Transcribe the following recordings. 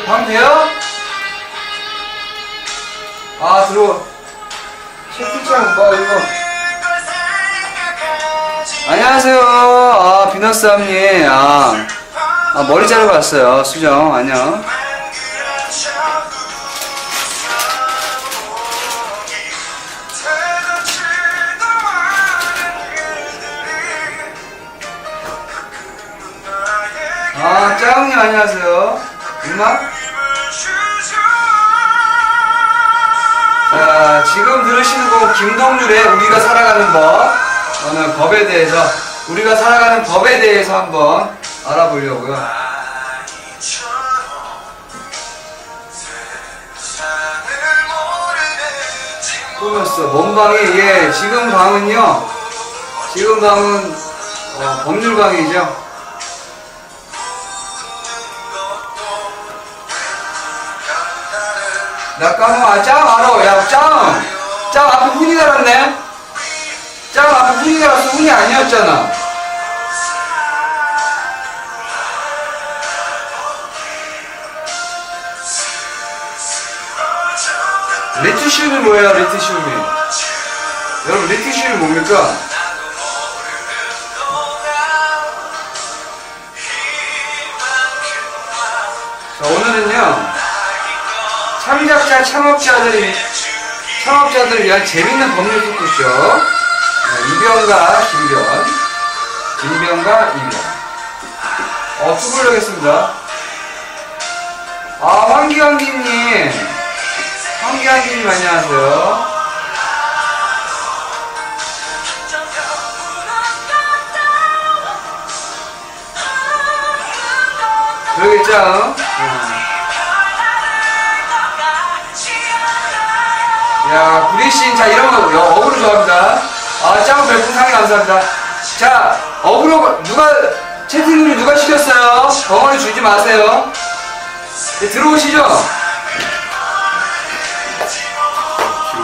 방 돼요? 아, 들어. 채팅창, 이거. 안녕하세요. 아, 비너스함님. 머리 자르고 왔어요. 수정, 안녕. 짜영님 안녕하세요. 음악? 자, 지금 들으시는 곡 김동률의 우리가 살아가는 법. 오늘 법에 대해서, 우리가 살아가는 법에 대해서 한번 알아보려고요. 꾸몄어. 뭔 방이? 예, 지금 방은요. 지금 방은 법률방이죠. 나 까먹어. 짱 알아. 야, 짱 앞에 훈이 달았네? 짱 앞에 훈이 달았어. 훈이 아니었잖아. 리트슘이 뭐예요, 리트슘이? 여러분, 리트슘이 뭡니까? 자, 오늘은요, 창작자, 창업자들을 위한 재밌는 법률 토크쇼. 이변과 김변. 김변과 이변. 수고하겠습니다. 황기환기님. 황기환기님 안녕하세요. 그러겠죠? 야, 구리신, 자, 이런 거, 어그로 좋아합니다. 짱 별풍상이 감사합니다. 자, 어그로, 채팅률이 누가 시켰어요? 덩어리 주지 마세요. 네, 들어오시죠?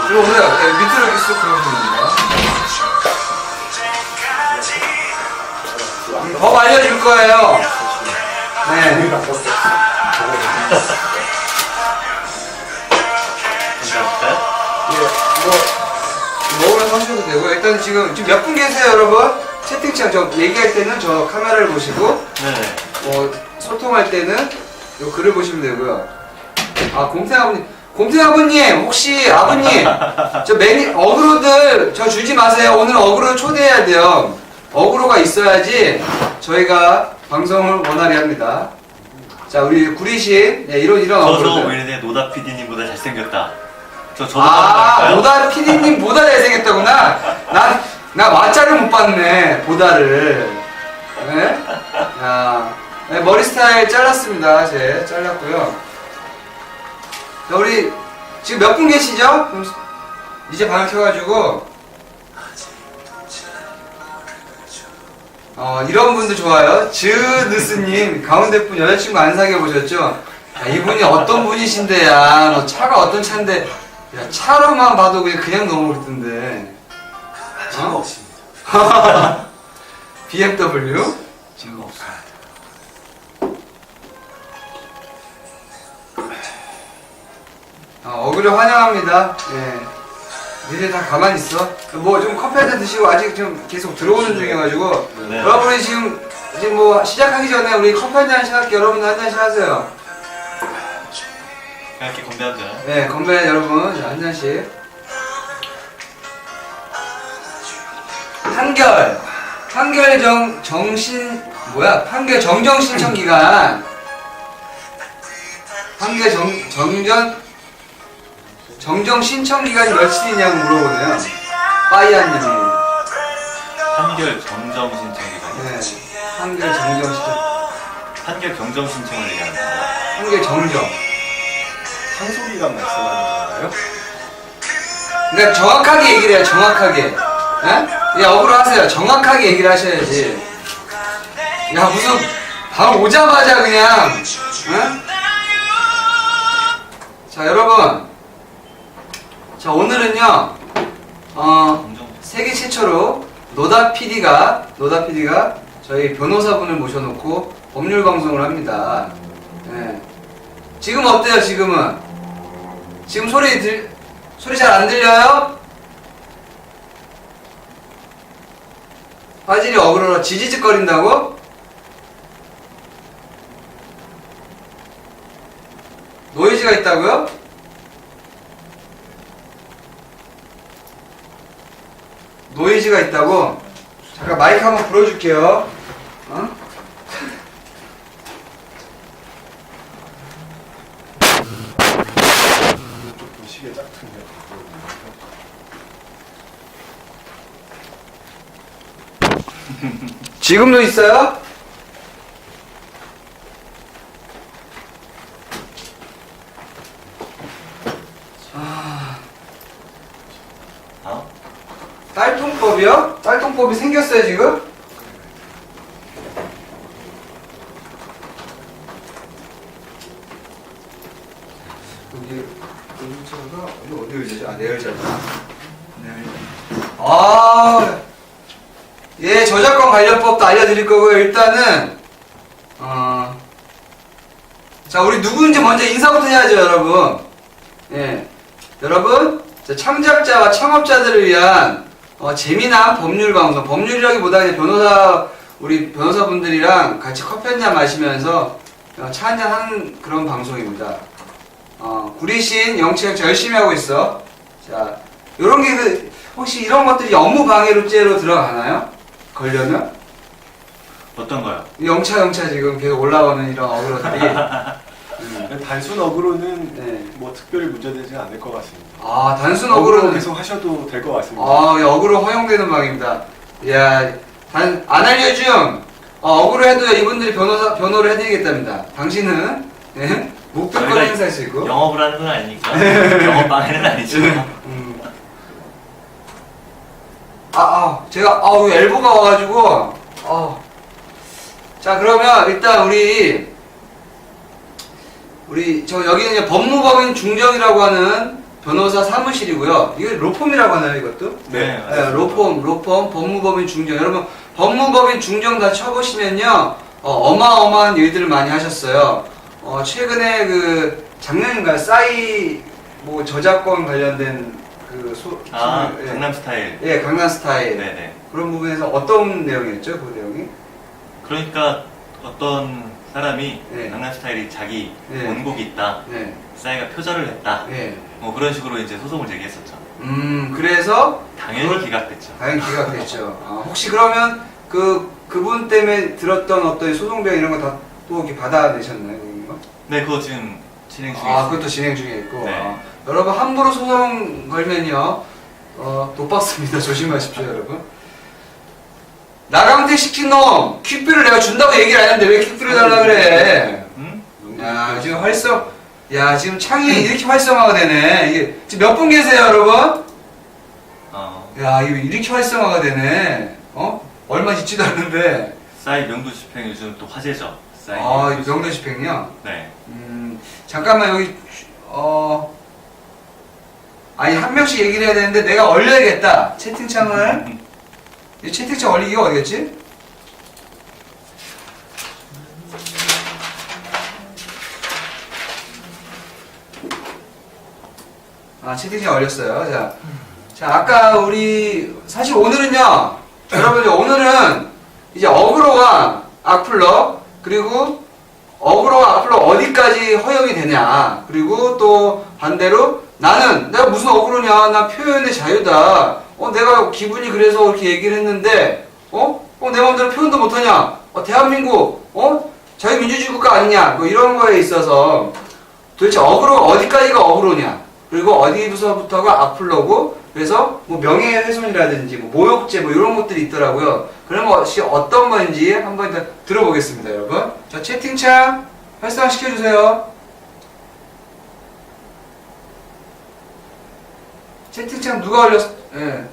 들어오세요. 네, 밑으로 이렇게 쑥 들어오시면 됩니다. 법 알려줄 거예요. 네. 먹으면 하셔도 되고요. 일단 지금 몇 분 계세요, 여러분? 채팅창 저 얘기할 때는 저 카메라를 보시고, 네. 소통할 때는 요 글을 보시면 되고요. 곰탱 아버님, 혹시 아버님, 어그로들 저 주지 마세요. 오늘 어그로 초대해야 돼요. 어그로가 있어야지 저희가 방송을 원활히 합니다. 자, 우리 구리신, 네, 이런 어그로들. 저도 보이는데 노다 PD님보다 잘생겼다. 저도 할까요? 노다 PD님 보다 잘생겼다구나. 나 마짜를 못 봤네, 보다를. 네? 네, 머리 스타일 잘랐습니다. 잘랐고요. 자, 우리 지금 몇 분 계시죠? 그럼 이제 방을 켜가지고 이런 분도 좋아요. 즈느스님, 가운데 분 여자친구 안 사귀어 보셨죠? 야, 이분이 어떤 분이신데야? 너 차가 어떤 차인데? 야, 차로만 봐도 그냥 넘어오던데. 차가 없습니다. BMW? 차가 없습니다. 어그로 환영합니다. 예. 니들 다 가만히 있어. 좀 커피 한잔 드시고 아직 좀 계속 들어오는 중이어가지고. 네. 여러분이 지금 시작하기 전에 우리 커피 한 잔씩 할게요. 여러분 한 잔씩 하세요. 이렇게 건배하자. 네, 건배 여러분. 자, 한 잔씩. 판결 정정 신청 기간. 정정 신청 기간이 며칠이냐고 물어보네요. 빠이아님이. 판결 정정 신청 기간. 네, 판결 정정 신청. 판결 경정 신청을 얘기하는 거예요. 판결 정정. 상속기간 말씀하는 건가요? 그러니까 정확하게 얘기를 해요. 정확하게. 예? 억울로 하세요. 정확하게 얘기를 하셔야지. 야, 무슨 방 오자마자 그냥. 예? 자, 여러분. 자, 오늘은요. 세계 최초로 노다 PD가 저희 변호사분을 모셔놓고 법률 방송을 합니다. 예. 지금 어때요, 지금은? 지금 소리 잘 안 들려요? 화질이 어그로라 지지직거린다고? 노이즈가 있다고요? 노이즈가 있다고? 잠깐 마이크 한번 불어줄게요. 어? 조금 시계 짝퉁이야. 지금도 있어요? 어? 딸통법이요? 딸통법이 생겼어요, 지금? 여기, 의자가, 어디 의자죠? 아, 내 의자구나. 아, 예, 저작권 관련법도 알려드릴 거고요. 일단은, 자, 우리 누구인지 먼저 인사부터 해야죠, 여러분. 예. 여러분, 창작자와 창업자들을 위한 재미난 법률 방송, 법률이라기보다 그냥 우리 변호사분들이랑 같이 커피 한잔 마시면서 차 한잔 하는 그런 방송입니다. 구리신 영치학 열심히 하고 있어. 자, 요런 게 혹시 이런 것들이 업무 방해죄로 들어가나요? 걸려면? 어떤 거요? 영차 지금 계속 올라오는 이런 어그로들이. 단순 어그로는 네. 뭐 특별히 문제되지 않을 것 같습니다. 아, 단순 어그로 어그로는 계속 하셔도 될 것 같습니다. 예, 어그로 허용되는 방입니다. 야, 안 알려줌. 어그로 해도 이분들이 변호를 해드리겠답니다. 당신은, 예? 목표권 저희가 행사하시고. 영업을 하는 건 아니니까. 영업 방해는 아니죠. 제가, 여기 엘보가 와가지고, 자, 그러면 일단 여기는 이제 법무법인 중정이라고 하는 변호사 사무실이고요. 이게 로펌이라고 하나요, 이것도? 네. 네, 로펌, 법무법인 중정. 여러분, 법무법인 중정 다 쳐보시면요, 어마어마한 일들을 많이 하셨어요. 최근에 작년인가요? 저작권 관련된 아, 예. 강남 스타일. 예, 강남 스타일. 네네. 그런 부분에서 어떤 내용이었죠, 그 내용이? 그러니까 어떤 사람이 네. 강남 스타일이 자기 네. 원곡이 있다. 네. 싸이가 표절을 했다. 예. 뭐 그런 식으로 이제 소송을 제기했었죠. 그래서 당연히 그걸- 기각됐죠. 당연히 기각됐죠. 혹시 그러면 그분 때문에 들었던 어떤 소송비용 이런 거 다 또 이렇게 받아내셨나요, 그런 거? 네, 그거 지금 진행 중에 있습니다. 그것도 진행 중에 있고. 네. 여러분 함부로 소송 걸면요, 독박습니다. 조심하십시오, 여러분. 나강태 시킨 놈 퀵뷰를 내가 준다고 얘기를 안 했는데 왜 퀵뷰를 달라 그래? 응? 야, 지금 지금 창이 이렇게 활성화가 되네. 이게 지금 몇 분 계세요, 여러분? 야, 이거 이렇게 활성화가 되네. 얼마 있지도 않는데. 싸이 명도 집행 요즘 또 화제죠. 싸이. 명도 집행이요? 네. 잠깐만, 여기, 한 명씩 얘기를 해야 되는데 내가 얼려야겠다. 채팅창을. 이 채팅창 얼리기가 어디겠지? 채팅창 얼렸어요. 자, 아까 사실 오늘은요, 여러분, 오늘은 이제 어그로와 악플러, 그리고 어그로와 악플러 어디까지 허용이 되냐, 그리고 또 반대로 내가 무슨 어그로냐, 나 표현의 자유다, 내가 기분이 그래서 이렇게 얘기를 했는데, 내 마음대로 표현도 못하냐, 대한민국, 자유민주주의 국가 아니냐, 뭐 이런 거에 있어서 도대체 어그로가 어디까지가 어그로냐, 그리고 어디부터가 악플러고, 그래서 뭐 명예훼손이라든지 뭐 모욕죄 뭐 이런 것들이 있더라고요. 그런 것이 어떤 건지 한번 일단 들어보겠습니다, 여러분. 자, 채팅창 활성화 시켜주세요. 채팅창 누가 올렸어? 예.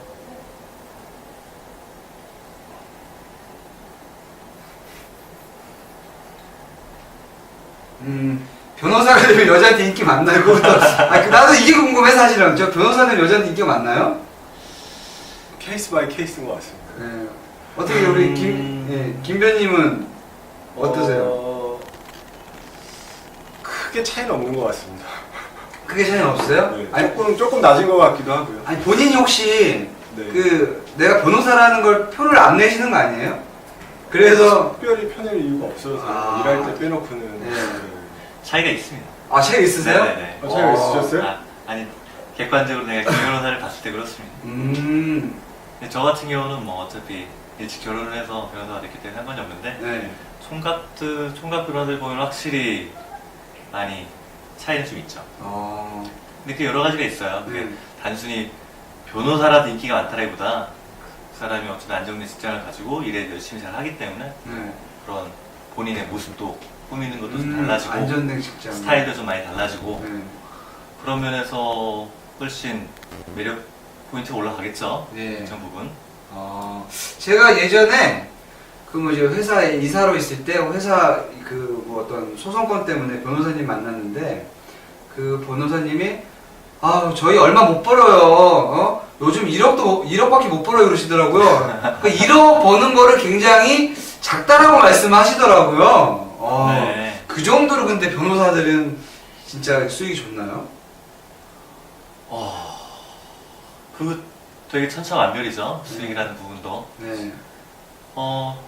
변호사가 되면 여자한테 인기 많나요? 나도 이게 궁금해, 사실은. 저 변호사는 여자한테 인기가 많나요? 케이스 바이 케이스인 것 같습니다. 네. 어떻게 우리 김변님은 어떠세요? 크게 차이는 없는 것 같습니다. 그게 차이는 없어요? 네, 아니, 조금 낮은 것 같기도 하고요. 아니 본인이 혹시 네. 그 내가 변호사라는 걸 표를 안 내시는 거 아니에요? 그래서 특별히 편할 이유가 없어서 아. 일할 때 빼놓고는. 네. 차이가 있습니다. 아 차이가 있으세요? 네네네. 차이가 있으셨어요? 아니 객관적으로 내가 김 변호사를 봤을 때 그렇습니다. 근데 저 같은 경우는 뭐 어차피 일찍 결혼을 해서 변호사가 됐기 때문에 상관이 없는데 네. 총각 변호사들 보면 확실히 많이 차이는 좀 있죠. 근데 그 여러 가지가 있어요. 그게 네. 단순히 변호사라도 인기가 많다라기보다 그 사람이 어쨌든 안정된 직장을 가지고 일에 열심히 잘 하기 때문에 네. 그런 본인의 모습도 꾸미는 것도 좀 달라지고 안전된 직장. 스타일도 좀 많이 달라지고 네. 그런 면에서 훨씬 매력 포인트가 올라가겠죠. 네. 일정 부분. 제가 예전에 그 뭐지 회사에 이사로 있을 때 회사 그 뭐 어떤 소송건 때문에 변호사님 만났는데 그 변호사님이 저희 얼마 못 벌어요. 요즘 1억밖에 못 벌어요 그러시더라고요. 그 1억 버는 거를 굉장히 작다라고 말씀하시더라고요. 네. 그 정도로 근데 변호사들은 진짜 수익이 좋나요? 그 되게 천차만별이죠. 수익이라는 부분도. 네.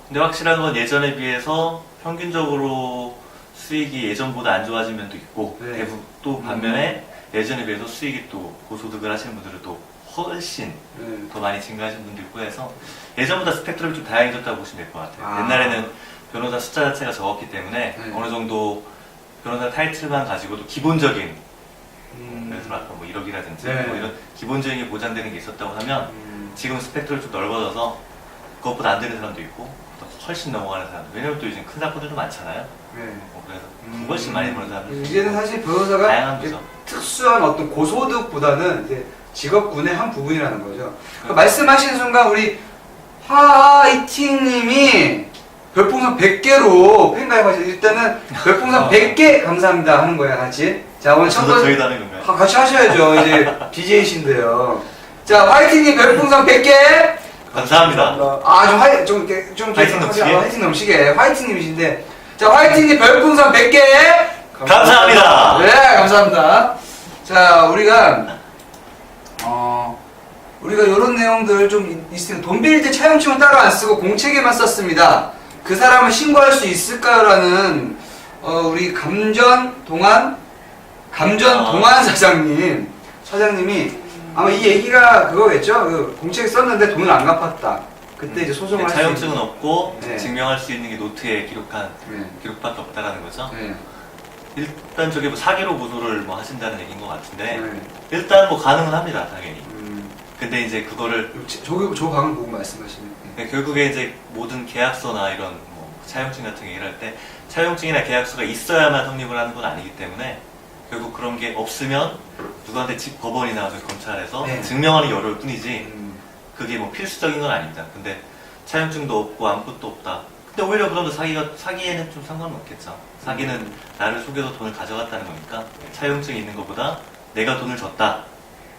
근데 확실한 건 예전에 비해서 평균적으로 수익이 예전보다 안 좋아진 면도 있고, 네. 대부분 또 반면에 예전에 비해서 수익이 또 고소득을 하시는 분들은 또 훨씬 네. 더 많이 증가하신 분도 있고 해서 예전보다 스펙트럼이 좀 다양해졌다고 보시면 될 것 같아요. 아. 옛날에는 변호사 숫자 자체가 적었기 때문에 네. 어느 정도 변호사 타이틀만 가지고도 기본적인 음. 그래서 아까 뭐 1억이라든지 네. 뭐 이런 기본적인 게 보장되는 게 있었다고 하면 음. 지금 스펙트럼이 좀 넓어져서 그것보다 안 되는 사람도 있고 또 훨씬 넘어가는 사람도 왜냐면 또 요즘 큰 사건들도 많잖아요. 네. 그래서 훨씬 많이 버는 사람들 이제는 사실 변호사가 다양한 거죠. 특수한 어떤 고소득보다는 이제 직업군의 한 부분이라는 거죠. 그러니까 말씀하시는 순간 우리 화이팅님이 별풍선 100개로 팬가입하셔서 일단은 별풍선 100개 감사합니다 하는 거예요 같이. 자 오늘 첫 번째 저희도 하는 건가요? 같이 하셔야죠. 이제 BJ신데요. 자 화이팅님 별풍선 100개. 감사합니다. 좀 화이팅 넘치게? 화이팅 넘치게 화이팅님이신데 자 화이팅님 별풍선 100개. 감사합니다. 네, 감사합니다. 자, 우리가 이런 내용들 좀 있으면 돈 빌릴 때 차용증은 따로 안 쓰고 공책에만 썼습니다. 그 사람을 신고할 수 있을까요라는 우리 감전 동안 사장님이 아마 이 얘기가 그거겠죠. 그 공책에 썼는데 돈을 안 갚았다. 그때 이제 소송을 할 수 차용증은 있는. 없고 네. 증명할 수 있는 게 노트에 기록한 네. 기록밖에 없다라는 거죠. 네. 일단 저게 뭐 사기로 고소를 뭐 하신다는 얘기인 것 같은데 네. 일단 뭐 가능은 합니다 당연히. 음, 근데 이제 그거를 저 방을 보고 말씀하시는. 네, 결국에 이제 모든 계약서나 이런 뭐 차용증 같은 게 일할 때 차용증이나 계약서가 있어야만 성립을 하는 건 아니기 때문에 결국 그런 게 없으면 누구한테 법원이나 검찰에서 네. 증명하는 게 어려울 뿐이지 음, 그게 뭐 필수적인 건 아닙니다. 근데 차용증도 없고 아무것도 없다. 근데 오히려 그럼 사기에는 좀 상관은 없겠죠. 사기는 나를 속여서 돈을 가져갔다는 거니까 차용증이 있는 것보다 내가 돈을 줬다.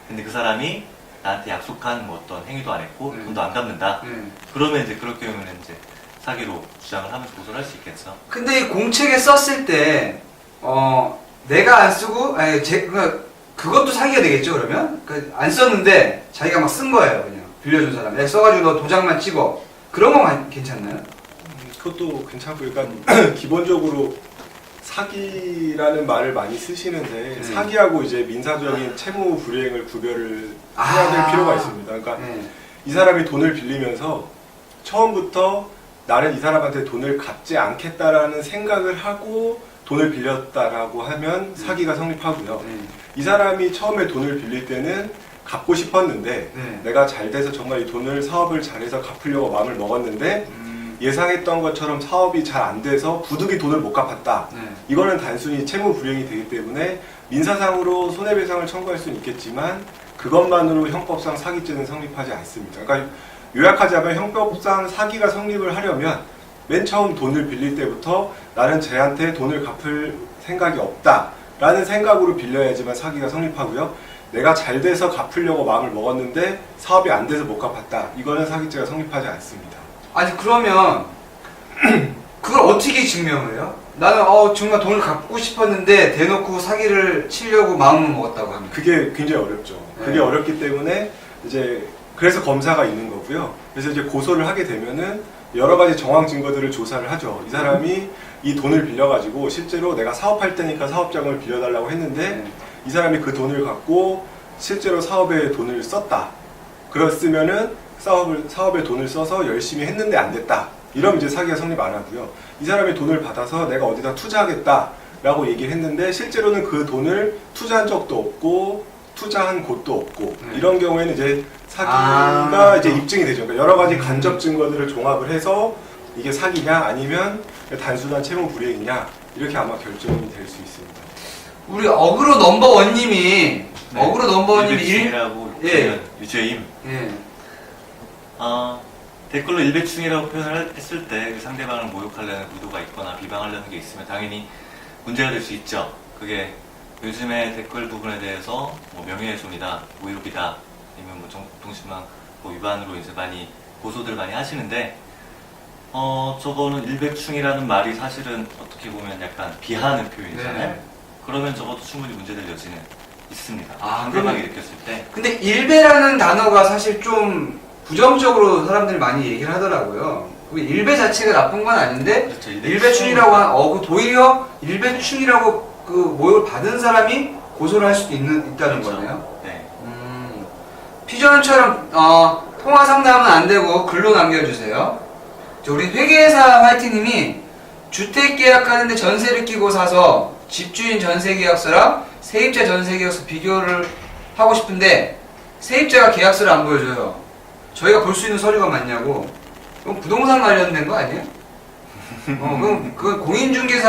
근데 그 사람이 나한테 약속한 뭐 어떤 행위도 안 했고 네. 돈도 안 갚는다. 네. 그러면 이제 그럴 경우에는 이제 사기로 주장을 하면서 고소를 할 수 있겠죠. 근데 이 공책에 썼을 때, 내가 안 쓰고, 그것도 사기가 되겠죠, 그러면? 안 썼는데, 자기가 막 쓴 거예요, 그냥. 빌려준 사람. 내가 써가지고 너 도장만 찍어. 그런 건 괜찮나요? 그것도 괜찮고, 그러니까 기본적으로 사기라는 말을 많이 쓰시는데 사기하고 이제 민사적인 채무 불이행을 구별을 해야 될 필요가 있습니다. 그러니까 네. 이 사람이 돈을 빌리면서 처음부터 나는 이 사람한테 돈을 갚지 않겠다라는 생각을 하고 돈을 빌렸다라고 하면 사기가 성립하고요. 네. 이 사람이 처음에 돈을 빌릴 때는 갚고 싶었는데 네. 내가 잘 돼서 정말 이 돈을 사업을 잘해서 갚으려고 마음을 먹었는데 예상했던 것처럼 사업이 잘 안 돼서 부득이 돈을 못 갚았다. 네. 이거는 단순히 채무 불이행이 되기 때문에 민사상으로 손해배상을 청구할 수는 있겠지만 그것만으로 형법상 사기죄는 성립하지 않습니다. 그러니까 요약하자면 형법상 사기가 성립을 하려면 맨 처음 돈을 빌릴 때부터 나는 쟤한테 돈을 갚을 생각이 없다 라는 생각으로 빌려야지만 사기가 성립하고요. 내가 잘 돼서 갚으려고 마음을 먹었는데 사업이 안 돼서 못 갚았다. 이거는 사기죄가 성립하지 않습니다. 아니, 그러면, 그걸 어떻게 증명을 해요? 나는 정말 돈을 갚고 싶었는데 대놓고 사기를 치려고 마음을 먹었다고 합니다. 그게 굉장히 어렵죠. 그게 네. 어렵기 때문에 이제 그래서 검사가 있는 거고요. 그래서 이제 고소를 하게 되면은 여러 가지 정황 증거들을 조사를 하죠. 이 사람이 이 돈을 빌려가지고 실제로 내가 사업할 때니까 사업자금을 빌려달라고 했는데 네. 이 사람이 그 돈을 갖고 실제로 사업에 돈을 썼다. 그랬으면은 사업에 돈을 써서 열심히 했는데 안 됐다. 이러면 이제 사기가 성립 안 하고요. 이 사람이 돈을 받아서 내가 어디다 투자하겠다라고 얘기를 했는데 실제로는 그 돈을 투자한 적도 없고 투자한 곳도 없고 네. 이런 경우에는 이제 사기가 이제 입증이 되죠. 그러니까 여러 가지 음. 간접 증거들을 종합을 해서 이게 사기냐 아니면 단순한 채무 불이행이냐 이렇게 아마 결정이 될 수 있습니다. 우리 어그로 넘버원님이 네. 어그로 넘버원님이 일배충이라고 예. 유죄임. 예. 댓글로 일배충이라고 표현을 했을 때 그 상대방을 모욕하려는 의도가 있거나 비방하려는 게 있으면 당연히 문제가 될 수 있죠. 그게 요즘에 댓글 부분에 대해서 뭐 명예훼손이다, 모욕이다, 아니면 뭐 정보통신망 위반으로 이제 많이 고소들 많이 하시는데 저거는 일배충이라는 말이 사실은 어떻게 보면 약간 비하하는 표현이잖아요. 네. 그러면 적어도 충분히 문제될 여지는 있습니다. 아, 상대방이 그러면- 느꼈을 때. 근데 일배라는 단어가 사실 좀 부정적으로 사람들이 많이 얘기를 하더라고요. 그 일배 자체가 나쁜 건 아닌데 그렇죠. 일배충이라고 한 도리어 일배충이라고 그 모욕을 받은 사람이 고소를 할 수도 있다는 그렇죠. 거네요. 네. 피전처럼 통화 상담은 안 되고 글로 남겨주세요. 우리 회계사 화이팅님이 주택 계약하는데 전세를 끼고 사서 집주인 전세계약서랑 세입자 전세계약서 비교를 하고 싶은데 세입자가 계약서를 안 보여줘요. 저희가 볼 수 있는 서류가 맞냐고. 그럼 부동산 관련된 거 아니에요? 그럼 그 공인중개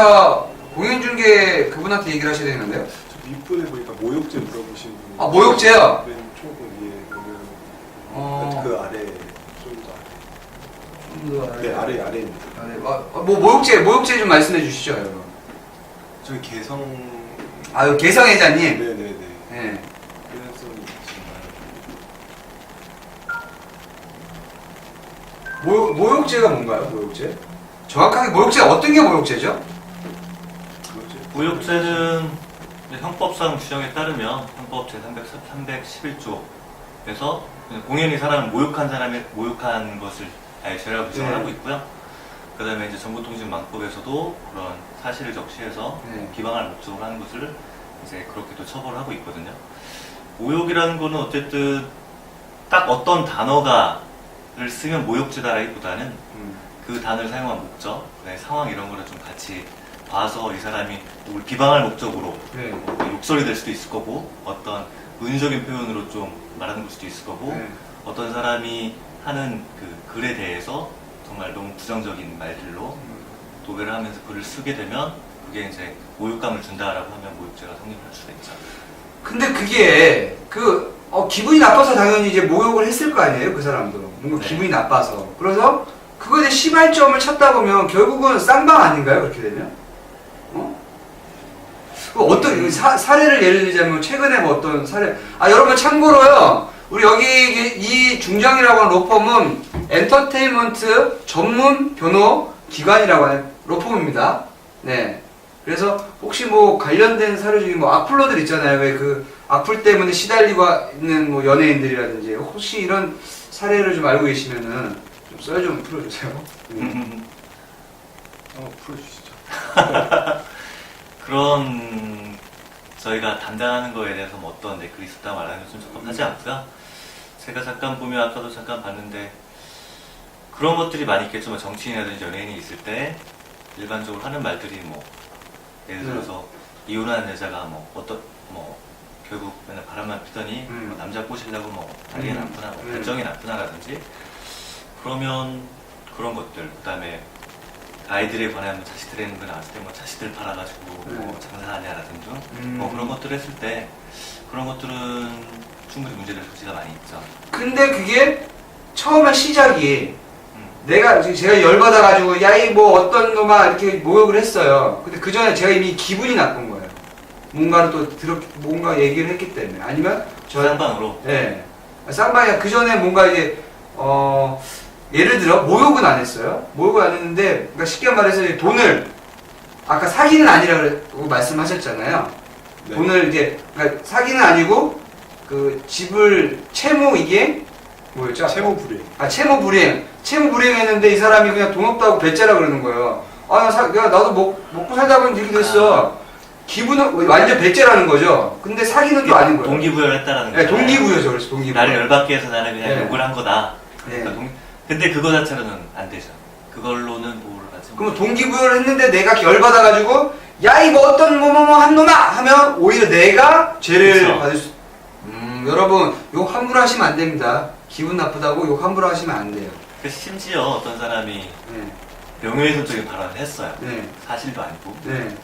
그분한테 얘기를 하셔야 되는데요. 저 윗분에 보니까 모욕죄 물어보신 분이 모욕죄요? 맨 조금 위에 보면 어. 그 아래 좀 더 아래. 네 아래입니다. 네. 모욕죄 좀 말씀해 주시죠, 여러분. 저기 개성 개성회장님. 네네네. 네. 그래서 모욕죄가 뭔가요, 모욕죄? 정확하게 모욕죄가 어떤 게 모욕죄죠? 모욕죄는 형법상 규정에 따르면 형법 제311조에서 공연히 사람을 모욕한 것을 아예 죄라고 규정을 네. 하고 있고요. 그 다음에 이제 정보통신망법에서도 그런 사실을 적시해서 네. 비방할 목적으로 하는 것을 이제 그렇게 또 처벌을 하고 있거든요. 모욕이라는 거는 어쨌든 딱 어떤 단어가를 쓰면 모욕죄다라기보다는 그 단어를 사용한 목적, 상황 이런 거를 좀 같이 봐서 이 사람이 누굴 비방할 목적으로 네. 뭐 욕설이 될 수도 있을 거고 어떤 은유적인 표현으로 좀 말하는 걸 수도 있을 거고 네. 어떤 사람이 하는 그 글에 대해서 정말 너무 부정적인 말들로 도배를 하면서 글을 쓰게 되면 그게 이제 모욕감을 준다라고 하면 모욕죄가 성립할 수가 있죠. 근데 그게 기분이 나빠서 당연히 이제 모욕을 했을 거 아니에요, 그 사람도. 뭔가 네. 기분이 나빠서. 그래서 그거에 대해 시발점을 찾다 보면 결국은 쌍방 아닌가요, 그렇게 되면? 어떤 사례를 예를 들자면 최근에 뭐 어떤 사례 여러분 참고로요, 우리 여기 이 중정이라고 하는 로펌은 엔터테인먼트 전문 변호 기관이라고 하는 로펌입니다. 네. 그래서 혹시 뭐 관련된 사례 중에 뭐 악플러들 있잖아요. 왜 그 악플 때문에 시달리고 있는 뭐 연예인들이라든지 혹시 이런 사례를 좀 알고 계시면은 좀 썰 좀 풀어주세요. 풀어주시죠. 그런 저희가 담당하는 거에 대해서 뭐 어떤 댓글이 있었다 말하는 것은 적합하지 않고요. 제가 잠깐 보면 아까도 잠깐 봤는데 그런 것들이 많이 있겠죠. 뭐 정치인이라든지 연예인이 있을 때 일반적으로 하는 말들이 뭐 예를 들어서 이혼한 여자가 결국 맨날 바람만 피더니 뭐 남자 꼬시려고 뭐 다리에 나쁘나 뭐 발정이 나쁘나라든지 그러면 그런 것들 그 다음에 아이들에 관한 자식들 있는 거 나왔을 때 뭐 자식들 팔아가지고 뭐 장사하냐라든지 뭐 그런 것들 했을 때 그런 것들은 충분히 문제될 소지가 많이 있죠. 근데 그게 처음에 시작이 제가 열받아가지고 야이 뭐 어떤 놈아 이렇게 모욕을 했어요. 근데 그 전에 제가 이미 기분이 나쁜 거예요. 뭔가를 뭔가 얘기를 했기 때문에. 아니면 쌍방으로. 네. 쌍방이 그 전에 뭔가 이제 예를 들어 모욕은 안 했어요. 모욕은 안 했는데 그러니까 쉽게 말해서 돈을 아까 사기는 아니라고 말씀하셨잖아요. 네. 돈을 이제 그러니까 사기는 아니고 그 집을 채무 이게 뭐였죠? 채무 불이행. 채무 불이행. 채무 불이행했는데 이 사람이 그냥 돈 없다고 배째라 그러는 거예요. 나도 먹고 살다 보니 이렇게 됐어. 기분은 완전 배째라는 거죠. 근데 사기는 또 아닌 거예요. 동기부여를 했다라는 네, 거죠. 동기부여죠. 그래서 동기부여. 나를 열받게 해서 나는 그냥 네. 욕을 한 거다. 네. 그러니까 근데 그거 자체로는 안 되죠. 그걸로는 뭐를 하지? 그럼 동기부여를 했는데 내가 열받아가지고 야 이거 어떤 뭐뭐뭐 한 놈아 하면 오히려 내가 죄를 그쵸. 받을 수. 여러분 욕 함부로 하시면 안 됩니다. 기분 나쁘다고 욕 함부로 하시면 안 돼요. 심지어 어떤 사람이 네, 명예훼손적인 발언을 했어요. 네, 사실도 아니고. 네,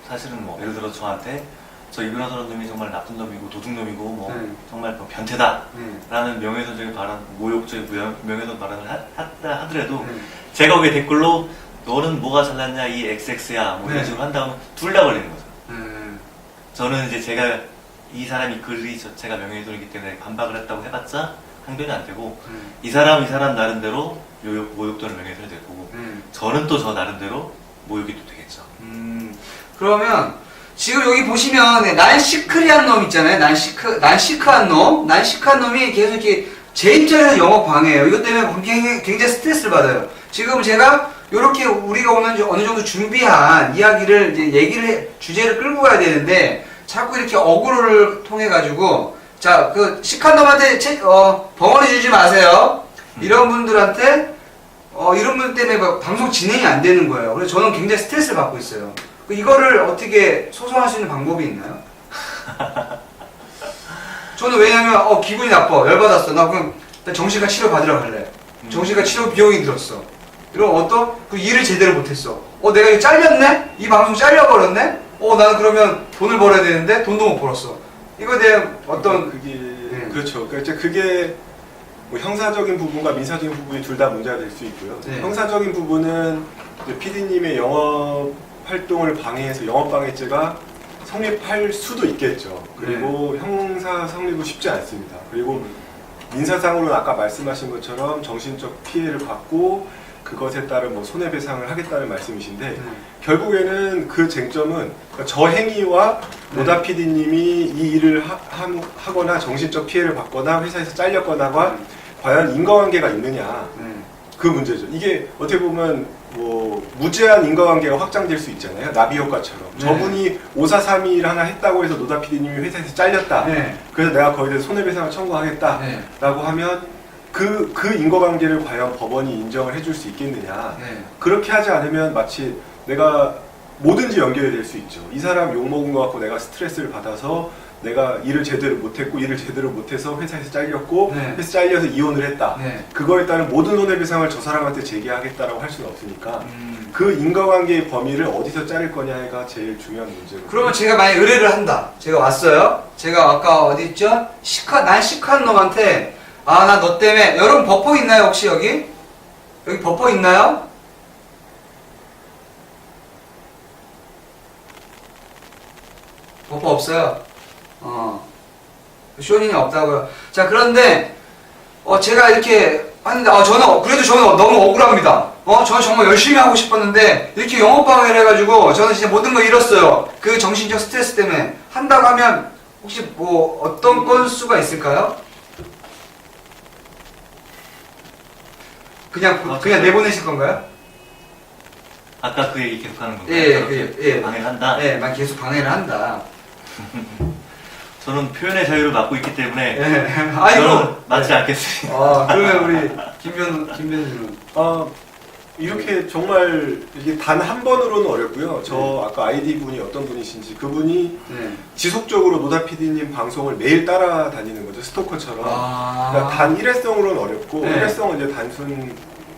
사실은 뭐 예를 들어 저한테 저 이분하는 놈이 정말 나쁜 놈이고 도둑놈이고 뭐 네. 정말 뭐 변태다 네, 라는 명예훼손적인 발언, 모욕적인 명예훼손 발언을 하더라도 네. 제가 거기에 댓글로 너는 뭐가 잘났냐 이 XX야 뭐 네. 이런 식으로 한다면 둘 다 걸리는 거죠. 음, 저는 이제 제가 이 사람이 글이 자체가 명예훼손이기 때문에 반박을 했다고 해봤자 항변이 안 되고 이 사람 나름대로 모욕 또는 명예훼손이 될 거고 저는 또 저 나름대로 모욕이 또 되겠죠. 그러면 지금 여기 보시면 난 시크리한 놈 있잖아요. 난 시크한 놈이 계속 이렇게 제 입장에서 영업 방해해요. 이것 때문에 굉장히 스트레스를 받아요. 지금 제가 이렇게 우리가 오늘 어느 정도 준비한 이야기를 이제 주제를 끌고 가야 되는데 자꾸 이렇게 어그로를 통해 가지고 자 그 시크한 놈한테 벙어리 주지 마세요. 이런 분들한테 이런 분 때문에 막 방송 진행이 안 되는 거예요. 그래서 저는 굉장히 스트레스를 받고 있어요. 이거를 어떻게 소송할 수 있는 방법이 있나요? 저는 왜냐면 기분이 나빠, 열받았어. 나 그냥 정신과 치료 받으러 갈래. 정신과 치료 비용이 들었어. 이런 그 일을 제대로 못했어. 내가 이거 잘렸네? 이 방송 잘려버렸네? 나는 그러면 돈을 벌어야 되는데 돈도 못 벌었어. 이거에 대한 어떤 그게 그렇죠. 그러니까 이제 그게 뭐 형사적인 부분과 민사적인 부분이 둘 다 문제가 될 수 있고요. 네. 형사적인 부분은 PD님의 영업 활동을 방해해서 영업방해죄가 성립할 수도 있겠죠. 그리고 형사 성립은 쉽지 않습니다. 그리고 민사상으로는 아까 말씀하신 것처럼 정신적 피해를 받고 그것에 따른 뭐 손해배상을 하겠다는 말씀이신데 결국에는 그 쟁점은 그러니까 저 행위와 노다 PD님이 이 일을 하거나 정신적 피해를 받거나 회사에서 잘렸거나가 과연 인과관계가 있느냐 그 문제죠. 이게 어떻게 보면 뭐 무제한 인과관계가 확장될 수 있잖아요. 나비 효과처럼. 저분이 5432를 하나 했다고 해서 노다 PD님이 회사에서 잘렸다. 그래서 내가 거기에 대해서 손해배상을 청구하겠다라고 하면 그 인과관계를 과연 법원이 인정을 해줄 수 있겠느냐. 그렇게 하지 않으면 마치 내가 뭐든지 연결이 될 수 있죠. 이 사람 욕먹은 것 같고 내가 스트레스를 받아서 내가 일을 제대로 못했고 일을 제대로 못해서 회사에서 잘렸고 회사 잘려서 이혼을 했다. 그거에 따른 모든 손해배상을 저 사람한테 제기하겠다라고 할 수는 없으니까 그 인과관계의 범위를 어디서 자를 거냐가 제일 중요한 문제고. 그러면 제가 만약에 의뢰를 한다. 제가 왔어요. 제가 아까 어디 있죠? 난 시크한 놈한테 나 너 때문에 여러분 버퍼 있나요 혹시 여기? 여기 버퍼 있나요? 버퍼 없어요. 쇼닝이 없다고요. 자 그런데 제가 이렇게 하는데 저는 너무 억울합니다. 저는 정말 열심히 하고 싶었는데 이렇게 영업방해를 해가지고 저는 진짜 모든 걸 잃었어요. 그 정신적 스트레스 때문에 한다고 하면 혹시 뭐 어떤 건수가 있을까요? 그냥 내보내실 건가요? 아까 그 얘기 계속 하는 건가요? 예. 방해를 한다? 네, 만 계속 방해를 한다. 저는 표현의 자유를 맡고 있기 때문에 아이고 맞지 않겠습니다. 그러면 우리 김변수는 이렇게 정말 이게 단 한 번으로는 어렵고요. 저 아까 아이디 분이 어떤 분이신지 그분이 지속적으로 노다 PD님 방송을 매일 따라다니는 거죠. 스토커처럼. 그러니까 단 일회성으로는 어렵고 일회성은 이제 단순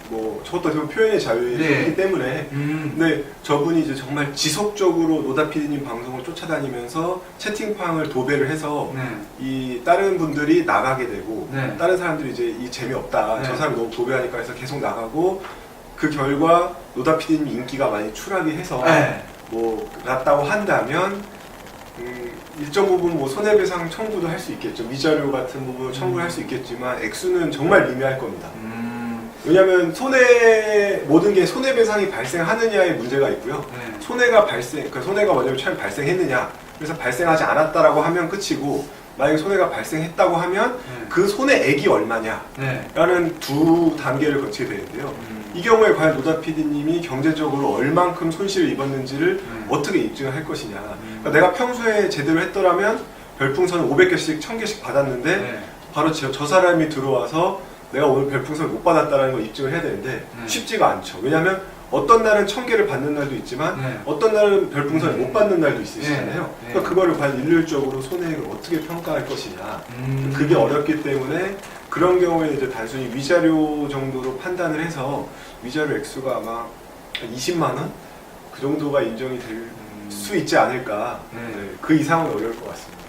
뭐 저것도 어떻게 보면 표현의 자유이기 때문에 근데 저분이 이제 정말 지속적으로 노다 PD님 방송을 쫓아다니면서 채팅방을 도배를 해서 이 다른 분들이 나가게 되고 다른 사람들이 이제 이 재미없다 저 사람이 너무 도배하니까 해서 계속 나가고 그 결과 노다 PD님 인기가 많이 추락이 해서 뭐 났다고 한다면 일정 부분 뭐 손해배상 청구도 할 수 있겠죠. 미자료 같은 부분 청구를 할 수 있겠지만 액수는 정말 미미할 겁니다. 왜냐하면 모든 게 손해배상이 발생하느냐의 문제가 있고요. 네. 그러니까 손해가 뭐냐면 처음에 발생했느냐, 그래서 발생하지 않았다라고 하면 끝이고, 만약에 손해가 발생했다고 하면 네. 그 손해액이 얼마냐라는 네. 두 단계를 거치게 되는데요. 이 경우에 과연 노다 PD님이 경제적으로 얼만큼 손실을 입었는지를 어떻게 입증을 할 것이냐. 그러니까 내가 평소에 제대로 했더라면 별풍선 500개씩 1000개씩 받았는데 네. 바로 저 사람이 들어와서 내가 오늘 별풍선을 못 받았다는 걸 입증을 해야 되는데 쉽지가 않죠. 왜냐하면 어떤 날은 1000개를 받는 날도 있지만 네. 어떤 날은 별풍선을 못 받는 날도 있으시잖아요. 네. 그러니까 그거를 과연 일률적으로 손해액을 어떻게 평가할 것이냐. 그게 어렵기 때문에 그런 경우에는 이제 단순히 위자료 정도로 판단을 해서 위자료 액수가 아마 20만 원? 그 정도가 인정이 될 수 있지 않을까. 네, 그 이상은 어려울 것 같습니다.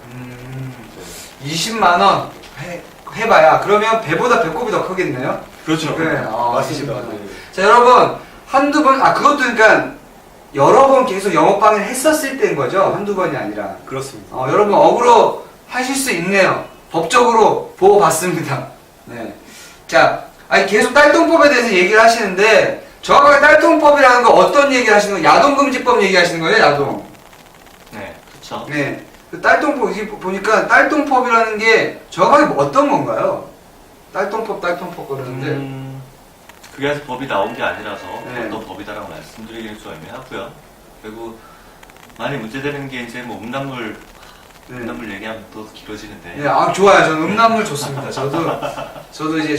20만 원 해봐야 그러면 배보다 배꼽이 더 크겠네요. 그렇죠. 그래. 맞습니다. 20만 원. 네. 자, 여러분 한두 번, 그것도 그러니까 여러 번 계속 영업방해를 했었을 때인 거죠. 한두 번이 아니라. 그렇습니다. 여러분 억울로 하실 수 있네요. 법적으로 보호받습니다. 네. 자, 아니 계속 딸동법에 대해서 얘기를 하시는데 정확하게 딸동법이라는 거 어떤 얘기를 하시는 거예요? 야동금지법 얘기하시는 거예요? 야동. 네, 그렇죠. 네. 그 딸동법 이게 보니까 딸동법이라는 게 정확하게 어떤 건가요? 딸동법 그러는데. 그게 아직 법이 나온 게 아니라서 네. 어떤 법이다라고 말씀드리기는 좀 애매하고요. 그리고 많이 문제되는 게 이제 뭐 음란물 얘기하면 또 길어지는데. 네, 좋아요. 저는 음란물 좋습니다. 저도 이제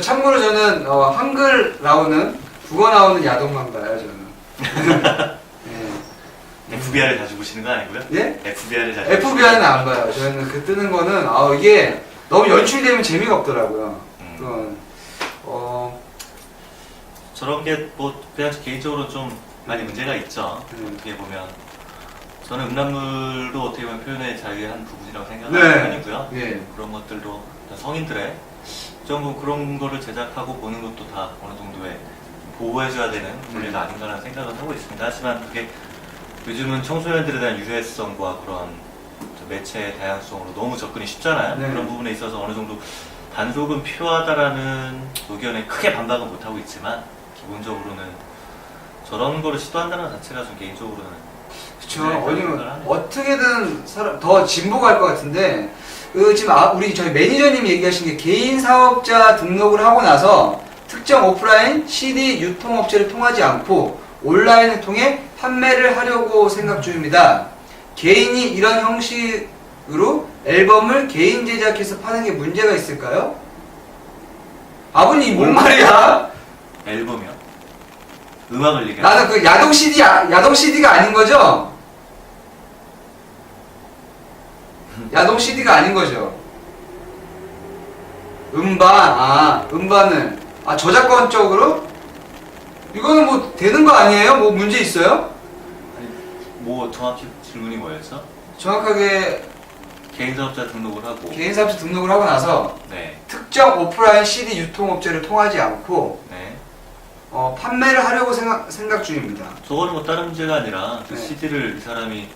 참고로 저는 한글 나오는 국어 나오는 야동만 봐요. 저는. 네. FBI를 자주 보시는 거 아니고요? 예? FBI를 자주. FBI는 안 봐요. 저는 그 뜨는 거는 이게 너무 연출되면 재미가 없더라고요. 그건 저런 게 뭐 그냥 개인적으로 좀 많이 문제가 있죠. 어떻게 보면 저는 음란물도 어떻게 보면 표현의 자유의 한 부분이라고 생각하는 편이고요. 네. 그런 것들도 성인들의 전부 그런 거를 제작하고 보는 것도 다 어느 정도의 보호해줘야 되는 권리가 아닌가라는 생각을 하고 있습니다. 하지만 그게 요즘은 청소년들에 대한 유해성과 그런 매체의 다양성으로 너무 접근이 쉽잖아요. 네. 그런 부분에 있어서 어느 정도 단속은 필요하다라는 의견에 크게 반박은 못하고 있지만 기본적으로는 저런 거를 시도한다는 것 자체가 좀 개인적으로는 그쵸. 어떻게든 더 진보가 할 것 같은데 지금 우리 저희 매니저님 얘기하신 게 개인 사업자 등록을 하고 나서 특정 오프라인 CD 유통업체를 통하지 않고 온라인을 통해 판매를 하려고 생각 중입니다. 개인이 이런 형식으로 앨범을 개인 제작해서 파는 게 문제가 있을까요? 아버님 뭔 말이야? 앨범이요? 음악을 얘기하는 나는 그 야동 CD가 아닌 거죠? 야동 CD가 아닌 거죠? 음반을 저작권적으로? 이거는 뭐 되는 거 아니에요? 뭐 문제 있어요? 아니, 뭐 정확히 질문이 뭐였죠? 정확하게 개인 사업자 등록을 하고 개인 사업자 등록을 하고 나서 네, 특정 오프라인 CD 유통업체를 통하지 않고 네. 판매를 하려고 생각 중입니다. 저거는 뭐 다른 문제가 아니라 그 네. CD를 이 사람이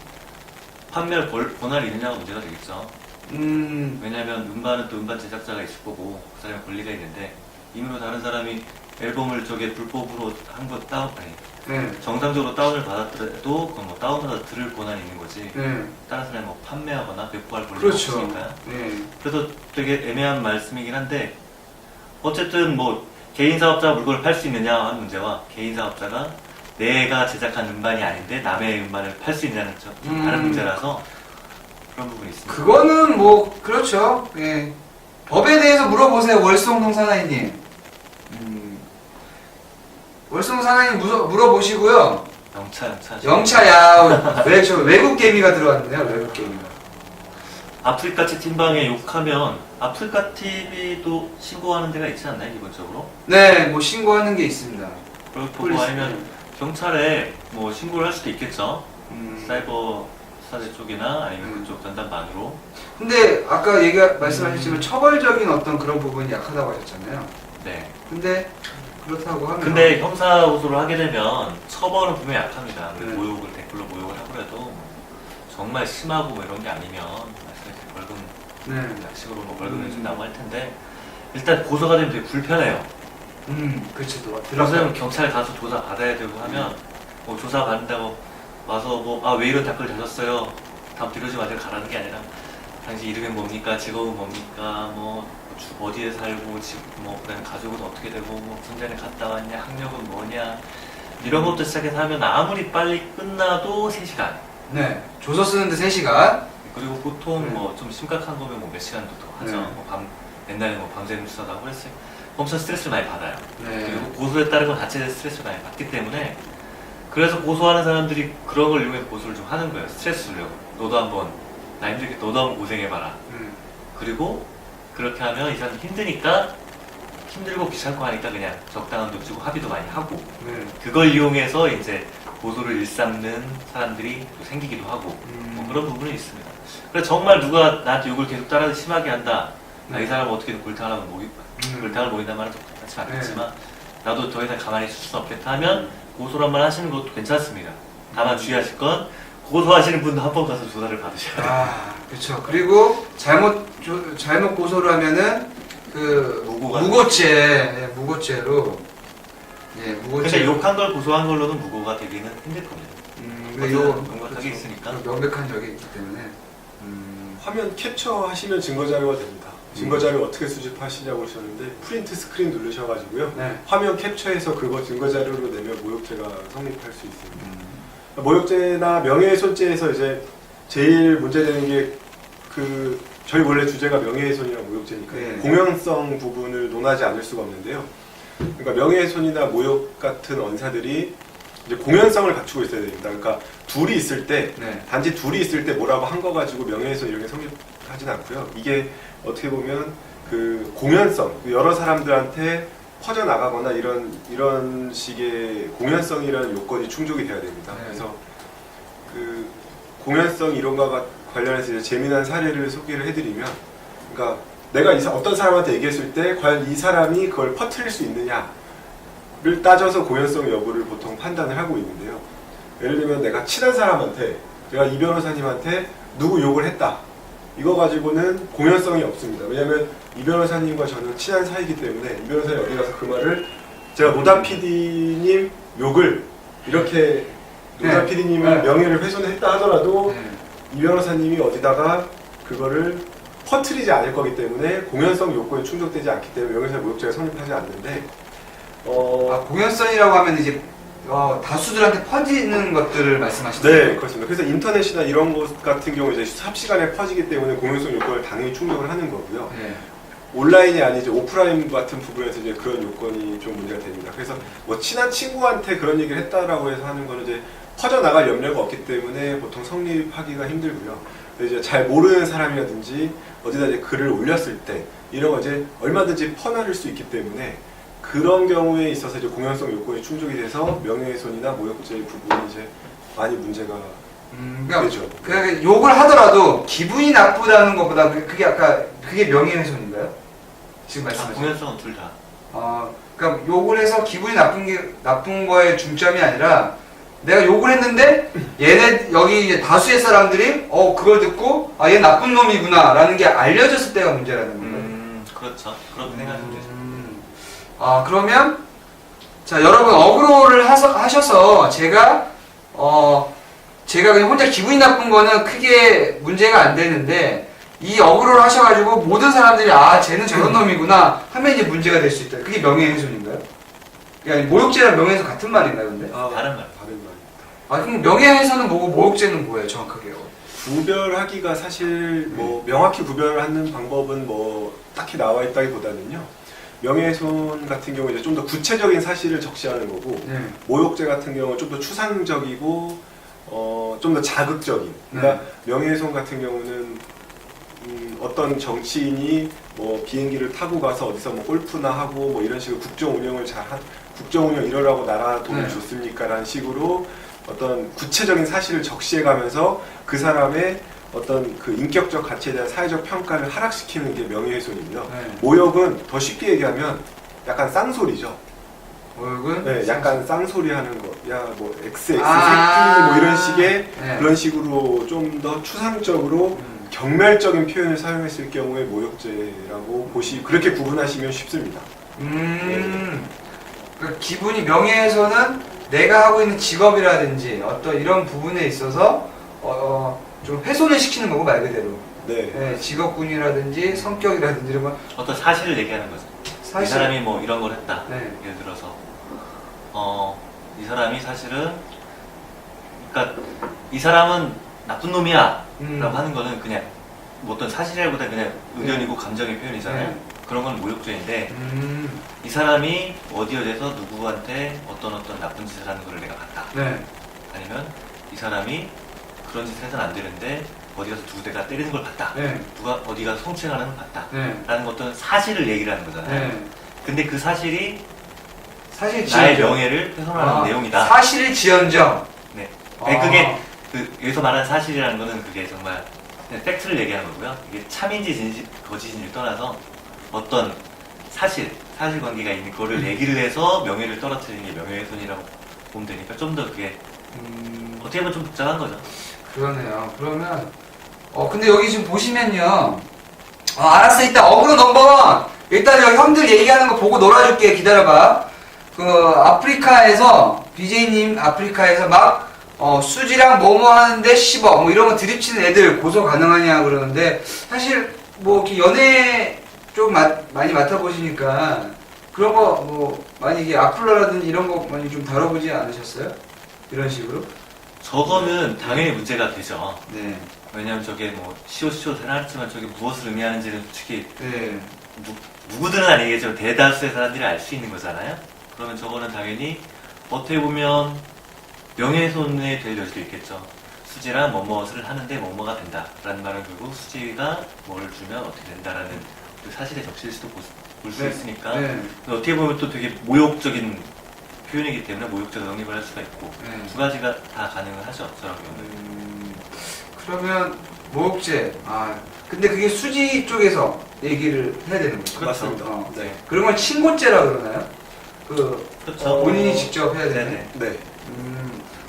판매할 권한이 있느냐가 문제가 되겠죠. 왜냐하면 음반은 또 음반 제작자가 있을 거고 그 사람의 권리가 있는데 이미로 다른 사람이 앨범을 저게 불법으로 한 거 네. 정상적으로 다운을 받았더라도 그건 뭐 다운받아 들을 권한이 있는 거지. 네. 다른 사람이 뭐 판매하거나 배포할 권리가 그렇죠. 없으니까요. 네. 그래서 되게 애매한 말씀이긴 한데 어쨌든 뭐 개인 사업자가 물건을 팔 수 있느냐 하는 문제와 개인 사업자가 내가 제작한 음반이 아닌데 남의 음반을 팔 수 있냐는 좀 다른 문제라서 그런 부분이 있습니다. 그거는 뭐 그렇죠. 예. 법에 대해서 물어보세요, 월송동 사나이님. 월송 사나이님 물어보시고요. 영차야 저 외국 개미가 들어왔네요. 외국 개미가. 아프리카 채팅방에 욕하면 아프리카 TV도 신고하는 데가 있지 않나요, 기본적으로? 네, 뭐 신고하는 게 있습니다. 그렇고 뭐 아니면 경찰에 뭐 신고를 할 수도 있겠죠. 사이버 사제 쪽이나 아니면 그쪽 전담반으로. 근데 아까 말씀하셨지만 처벌적인 어떤 그런 부분이 약하다고 하셨잖아요. 네. 근데 그렇다고 하면 근데 형사 고소를 하게 되면 처벌은 분명히 약합니다. 네. 모욕을 댓글로 모욕을 하더라도 정말 심하고 뭐 이런 게 아니면 말씀하신 벌금 네. 약식으로 뭐 벌금 내준다고 할 텐데 일단 고소가 되면 되게 불편해요. 그렇지. 요새는 경찰 가서 조사 받아야 되고 하면 뭐 조사 받는다고 와서 왜 이런 댓글 다셨어요? 다음부터 이러지 마세요. 가라는 게 아니라 당신 이름이 뭡니까? 직업은 뭡니까? 어디에 살고 그다음에 가족은 어떻게 되고 군대에 갔다 왔냐? 학력은 뭐냐? 이런 것부터 시작해서 하면 아무리 빨리 끝나도 3시간. 네. 조서 쓰는데 3시간. 그리고 보통 좀 심각한 거면 몇 시간도 더 하죠. 네. 옛날에 밤새는 수사도 하고 그랬어요. 엄청 스트레스를 많이 받아요. 네. 그리고 고소에 따른 건 자체에 스트레스를 많이 받기 때문에 그래서 고소하는 사람들이 그런 걸 이용해서 고소를 좀 하는 거예요. 스트레스 주려고. 너도 한번 나 힘들게 너도 한번 고생해봐라. 그리고 그렇게 하면 이 사람 힘드니까 힘들고 귀찮고 하니까 그냥 적당한 돈 주고 합의도 많이 하고 그걸 이용해서 이제 고소를 일삼는 사람들이 또 생기기도 하고 그런 부분이 있습니다. 그래서 정말 누가 나한테 욕을 계속 따라 심하게 한다. 이 사람 어떻게든 골탕을 모인단 말은 그렇지 않겠지만 나도 더 이상 가만히 있을 수는 없겠다 하면 고소를 한번 하시는 것도 괜찮습니다. 다만 주의하실 건 고소하시는 분도 한 번 가서 조사를 받으셔야 돼요. 그렇죠. 그리고 잘못 고소를 하면은 무고죄로 근데 욕한 걸 고소한 걸로는 무고가 되기는 힘들 겁니다. 근데 요 명백하게 있으니까. 명백한 적이 있기 때문에. 화면 캡처하시면 증거자료가 됩니다. 증거자료 어떻게 수집하시냐고 하셨는데 프린트 스크린 누르셔가지고요. 네. 화면 캡처해서 그거 증거자료로 내면 모욕죄가 성립할 수 있습니다. 모욕죄나 명예훼손죄에서 이제 제일 문제되는 게 저희 원래 주제가 명예훼손이랑 모욕죄니까 네. 공연성 부분을 논하지 않을 수가 없는데요. 그러니까 명예훼손이나 모욕 같은 언사들이 이제 공연성을 갖추고 있어야 됩니다. 그러니까 둘이 있을 때 단지 둘이 있을 때 뭐라고 한 거 가지고 명예훼손 이런 게 성립하진 않고요. 이게 어떻게 보면 공연성, 여러 사람들한테 퍼져 나가거나 이런 식의 공연성이라는 요건이 충족이 돼야 됩니다. 그래서 공연성 이론과 관련해서 이제 재미난 사례를 소개를 해드리면, 그러니까 내가 어떤 사람한테 얘기했을 때 과연 이 사람이 그걸 퍼뜨릴 수 있느냐를 따져서 공연성 여부를 보통 판단을 하고 있는데요. 예를 들면 내가 친한 사람한테 내가 이 변호사님한테 누구 욕을 했다. 이거 가지고는 공연성이 없습니다. 왜냐하면 이 변호사님과 저는 친한 사이이기 때문에 이 변호사님 어디 가서 그 말을 제가 노다 PD님 욕을 이렇게 노다 PD님의 명예를 훼손했다 하더라도 이 변호사님이 어디다가 그거를 퍼뜨리지 않을 거기 때문에 공연성 요건이 충족되지 않기 때문에 명예훼손 모욕죄가 성립하지 않는데 공연성이라고 하면 이제 다수들한테 퍼지는 것들을 말씀하시는 네, 거예요? 그렇습니다. 그래서 인터넷이나 이런 곳 같은 경우 이제 삽시간에 퍼지기 때문에 공연성 요건을 당연히 충족을 하는 거고요. 온라인이 아니죠. 오프라인 같은 부분에서 이제 그런 요건이 좀 문제가 됩니다. 그래서 뭐 친한 친구한테 그런 얘기를 했다라고 해서 하는 거는 이제 퍼져나갈 염려가 없기 때문에 보통 성립하기가 힘들고요. 이제 잘 모르는 사람이라든지 어디다 이제 글을 올렸을 때 이런 거 이제 얼마든지 퍼나를 수 있기 때문에 그런 경우에 있어서 이제 공연성 요건이 충족이 돼서 명예훼손이나 모욕죄의 부분이 이제 많이 문제가 되죠. 그러니까 욕을 하더라도 기분이 나쁘다는 것보다 그게 명예훼손인가요? 지금 말씀하신 공연성은 둘 다. 그러니까 욕을 해서 기분이 나쁜 거에 중점이 아니라 내가 욕을 했는데 여기 이제 다수의 사람들이 그걸 듣고 얘 나쁜 놈이구나라는 게 알려졌을 때가 문제라는 거예요. 그렇죠. 그런 생각이 되죠. 그러면 자 여러분 어그로를 하셔서 제가 그냥 혼자 기분이 나쁜 거는 크게 문제가 안 되는데 이 어그로를 하셔가지고 모든 사람들이 쟤는 저런 놈이구나 하면 이제 문제가 될 수 있다. 그게 명예훼손인가요? 그러니까 모욕죄랑 명예훼손 같은 말인가요, 근데? 다른 말. 그럼 명예훼손은 뭐고 모욕죄는 뭐예요, 정확하게요? 구별하기가 사실 뭐 명확히 구별하는 방법은 뭐 딱히 나와 있다기보다는요. 명예훼손 같은 경우 이제 좀 더 구체적인 사실을 적시하는 거고 모욕죄 같은 경우는 좀 더 추상적이고 좀 더 자극적인. 그러니까 명예훼손 같은 경우는 어떤 정치인이 뭐 비행기를 타고 가서 어디서 뭐 골프나 하고 뭐 이런 식으로 국정운영 이러라고 나라 돈을 줬습니까라는 식으로 어떤 구체적인 사실을 적시해가면서 그 사람의 어떤 그 인격적 가치에 대한 사회적 평가를 하락시키는 게 명예훼손이고요. 모욕은 더 쉽게 얘기하면 약간 쌍소리죠. 모욕은? 약간 쌍소리 하는 거. 뭐 XX 새끼 뭐 이런 식의 그런 식으로 좀 더 추상적으로 경멸적인 표현을 사용했을 경우에 모욕죄라고 그렇게 구분하시면 쉽습니다. 그 기분이 명예훼손은 내가 하고 있는 직업이라든지 어떤 이런 부분에 있어서 좀 훼손을 시키는 거고 말 그대로. 네. 네, 직업군이라든지 성격이라든지 이런 거. 어떤 사실을 얘기하는 거죠. 이 사람이 뭐 이런 걸 했다. 네. 예를 들어서 이 사람이 사실은 그러니까 이 사람은 나쁜 놈이야 라고 하는 거는 그냥 뭐 어떤 사실이라기보다 그냥 의견이고 감정의 표현이잖아요. 네. 그런 건 모욕죄인데 이 사람이 어디에서 누구한테 어떤 나쁜 짓을 하는 걸 내가 봤다. 네. 아니면 이 사람이 그런 짓을 해서는 안 되는데 어디 가서 두 대가 때리는 걸 봤다. 네. 누가 어디 가서 성추행하는 걸 봤다. 네. 라는 어떤 사실을 얘기를 하는 거잖아요. 네. 근데 그 사실이 사실 나의 지연정. 명예를 훼손하는 내용이다. 사실 지연정. 네. 아. 그게 여기서 말하는 사실이라는 거는 그게 정말 그냥 팩트를 얘기하는 거고요. 이게 참인지 거짓인지를 떠나서 어떤 사실관계가 있는 거를 얘기를 해서 명예를 떨어뜨리는 게 명예훼손이라고 보면 되니까 좀 더 그게 어떻게 보면 좀 복잡한 거죠. 그러네요. 그러면 근데 여기 지금 보시면요. 알았어. 일단 어그로 넘버원. 일단 여기 형들 얘기하는 거 보고 놀아줄게. 기다려봐. 그 아프리카에서 BJ님 아프리카에서 막 수지랑 뭐뭐 하는데 10억 뭐 이런 거 드립치는 애들 고소 가능하냐 그러는데 사실 뭐 이렇게 연애 좀 많이 맡아보시니까 그런 거 뭐 많이 이게 악플러라든지 이런 거 많이 좀 다뤄보지 않으셨어요? 이런 식으로? 저거는 당연히 문제가 되죠. 네. 왜냐면 저게 뭐 시오시오 해놨지만 저게 무엇을 의미하는지는 솔직히 네. 누구들은 아니겠지만 대다수의 사람들이 알 수 있는 거잖아요. 그러면 저거는 당연히 어떻게 보면 명예훼손이 될 여지도 있겠죠. 수지랑 뭐뭇을 하는데 뭐뭐가 된다 라는 말은 결국 수지가 뭘 주면 어떻게 된다라는 그 사실의 적실 수도 볼 수 네. 있으니까 네. 어떻게 보면 또 되게 모욕적인 표현이기 때문에 모욕죄가 성립을 할 수가 있고 네. 두 가지가 다 가능을 하죠. 저런 경우는. 그러면 모욕죄. 근데 그게 수지 쪽에서 얘기를 해야 되는 거죠. 맞습니다. 네. 그런 걸 친고죄라 그러나요? 그렇죠. 본인이 직접 해야 되는. 네네. 네.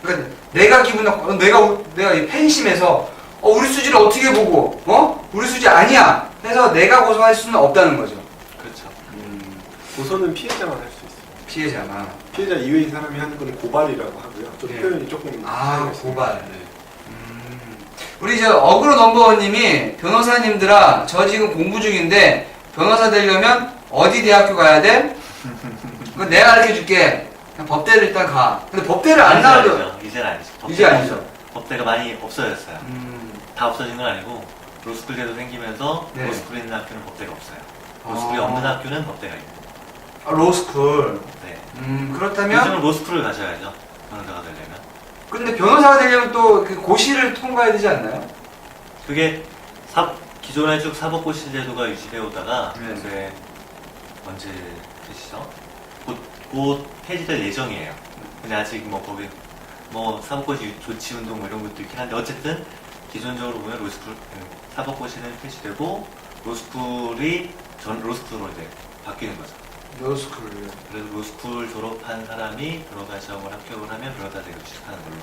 그러니까 내가 기분 나빠. 내가 이 팬심에서 우리 수지를 어떻게 보고 우리 수지 아니야 해서 내가 고소할 수는 없다는 거죠. 그렇죠. 고소는 피해자만 할 수 있어요. 피해자만. 피해자 이외의 사람이 하는 거는 고발이라고 하고요. 좀 네. 표현이 조금 차이가 있습니다. 고발. 네. 우리 어그로 넘버원님이 변호사님들아 저 지금 공부 중인데 변호사 되려면 어디 대학교 가야 돼? 그거 내가 알려줄게. 그냥 법대를 일단 가. 근데 법대를 안 나와도 이제는 아니죠. 이제 아니죠. 법대가 많이 없어졌어요. 다 없어진 건 아니고 로스쿨제도 생기면서 네. 로스쿨에 있는 학교는 법대가 없어요. 로스쿨이 없는 학교는 법대가 있고. 로스쿨. 네. 그렇다면 요즘은 로스쿨을 가셔야죠. 변호사가 되려면. 근데 변호사가 되려면 또 그 고시를 통과해야 되지 않나요? 그게 기존에 쭉 사법고시 제도가 유지되어 오다가 네. 이제 언제 되시죠? 곧 폐지될 예정이에요. 근데 아직 뭐 거기 뭐 사법고시 조치운동 뭐 이런 것도 있긴 한데 어쨌든 기존적으로 보면 로스쿨 사법고시는 폐지되고 로스쿨로 이제 바뀌는 거죠. 로스쿨을요. 그래서 로스쿨 졸업한 사람이 변호사 시험을 합격을 하면 변호사 되기 시작하는 걸로.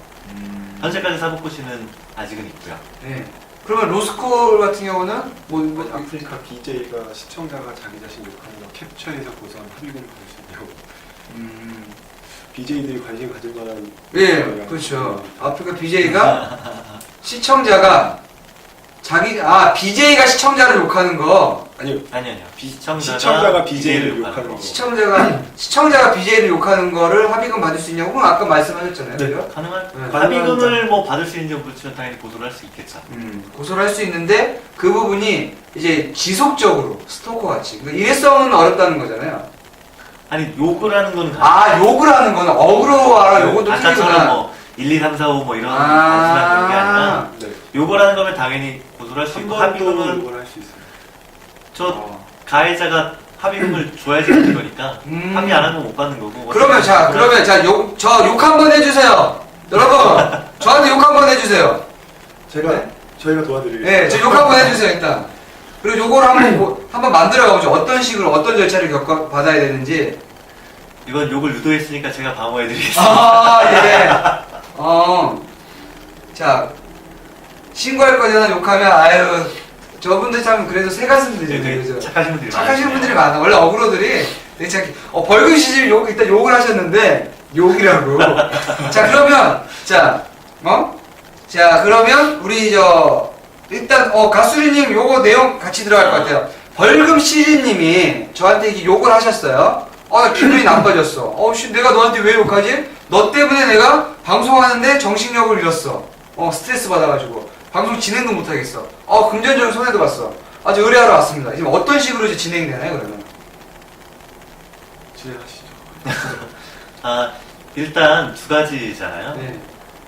현재까지 사법고시는 아직은 있고요. 네. 그러면 로스쿨 같은 경우는 뭐 아프리카 BJ가 시청자가 자기 자신 욕하는 거 캡처해서 고소한 합의금을 받을 수 있냐고. BJ들이 관심 가질 만한. 예, 그렇죠. 아프리카 BJ가 시청자가 BJ가 시청자를 욕하는 거. 아니요. 아니요. 시청자가 BJ를 욕하는 거. 시청자가 BJ를 욕하는 거를 합의금 받을 수 있냐고? 그건 아까 말씀하셨잖아요. 네. 그죠? 가능한 네. 합의금을 뭐 받을 수 있는지 모르지만 당연히 고소를 할 수 있겠죠. 고소를 할 수 있는데 그 부분이 이제 지속적으로 스토커 같이. 그러니까 일회성은 어렵다는 거잖아요. 아니 욕을 하는 거는 가능. 욕을 하는 거는 어그로와 요것도 아까처럼 틀리구나. 뭐 1, 2, 3, 4, 5 뭐 이런 단순한 그런 게 아니라 네. 욕을 하는 거면 당연히 고소를 할 수 한 있고 번도 합의금은 욕을 할 수 있어요. 저 가해자가 합의금을 줘야지 받는 거니까 합의 안 하면 못 받는 거고. 그러면 저 욕 한 번 해주세요. 여러분 저한테 욕 한 번 해주세요. 저희가 도와드리겠습니다. 네, 저 욕 한 번 해주세요 일단. 그리고 요거를 한번 만들어가보죠. 어떤 식으로 어떤 절차를 받아야 되는지. 이건 욕을 유도했으니까 제가 방어해드리겠습니다. 예. 자, 신고할 거잖아. 욕하면 저분들 참 그래도 새 가슴들이네. 그죠? 착하신 분들이 착하신 많으시네요. 분들이 많아. 원래 어그로들이 괜찮게. 벌금 시집 일단 욕을 하셨는데, 욕이라고. 자, 그러면, 자, 그러면, 우리, 일단, 가수리님 요거 내용 같이 들어갈 것 같아요. 벌금 시리님이 저한테 이게 욕을 하셨어요. 나 기분이 나빠졌어. 내가 너한테 왜 욕하지? 너 때문에 내가 방송하는데 정신력을 잃었어. 스트레스 받아가지고. 방송 진행도 못하겠어. 금전적인 손해도 봤어. 아주 의뢰하러 왔습니다. 지금 어떤 식으로 이제 진행이 되나요, 그러면? 진행하시죠. 일단 두 가지잖아요. 네.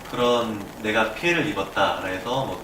그런 내가 피해를 입었다 해서 뭐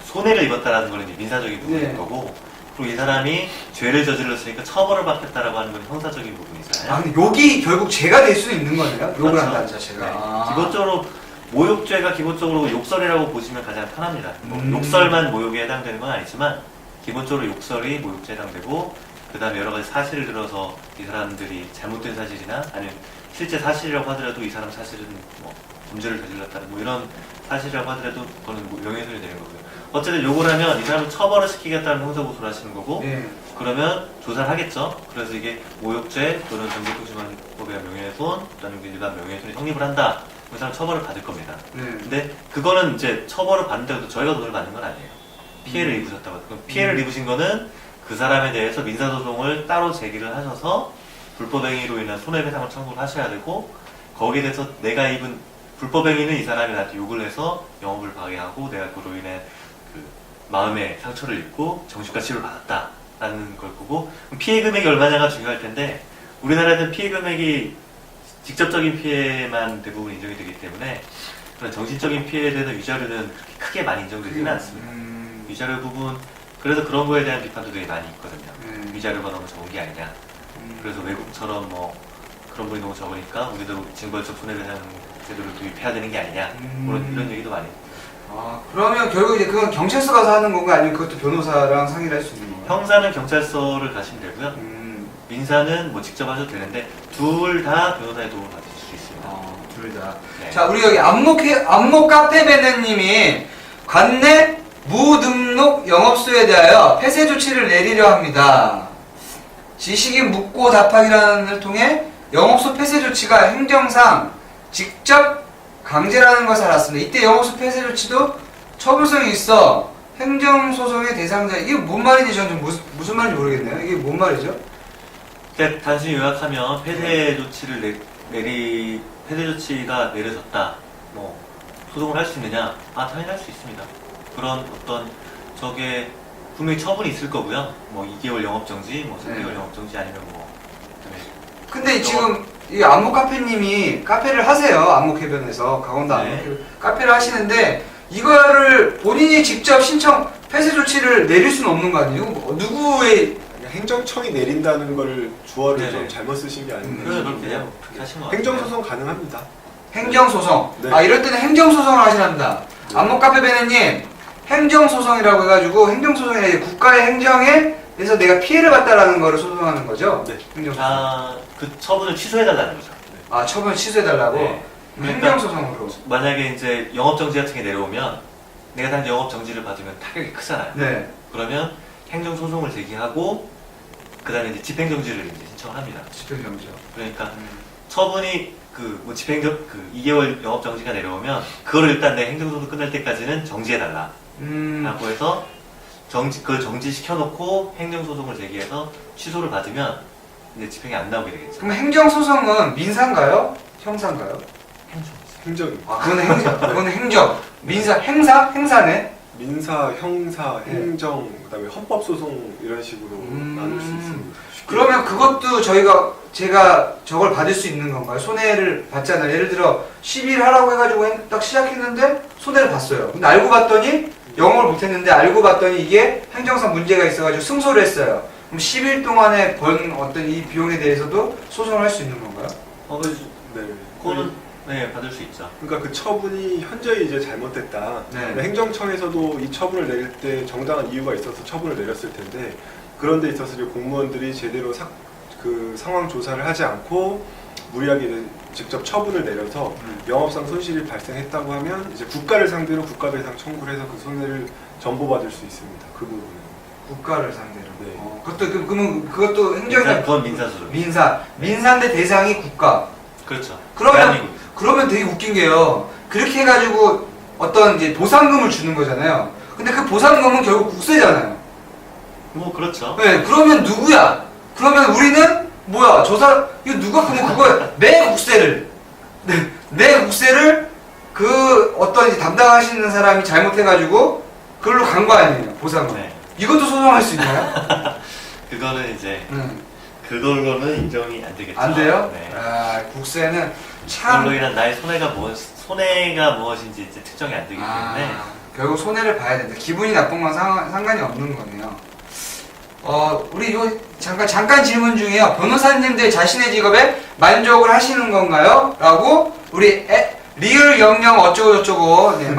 손해를 입었다라는 거는 이제 민사적인 부분인 네. 거고, 그리고 이 사람이 죄를 저질렀으니까 처벌을 받겠다라고 하는 건 형사적인 부분이잖아요. 근데 욕이 결국 죄가 될 수 있는 거네요? 욕을 그렇죠. 한다는 자체가. 네. 기본적으로 모욕죄가 기본적으로 욕설이라고 보시면 가장 편합니다. 뭐 음. 욕설만 모욕에 해당되는 건 아니지만 기본적으로 욕설이 모욕죄에 해당되고, 그 다음에 여러 가지 사실을 들어서 이 사람들이 잘못된 사실이나 아니면 실제 사실이라고 하더라도 이 사람 사실은 뭐 범죄를 저질렀다는 뭐 이런 사실이라고 하더라도 그거는 뭐 명예훼손이 되는 거고요. 어쨌든 욕을 하면 이 사람을 처벌을 시키겠다는 형사고소를 하시는 거고, 네. 그러면 조사를 하겠죠. 그래서 이게 모욕죄 또는 정직통신법에 의한 명예훼손 또는 일반 명예훼손이 성립을 한다. 그 사람 처벌을 받을 겁니다. 네. 근데 그거는 이제 처벌을 받는다고 해도 저희가 돈을 받는 건 아니에요. 피해를 입으셨다고. 그럼 피해를 입으신 거는 그 사람에 대해서 민사소송을 따로 제기를 하셔서 불법행위로 인한 손해배상을 청구를 하셔야 되고, 거기에 대해서 내가 입은 불법행위는 이 사람이 나한테 욕을 해서 영업을 방해하고 내가 그로 인해 그 마음의 상처를 입고 정신과 치료를 받았다라는 걸 보고, 피해 금액이 얼마냐가 중요할 텐데, 우리나라에서는 피해 금액이 직접적인 피해만 대부분 인정이 되기 때문에 그런 정신적인 피해에 대한 위자료는 그렇게 크게 많이 인정되지는 않습니다. 위자료 부분, 그래서 그런 거에 대한 비판도 되게 많이 있거든요. 위자료가 너무 적은 게 아니냐. 그래서 외국처럼 뭐 그런 분이 너무 적으니까 우리도 징벌적 손해배상 제도를 도입해야 되는 게 아니냐. 이런 얘기도 많이. 그러면 결국 이제 그건 경찰서 가서 하는 건가 아니면 그것도 변호사랑 상의를 할 수 있는 건가요? 형사는 경찰서를 가시면 되고요. 민사는 뭐 직접 하셔도 되는데 둘 다 변호사의 도움을 받으실 수 있습니다. 둘 다. 네. 자, 우리 여기 안목 카페베네님이 관내 무등록 영업소에 대하여 폐쇄 조치를 내리려 합니다. 지식인 묻고 답하기란을 통해 영업소 폐쇄 조치가 행정상 직접 강제라는 것을 알았습니다. 이때 영업소 폐쇄 조치도 처벌성이 있어 행정소송의 대상자. 이게 뭔 말인지 저는 좀 무슨 말인지 모르겠네요. 이게 뭔 말이죠? 그러니까 단순히 요약하면 폐쇄 조치를 폐쇄 조치가 내려졌다. 뭐 소송을 할 수 있느냐? 당연히 할 수 있습니다. 그런 어떤 저게 분명히 처분이 있을 거고요. 뭐 2개월 영업 정지, 뭐 3개월 네. 영업 정지 아니면 뭐. 근데 지금 이 안목 카페님이 카페를 하세요. 안목 해변에서 강원도 네. 안목 해변 카페를 하시는데 이거를 본인이 직접 신청 폐쇄 조치를 내릴 수는 없는 거 아니에요? 누구의 행정청이 내린다는 걸 주어를 네네. 좀 잘못 쓰신 게 아닌가. 그래서 그렇게 그냥 하신 것 같아요. 행정소송 가능합니다. 행정소송. 네. 이럴 때는 행정소송을 하시랍니다. 네. 안목 카페베네님 행정소송이라고 해가지고 행정소송이 국가의 행정에 대해서 내가 피해를 봤다라는 거를 소송하는 거죠? 네. 행정소송. 그 처분을 취소해달라는 거죠. 처분 취소해달라고? 네. 행정소송으로. 만약에 이제 영업 정지 같은 게 내려오면 내가 단 영업 정지를 받으면 타격이 크잖아요. 네. 그러면 행정 소송을 제기하고 그다음에 이제 집행 정지를 이제 신청을 합니다. 집행정지요. 그러니까 처분이 뭐 집행정 2개월 영업 정지가 내려오면 그걸 일단 내 행정 소송 끝날 때까지는 정지해 달라. 라고 해서 그걸 정지시켜놓고 행정 소송을 제기해서 취소를 받으면 이제 집행이 안 나오게 되겠죠. 그럼 행정소송은 민사인가요? 형사인가요? 행정입니다. 그거는 행정. 민사, 행사네? 민사, 형사, 네. 행정, 그다음에 헌법소송 이런 식으로 나눌 수 있습니다. 그러면 그것도 제가 저걸 받을 수 있는 건가요? 손해를 받잖아요. 예를 들어 10일 하라고 해가지고 딱 시작했는데 손해를 봤어요. 근데 알고 봤더니 영업을 못했는데 알고 봤더니 이게 행정상 문제가 있어가지고 승소를 했어요. 그럼 10일 동안에 번 어떤 이 비용에 대해서도 소송을 할 수 있는 건가요? 네. 그거는 네, 받을 수 있죠. 그러니까 그 처분이 현저히 이제 잘못됐다. 네. 행정청에서도 이 처분을 내릴 때 정당한 이유가 있어서 처분을 내렸을 텐데, 그런 데 있어서 이제 공무원들이 제대로 그 상황 조사를 하지 않고 무리하게 직접 처분을 내려서 영업상 손실이 발생했다고 하면 이제 국가를 상대로 국가배상 청구를 해서 그 손해를 전보받을 수 있습니다. 그 부분은. 국가를 상대로. 네. 그러면 그것도 행정이나 그건 민사소송. 민사인데 대상이 국가. 그렇죠. 그러면 대한민국. 그러면 되게 웃긴 게요. 그렇게 해가지고 어떤 이제 보상금을 주는 거잖아요. 근데 그 보상금은 결국 국세잖아요. 뭐 그렇죠. 네, 그러면 누구야? 그러면 우리는 뭐야? 이거 누가 그러면 그거 내 국세를 내 국세를 그 어떤 이제 담당하시는 사람이 잘못해가지고 그걸로 간 거 아니에요? 보상금. 네. 이것도 소송할 수 있나요? 그거는 이제 응. 그걸로는 인정이 안 되겠죠. 안 돼요? 네. 아, 국세는 참. 그걸로 인한 나의 손해가 무엇인지 이제 특정이 안 되기 때문에 결국 손해를 봐야 된다. 기분이 나쁜 건 상관이 없는 거네요. 우리 요 잠깐 질문 중에요. 변호사님들 자신의 직업에 만족을 하시는 건가요? 라고 우리 리을 영영 어쩌고 저쩌고 네,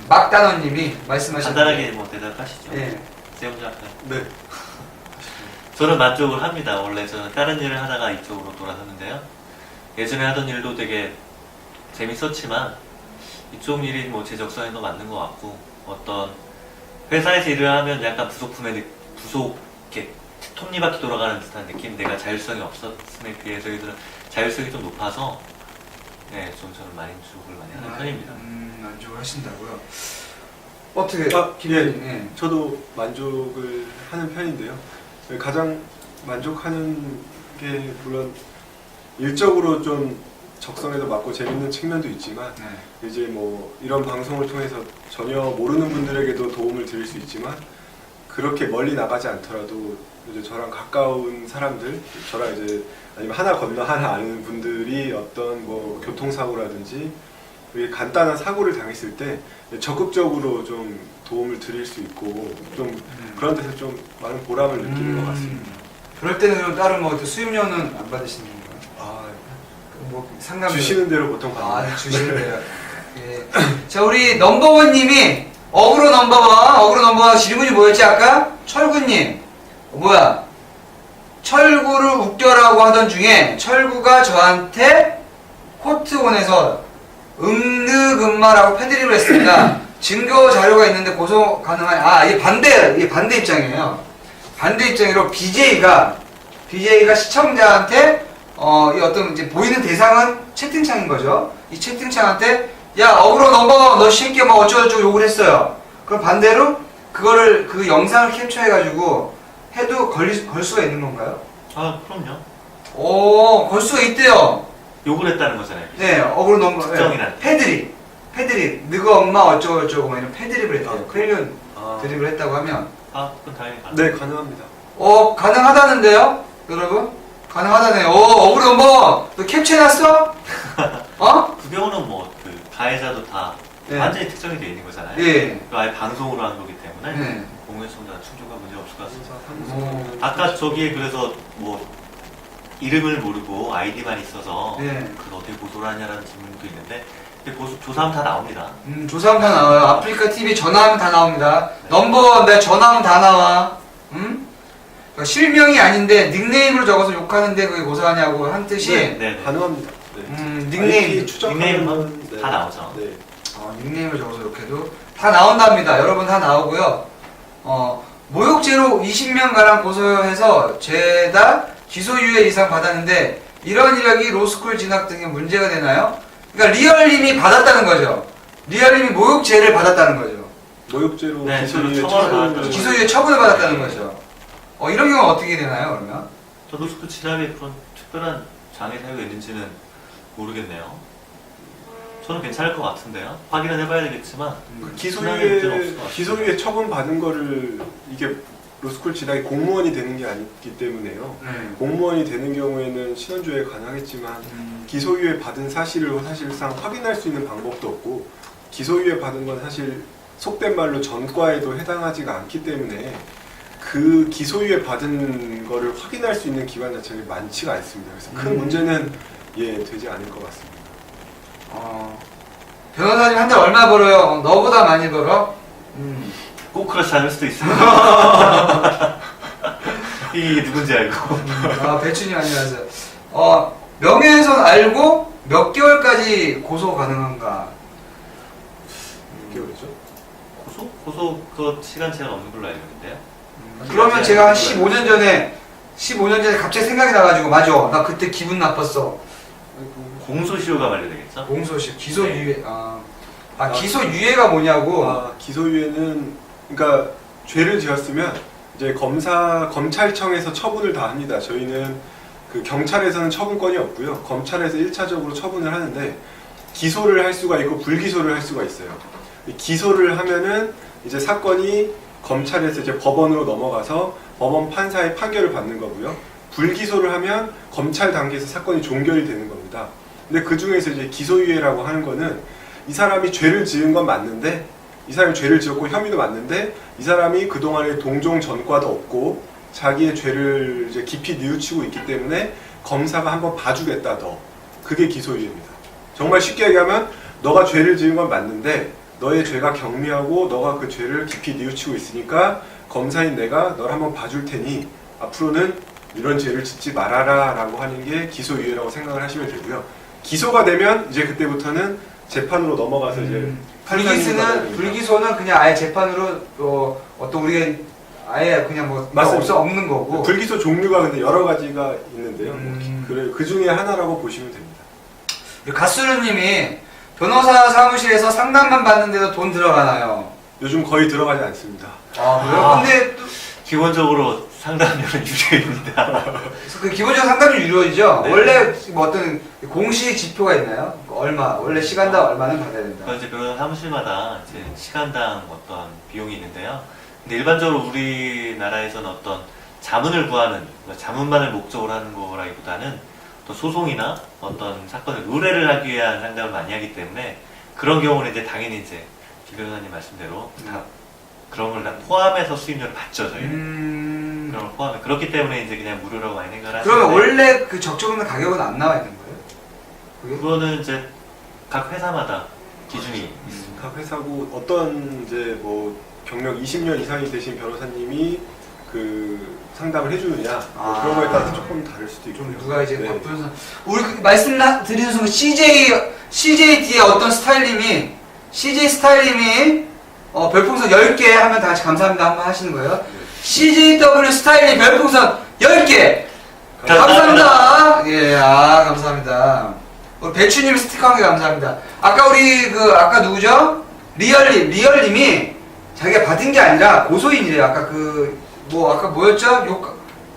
막단원님이 말씀하셨는데. 간단하게 뭐 대답하시죠. 네. 세훈 작가. 네. 저는 만족을 합니다. 원래 저는 다른 일을 하다가 이쪽으로 돌아섰는데요. 예전에 하던 일도 되게 재밌었지만 이쪽 일이 뭐 제 적성에도 맞는 것 같고 어떤 회사에서 일을 하면 약간 이렇게 톱니바퀴 돌아가는 듯한 느낌. 내가 자율성이 없었음에 비해 저희들은 자율성이 좀 높아서 네, 좀 저는 만족을 많이 하는 편입니다. 만족을 하신다고요? 어떻게? 예. 저도 만족을 하는 편인데요. 가장 만족하는 게 물론 일적으로 좀 적성에도 맞고 재밌는 측면도 있지만 네. 이제 뭐 이런 방송을 통해서 전혀 모르는 분들에게도 도움을 드릴 수 있지만 그렇게 멀리 나가지 않더라도 이제 저랑 가까운 사람들, 저랑 이제 아니면 하나 건너 하나 아는 분들이 어떤 뭐 교통사고라든지 간단한 사고를 당했을 때 적극적으로 좀 도움을 드릴 수 있고 좀 그런 데서 좀 많은 보람을 느끼는 것 같습니다. 그럴 때는 그럼 다른 뭐 수입료는 안 받으시는 건가요? 뭐 상담 주시는 대로 보통 받는 주시는 대로. 예. 자, 우리 넘버원님이 어그로 넘버원 질문이 뭐였지 아까? 철구님 뭐야? 철구를 웃겨라고 하던 중에 철구가 저한테 코트온에서 음느금마라고 패드립을 했습니다. 증거 자료가 있는데 고소 가능한 이게 반대 입장이에요. 반대 입장으로 BJ가 시청자한테 이 어떤 이제 보이는 대상은 채팅창인 거죠. 이 채팅창한테 야 어그로 넘버원 너 새끼야 막 어쩌고저쩌고 욕을 했어요. 그럼 반대로 그거를 그 영상을 캡처해가지고 해도 걸 수가 있는 건가요? 그럼요. 오, 걸 수가 있대요. 욕을 했다는 거잖아요. 네, 어그로 넘버 특정이란. 패드립 너가 엄마 어쩌고저쩌고 막 이런 패드립을 했대요. 크레이언 드립을 했다고 하면 그건 당연히 가능. 네, 가능합니다. 가능하다는데요, 여러분? 가능하다네요. 어그로 넘버 너 캡처해놨어? 그 경우는 뭐 그 가해자도 다 네. 완전히 특정이 되어 있는 거잖아요. 예. 또 아예 방송으로 한 거기 때문에 네. 공무원청자가 충족과 문제 없을 것 같습니다. 오. 아까 저기에 그래서 뭐 이름을 모르고 아이디만 있어서 네. 그걸 어떻게 고소를 하냐라는 질문도 있는데 근데 조사하면 다 나옵니다. 조사하면 다 나와요. 아프리카 TV 전화하면 다 나옵니다. 넘버 내 전화하면 다 나와. 그러니까 실명이 아닌데 닉네임으로 적어서 욕하는데 그게 고소하냐고 한 뜻이. 네. 가능합니다. 네. 닉네임 추적하면 다 나오죠. 네. 닉네임을 적어서 욕해도 다 나온답니다. 여러분 다 나오고요. 모욕죄로 20명가량 고소해서 죄다 기소유예 이상 받았는데 이런 이력이 로스쿨 진학 등에 문제가 되나요? 그러니까 리얼님이 받았다는 거죠. 리얼님이 모욕죄를 받았다는 거죠. 모욕죄로 네, 기소유예 처벌을 처분을 받았죠. 기소유예 처분을 받았다는 거죠. 이런 경우는 어떻게 되나요, 그러면? 저도 스쿠 치랍에 그런 특별한 장애 사유가 있는지는 모르겠네요. 저는 괜찮을 것 같은데요. 확인은 해봐야 되겠지만 흔하게 문제는 없을 것 같아요. 기소유예 처분 받은 거를 이게 로스쿨 진학이 공무원이 되는 게 아니기 때문에요. 공무원이 되는 경우에는 신원조회 가능하겠지만 기소유예 받은 사실을 사실상 확인할 수 있는 방법도 없고 기소유예 받은 건 사실 속된 말로 전과에도 해당하지가 않기 때문에 그 기소유예 받은 거를 확인할 수 있는 기관 자체가 많지가 않습니다. 그래서 큰 문제는 되지 않을 것 같습니다. 변호사님 한 달 얼마 벌어요? 너보다 많이 벌어? 꼭 그렇지 않을 수도 있어요. 이게 누군지 알고. 배춘이 안녕하세요. 명예훼손 알고 몇 개월까지 고소 가능한가? 몇 개월이죠? 고소 그 시간 제한 없는 걸로 알고 있는데요. 그러면 제가 한 15년 전에 갑자기 생각이 나가지고 맞아. 나 그때 기분 나빴어. 공소시효가 만료되겠죠? 공소시효, 기소유예. 네. 기소유예가 뭐냐고. 기소유예는 그러니까 죄를 지었으면 이제 검찰청에서 처분을 다 합니다. 저희는 그 경찰에서는 처분권이 없고요. 검찰에서 1차적으로 처분을 하는데 기소를 할 수가 있고 불기소를 할 수가 있어요. 기소를 하면은 이제 사건이 검찰에서 이제 법원으로 넘어가서 법원 판사의 판결을 받는 거고요. 불기소를 하면 검찰 단계에서 사건이 종결이 되는 겁니다. 근데 그 중에서 이제 기소유예라고 하는 거는 이 사람이 죄를 지은 건 맞는데, 이 사람이 죄를 지었고 혐의도 맞는데, 이 사람이 그동안에 동종 전과도 없고 자기의 죄를 이제 깊이 뉘우치고 있기 때문에 검사가 한번 봐주겠다 더. 그게 기소유예입니다. 정말 쉽게 얘기하면 너가 죄를 지은 건 맞는데 너의 죄가 경미하고 너가 그 죄를 깊이 뉘우치고 있으니까 검사인 내가 널 한번 봐줄 테니 앞으로는 이런 죄를 짓지 말아라 라고 하는 게 기소유예라고 생각을 하시면 되고요. 기소가 되면 이제 그때부터는 재판으로 넘어가서 이제 불기소는 그냥 아예 재판으로 어떤 우리가 아예 그냥 뭐 없는 거고. 불기소 종류가 근데 여러 가지가 있는데요. 그 중에 하나라고 보시면 됩니다. 가수르님이 변호사 사무실에서 상담만 받는데도 돈 들어가나요? 요즘 거의 들어가지 않습니다. 그래요? 근데 또 기본적으로 상담료는 유료입니다. 그 기본적으로 상담이 유료이죠? 네. 원래 뭐 어떤 공식 지표가 있나요? 얼마? 원래 시간당 얼마는 받아야 된다. 그건 이제 변호사 사무실마다 이제 시간당 어떤 비용이 있는데요. 근데 일반적으로 우리나라에서는 어떤 자문을 구하는, 자문만을 목적으로 하는 거라기보다는 또 소송이나 어떤 사건을 의뢰를 하기 위한 상담을 많이 하기 때문에 그런 경우는 이제 당연히 이제 김 변호사님 말씀대로 다 그런 걸 다 포함해서 수임료를 받죠, 저희는. 그런 걸 포함해. 그렇기 때문에 이제 그냥 무료라고 많이 생각을 하시는데. 그러면 원래 그 적정한 가격은 안 나와 있는 거예요? 그거는 이제 각 회사마다 기준이 있습니다. 각 회사고 어떤 이제 뭐 경력 20년 이상이 되신 변호사님이 그 상담을 해주느냐 뭐 그런 거에 따라서 조금 다를 수도 있고요. 좀 누가 이제 네. 바쁜 우리 말씀드리는 순간 CJD의 어떤 CJ 스타일님이 별풍선 10개 하면 다 같이 감사합니다 한번 하시는 거예요. CJW 스타일님 별풍선 10개 감사합니다. 예, 감사합니다. 배추님 스티커 한 개 감사합니다. 아까 아까 누구죠? 리얼님이 자기가 받은 게 아니라 고소인이래요. 아까 아까 뭐였죠?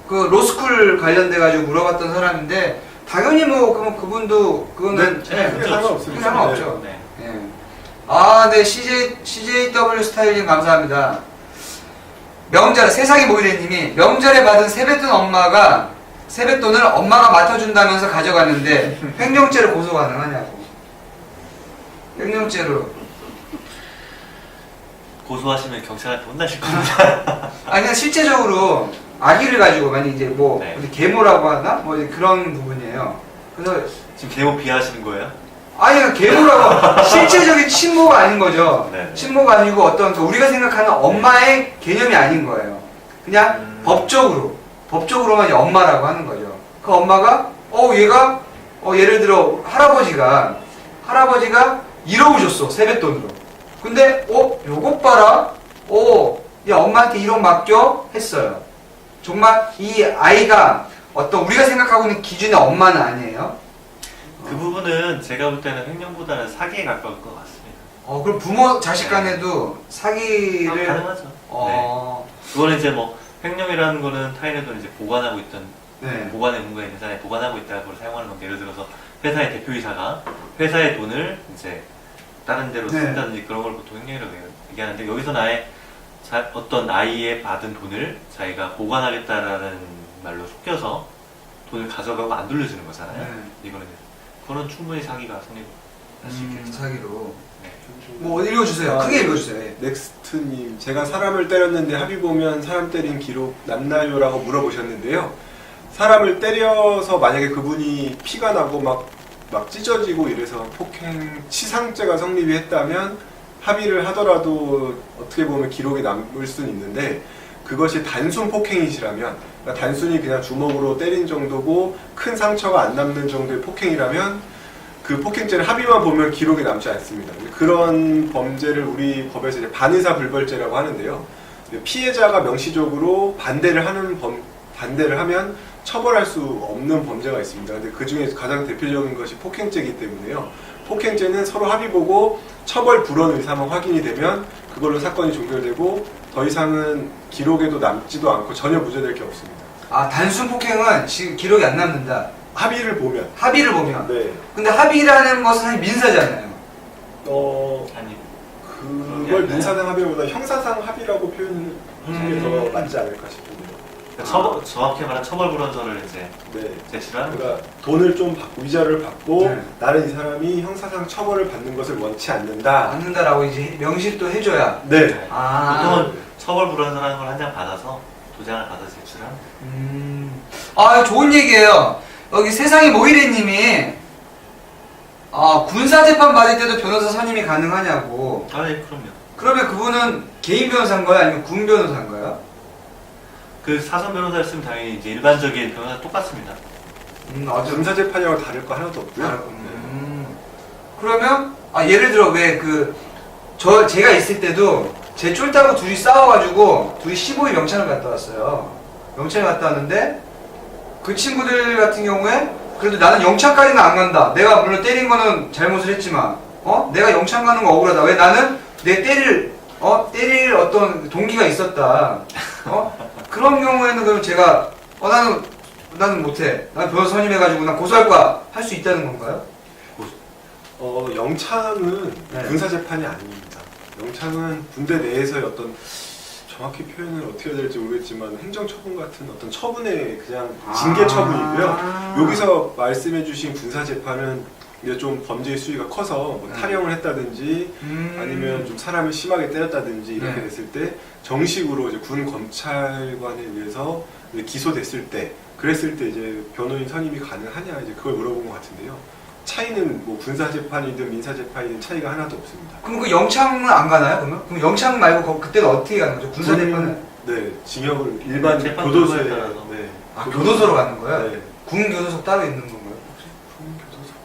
그 로스쿨 관련돼가지고 물어봤던 사람인데, 당연히 뭐, 그분도, 그거는, 크게 상관없습니다. 상관없죠. 네. 네. 네, CJW 스타일님 감사합니다. 세상의 모이래님이, 명절에 받은 세뱃돈을 엄마가 맡아준다면서 가져갔는데, 횡령죄로 고소 가능하냐고. 횡령죄로. 고소하시면 경찰한테 혼나실 겁니다. 그냥 실제적으로 아기를 가지고 만약 이제 뭐 네. 계모라고 하나 뭐 그런 부분이에요. 그래서 지금 계모 비하하시는 거예요? 계모라고 실제적인 친모가 아닌 거죠. 네. 친모가 아니고 어떤 우리가 생각하는 엄마의 개념이 아닌 거예요. 그냥 법적으로만 엄마라고 하는 거죠. 그 엄마가 얘가 예를 들어 할아버지가 1억을 줬어 세뱃돈으로. 근데 요것 봐라. 야 엄마한테 1억 맡겨 했어요. 정말 이 아이가 어떤 우리가 생각하고 있는 기준의 엄마는 아니에요. 그 부분은 제가 볼 때는 횡령보다는 사기에 가까울 것 같습니다. 그럼 부모 자식 간에도 사기를 가능하죠. 네. 그거는 이제 뭐 횡령이라는 거는 타인의 돈을 이제 보관하고 있던 보관 의무가 있는 사람이 보관하고 있다가 그걸 사용하는 건데, 예를 들어서 회사의 대표이사가 회사의 돈을 이제 다른 데로 쓴다든지 그런 걸 보통 횡령이라고 얘기하는데, 여기서는 아예 어떤 아이의 받은 돈을 자기가 보관하겠다라는 말로 속여서 돈을 가져가고 안 돌려주는 거잖아요. 그거는 충분히 사기가 성립할 수 있겠죠. 사기로. 네. 뭐 읽어주세요. 크게 읽어주세요. 넥스트님, 제가 사람을 때렸는데 합의 보면 사람 때린 기록 남나요? 라고 물어보셨는데요. 사람을 때려서 만약에 그분이 피가 나고 막 찢어지고 이래서 치상죄가 성립이 했다면 합의를 하더라도 어떻게 보면 기록이 남을 수는 있는데, 그것이 단순 폭행이시라면, 그러니까 단순히 그냥 주먹으로 때린 정도고 큰 상처가 안 남는 정도의 폭행이라면 그 폭행죄는 합의만 보면 기록이 남지 않습니다. 그런 범죄를 우리 법에서 이제 반의사 불벌죄라고 하는데요. 피해자가 명시적으로 반대를 하면 처벌할 수 없는 범죄가 있습니다. 근데 그 중에 가장 대표적인 것이 폭행죄이기 때문에요. 폭행죄는 서로 합의 보고 처벌 불원 의사만 확인이 되면 그걸로 사건이 종결되고 더 이상은 기록에도 남지도 않고 전혀 무죄될 게 없습니다. 아, 단순 폭행은 지금 기록이 안 남는다. 합의를 보면. 합의를 보면. 네. 근데 합의라는 것은 사실 민사잖아요. 아니 그걸 민사상 합의보다 형사상 합의라고 표현을 하는 게 더 맞지 않을까 싶은데요. 정확히 말하면 처벌 불원서를 이제 네. 제출을 하는 그러니까 돈을 좀 받고 위자료를 받고 네. 나는 이 사람이 형사상 처벌을 받는 것을 원치 않는다. 않는다라고 이제 명시를 또 해줘야. 네. 아. 보통은 처벌 불원서라는 걸 한 장 받아서 도장을 받아서 제출하는. 아, 좋은 얘기예요. 여기 세상이 모이래님이 군사재판 받을 때도 변호사 선임이 가능하냐고. 아, 예, 그럼요. 그러면 그분은 개인 변호사인 거야? 아니면 군 변호사인 거야? 그 사선 변호사였으면 당연히 이제 일반적인 변호사 똑같습니다. 군사 재판이랑 다를 거 하나도 없고요. 그러면 예를 들어 왜 제가 있을 때도 제 쫄따구 둘이 싸워가지고 둘이 15일 명찰을 갔다 왔어요. 명찰을 갔다 왔는데 그 친구들 같은 경우에 그래도 나는 영창까지는 안 간다. 내가 물론 때린 거는 잘못을 했지만 내가 영창 가는 거 억울하다. 왜 나는 내 때릴 어떤 동기가 있었다. 그런 경우에는 그럼 제가 나는 못해. 난 변호사 선임해가지고 난 고소할 거야. 할 수 있다는 건가요? 영창은 네. 군사 재판이 아닙니다. 영창은 군대 내에서의 어떤 정확히 표현을 어떻게 해야 될지 모르겠지만 행정처분 같은 어떤 처분의 그냥 징계 처분이고요. 여기서 말씀해주신 군사 재판은 이제 좀 범죄의 수위가 커서 뭐 탈영을 했다든지 아니면 좀 사람을 심하게 때렸다든지 이렇게 네. 됐을 때 정식으로 이제 군 검찰관에 의해서 이제 기소됐을 때 그랬을 때 이제 변호인 선임이 가능하냐 이제 그걸 물어본 것 같은데요. 차이는 뭐 군사 재판이든 민사 재판이든 차이가 하나도 없습니다. 그럼 그 영창은 안 가나요? 그럼 영창 말고 그때는 어떻게 가는 거죠? 군사 재판은? 네, 징역을 일반 재판 교도소에 교도소에 따라서. 네. 교도소로 가는 거야? 네. 군 교도소 따로 있는 건가요? 군 교도소가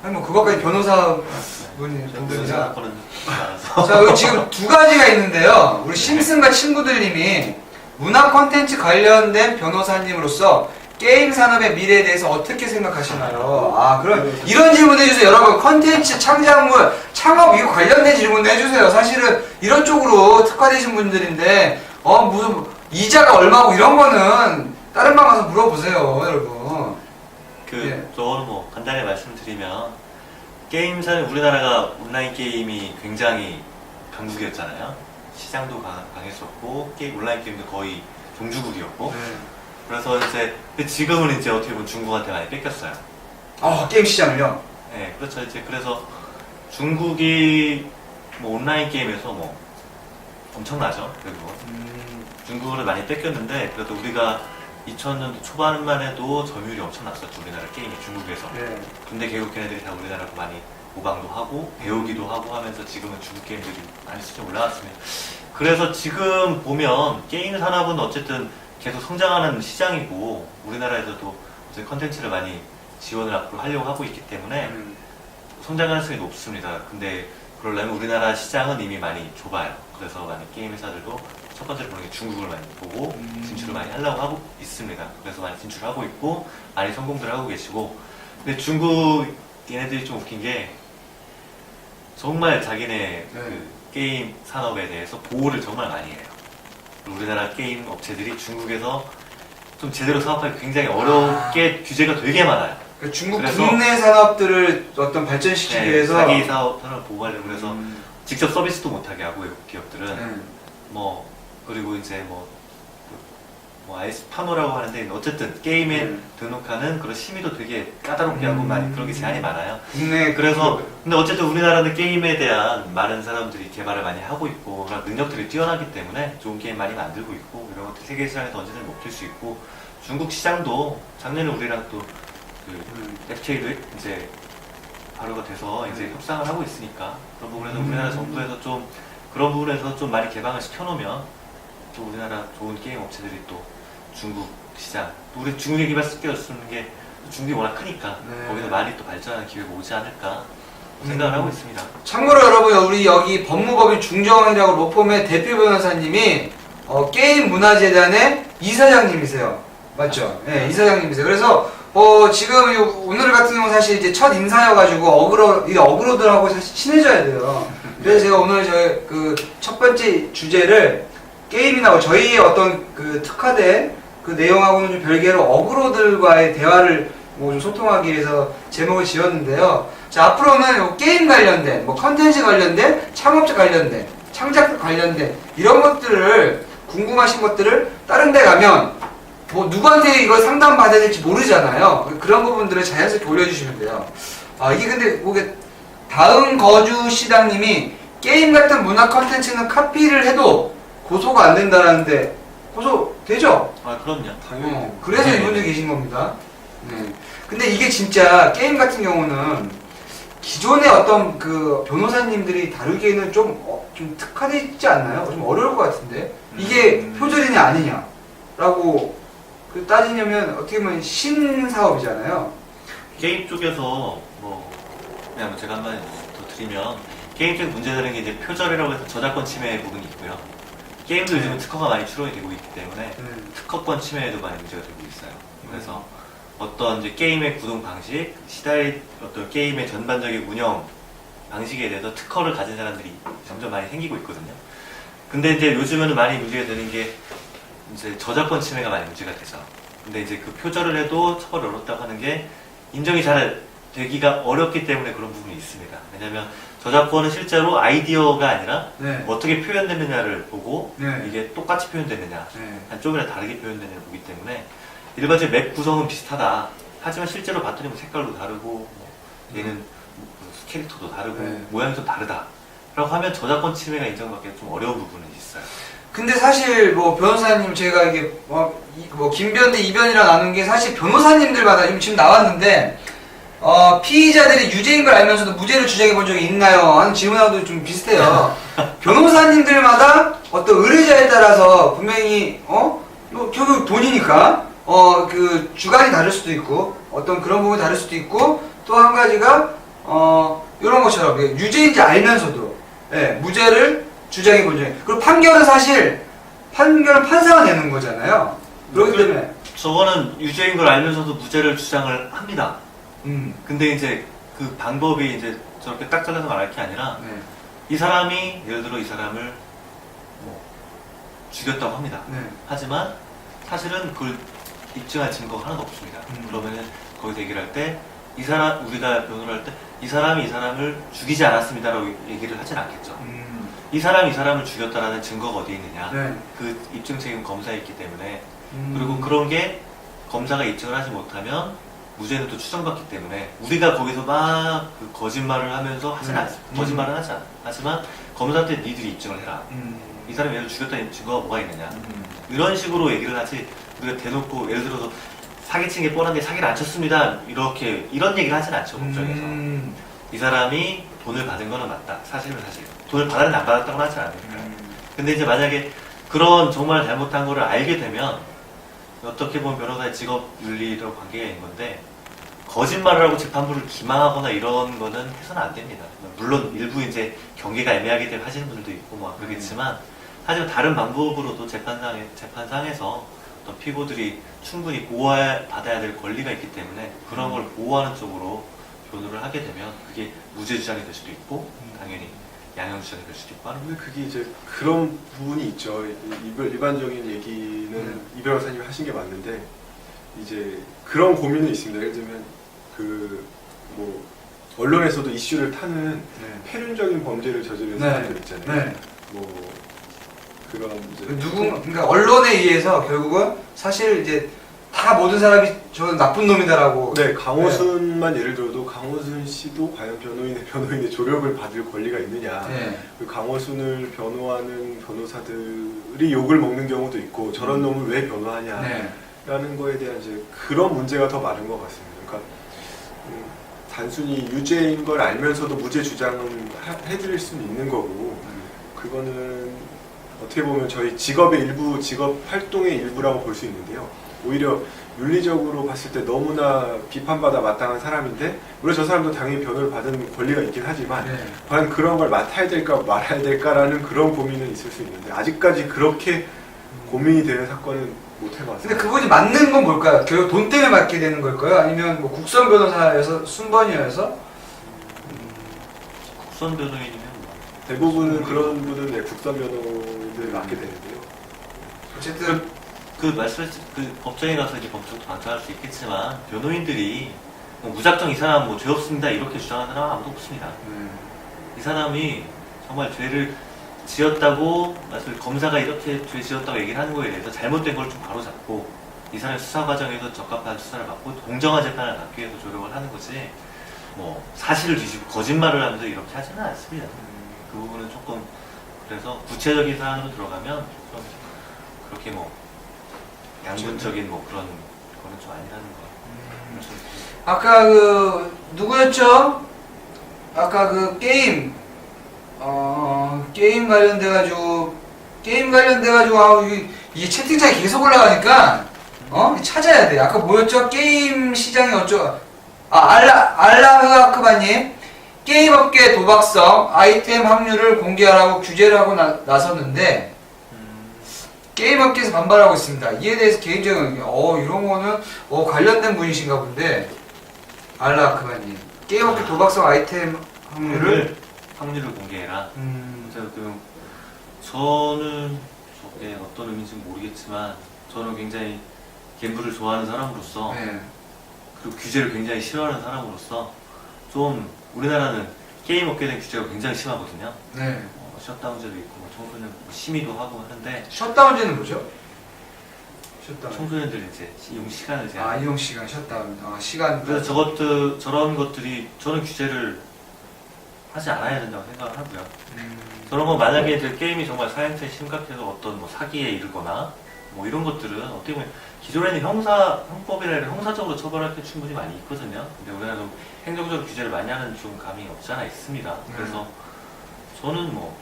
아니 뭐 그것까지 변호사분이 무슨 분들이라. 사건은 알아서. 자, 여기 지금 두 가지가 있는데요. 우리 심슨과 친구들님이 문화 콘텐츠 관련된 변호사님으로서 게임 산업의 미래에 대해서 어떻게 생각하시나요? 그럼 이런 질문 해주세요. 여러분, 콘텐츠, 창작물, 창업 이거 관련된 질문 해주세요. 사실은 이런 쪽으로 특화되신 분들인데, 무슨 이자가 얼마고 이런 거는 다른 방 가서 물어보세요, 여러분. 예. 저는 뭐 간단히 말씀드리면 게임사는 우리나라가 온라인 게임이 굉장히 강국이었잖아요. 시장도 강했었고 온라인 게임도 거의 종주국이었고. 그래서 이제 지금은 이제 어떻게 보면 중국한테 많이 뺏겼어요. 게임 시장을요? 네, 그렇죠. 이제 그래서 중국이 뭐 온라인 게임에서 뭐 엄청나죠. 그리고 중국을 많이 뺏겼는데 그래도 우리가 2000년도 초반만 해도 점유율이 엄청났었죠. 우리나라 게임이 중국에서. 네. 근데 결국 걔네들이 다 우리나라로 많이 모방도 하고 배우기도 하고 하면서 지금은 중국 게임들이 많이 수준 올라갔습니다. 그래서 지금 보면 게임 산업은 어쨌든 계속 성장하는 시장이고 우리나라에서도 이제 컨텐츠를 많이 지원을 앞으로 하려고 하고 있기 때문에 성장 가능성이 높습니다. 근데 그러려면 우리나라 시장은 이미 많이 좁아요. 그래서 많은 게임 회사들도 첫 번째로 보는 게 중국을 많이 보고 진출을 많이 하려고 하고 있습니다. 그래서 많이 진출하고 있고 많이 성공들 하고 계시고 근데 중국 얘네들이 좀 웃긴 게 정말 자기네 그 게임 산업에 대해서 보호를 정말 많이 해요. 우리나라 게임 업체들이 중국에서 좀 제대로 사업하기 굉장히 어렵게 규제가 되게 많아요. 그러니까 중국 그래서 국내 산업들을 어떤 발전시키기 위해서 자기 산업을 보호하려고 그래서 직접 서비스도 못하게 하고 외국 기업들은 뭐 그리고 이제 아이스파노라고 하는데 어쨌든 게임에 등록하는 그런 심의도 되게 까다롭게 하고 많이 그런 게 제한이 많아요. 국내 그래서 근데 어쨌든 우리나라는 게임에 대한 많은 사람들이 개발을 많이 하고 있고 그런 능력들이 뛰어나기 때문에 좋은 게임 많이 만들고 있고 이런 것들 세계 시장에서 언제든 먹힐 수 있고 중국 시장도 작년에 우리랑 또 그 FTA도 이제 발효가 돼서 이제 협상을 하고 있으니까 그런 부분에서 우리나라 정부에서 좀 그런 부분에서 좀 많이 개방을 시켜놓으면 또 우리나라 좋은 게임 업체들이 또 중국 시장 또 우리 중국에 개발시켜 쓰는 게 중국이 워낙 크니까 거기서 많이 또 발전하는 기회가 오지 않을까 생각을 하고 있습니다. 참고로 여러분 우리 여기 법무법인 중정이라고 로펌의 대표 변호사님이 게임문화재단의 이사장님이세요. 맞죠? 네, 이사장님이세요. 그래서 지금 오늘 같은 경우 사실 이제 첫 인사여가지고 어그로들하고 사실 친해져야 돼요. 그래서 제가 오늘 저희 그 첫 번째 주제를 게임이나 저희의 어떤 그 특화된 그 내용하고는 좀 별개로 어그로들과의 대화를 뭐 좀 소통하기 위해서 제목을 지었는데요. 자, 앞으로는 요 게임 관련된, 뭐 컨텐츠 관련된, 창업자 관련된, 창작 관련된 이런 것들을 궁금하신 것들을 다른 데 가면 뭐 누구한테 이걸 상담 받아야 될지 모르잖아요. 그런 부분들을 자연스럽게 올려주시면 돼요. 이게 근데 뭐게 다음 거주 시장님이 게임 같은 문화 컨텐츠는 카피를 해도 고소가 안 된다라는데 고소 되죠? 아, 그럼요. 당연히. 그래서 네. 이분들 계신 겁니다. 네. 근데 이게 진짜 게임 같은 경우는 기존의 어떤 그 변호사님들이 다루기에는 좀 특화되어 있지 않나요? 좀 어려울 것 같은데 이게 표절이냐 아니냐라고 따지냐면 어떻게 보면 신사업이잖아요. 게임 쪽에서 뭐 그냥 제가 한 마디 더 드리면 게임 쪽 문제되는 게 이제 표절이라고 해서 저작권 침해 부분이 있고요. 게임도 요즘은 특허가 많이 출원이 되고 있기 때문에 특허권 침해에도 많이 문제가 되고 있어요. 그래서 어떤 이제 게임의 구동 방식, 시대의 어떤 게임의 전반적인 운영 방식에 대해서 특허를 가진 사람들이 점점 많이 생기고 있거든요. 근데 이제 요즘에는 많이 문제가 되는 게 이제 저작권 침해가 많이 문제가 되죠. 근데 이제 그 표절을 해도 처벌을 어렵다고 하는 게 인정이 잘 되기가 어렵기 때문에 그런 부분이 있습니다. 왜냐면 저작권은 실제로 아이디어가 아니라 네. 어떻게 표현됐느냐를 보고 네. 이게 똑같이 표현됐느냐 네. 한쪽이나 다르게 표현됐느냐를 보기 때문에 일반적인 맵 구성은 비슷하다. 하지만 실제로 봤더니 뭐 색깔도 다르고 뭐 얘는 캐릭터도 다르고 네. 모양이 좀 다르다 라고 하면 저작권 침해가 인정받기가 좀 어려운 부분은 있어요. 근데 사실 뭐 변호사님 제가 이게 뭐 김변 대 이변이라 나눈 게 사실 변호사님들마다 지금 나왔는데 피의자들이 유죄인 걸 알면서도 무죄를 주장해 본 적이 있나요? 하는 질문하고도 좀 비슷해요. 변호사님들마다 어떤 의뢰자에 따라서 분명히 결국 돈이니까 그 주관이 다를 수도 있고 어떤 그런 부분이 다를 수도 있고 또 한 가지가 이런 것처럼 유죄인지 알면서도 무죄를 주장해 본 적이 그리고 판결은 사실 판사가 내는 거잖아요. 그렇기 때문에 저거는 유죄인 걸 알면서도 무죄를 주장을 합니다. 근데 이제 그 방법이 이제 저렇게 딱 잘라서 말할 게 아니라 네. 이 사람이 예를 들어 이 사람을 뭐 죽였다고 합니다. 네. 하지만 사실은 그걸 입증할 증거가 하나도 없습니다. 그러면은 거기서 얘기를 할 때 이 사람 우리가 변호를 할 때 이 사람이 이 사람을 죽이지 않았습니다라고 얘기를 하진 않겠죠. 이 사람이 이 사람을 죽였다라는 증거가 어디에 있느냐. 네. 그 입증 책임 검사에 있기 때문에 그리고 그런 게 검사가 입증을 하지 못하면 무죄는 또 추정받기 때문에 우리가 거기서 막 그 거짓말을 하면서 하진 않습니다. 거짓말은 하지 않아. 하지만 검사한테 니들이 입증을 해라. 이 사람이 얘를 죽였다는 증거가 뭐가 있느냐. 이런 식으로 얘기를 하지 우리가 대놓고 예를 들어서 사기친 게 뻔한데 사기를 안 쳤습니다. 이런 얘기를 하진 않죠. 법정에서. 이 사람이 돈을 받은 거는 맞다. 사실은 사실. 돈을 받았는데 안 받았다고는 하지 않으니까. 근데 이제 만약에 그런 정말 잘못한 거를 알게 되면 어떻게 보면 변호사의 직업 윤리로 관계가 있는 건데 거짓말을 하고 재판부를 기망하거나 이런 거는 해서는 안 됩니다. 물론 일부 이제 경계가 애매하기 때문에 하시는 분들도 있고 뭐 그러겠지만 하지만 다른 방법으로도 재판상에서 어떤 피고들이 충분히 보호받아야 될 권리가 있기 때문에 그런 걸 보호하는 쪽으로 변호를 하게 되면 그게 무죄 주장이 될 수도 있고 당연히 양형 주장이 될 수도 있고 하는 근데 그게 이제 그런 부분이 있죠. 일반적인 얘기는 이 변호사님이 하신 게 맞는데 이제 그런 고민은 있습니다. 예를 들면 그 뭐 언론에서도 이슈를 타는 폐륜적인 범죄를 저지른 사람들 있잖아요. 네. 뭐 그런 이제 그러니까 언론에 의해서 결국은 사실 이제 다 모든 사람이 저는 나쁜 놈이다라고. 네, 강호순만 예를 들어도 강호순 씨도 과연 변호인의 조력을 받을 권리가 있느냐. 네. 그 강호순을 변호하는 변호사들이 욕을 먹는 경우도 있고 저런 놈을 왜 변호하냐. 네. 라는 거에 대한 이제 그런 문제가 더 많은 것 같습니다. 그러니까 단순히 유죄인 걸 알면서도 무죄 주장은 해드릴 수는 있는 거고 그거는 어떻게 보면 저희 직업의 일부, 직업 활동의 일부라고 볼 수 있는데요. 오히려 윤리적으로 봤을 때 너무나 비판받아 마땅한 사람인데 물론 저 사람도 당연히 변호를 받은 권리가 있긴 하지만 과연 그런 걸 맡아야 될까 말아야 될까라는 그런 고민은 있을 수 있는데 아직까지 그렇게 고민이 되는 사건은 못 해봤어요. 근데 그분이 맞는 건 뭘까요? 결국 돈 때문에 맞게 되는 걸까요? 아니면 뭐 국선 변호사여서 순번이어서? 국선 변호인이면 뭐. 대부분은 그런 분은 네, 국선 변호를 맡게 되는데요. 어쨌든 그 말씀하신 그 법정에 가서 이제 법정도 반투할 수 있겠지만 변호인들이 뭐 무작정 이 사람 뭐 죄 없습니다 이렇게 주장하는 사람은 아무도 없습니다. 이 사람이 정말 죄를 지었다고 검사가 이렇게 죄 지었다고 얘기를 하는 거에 대해서 잘못된 걸 좀 바로잡고 이 사람의 수사 과정에서 적합한 수사를 받고 공정한 재판을 받기 위해서 조력을 하는 거지 뭐 사실을 뒤집고 거짓말을 하면서 이렇게 하지는 않습니다. 그 부분은 조금 그래서 구체적인 사안으로 들어가면 좀 그렇게 뭐 양분적인 뭐 그런 거는 좀 아니라는 거. 아까 그 누구였죠? 아까 그 게임 게임 관련돼가지고 아, 이 채팅창이 계속 올라가니까 찾아야 돼. 아까 뭐였죠? 게임 시장이 알라흐아크바님 게임업계 도박성 아이템 확률을 공개하라고 규제를 하고 나섰는데 게임업계에서 반발하고 있습니다. 이에 대해서 개인적인 의견, 이런 거는 관련된 분이신가 본데 알라흐아크바님 게임업계 도박성 아이템 확률을 공개해라. 저는 저게 어떤 의미인지는 모르겠지만 저는 굉장히 갬블을 좋아하는 사람으로서 네. 그리고 규제를 굉장히 싫어하는 사람으로서 좀 우리나라는 게임 업계에 대한 규제가 굉장히 심하거든요. 네. 셧다운제도 있고 뭐 청소년 심의도 하고 하는데 셧다운제는 뭐죠? 셧다운. 청소년들 이제 이용 시간을 제한. 이용 시간 셧다운. 시간. 그래서 저런 것들이 저는 규제를 하지 않아야 된다고 생각을 하고요. 저런 건 만약에 이제 게임이 정말 사행성이 심각해서 어떤 뭐 사기에 이르거나 뭐 이런 것들은 어떻게 보면 기존에는 형법이라 해서 형사적으로 처벌할 게 충분히 많이 있거든요. 근데 우리나라도 행정적 규제를 많이 하는 좀 감이 없지 않아 있습니다. 그래서 저는 뭐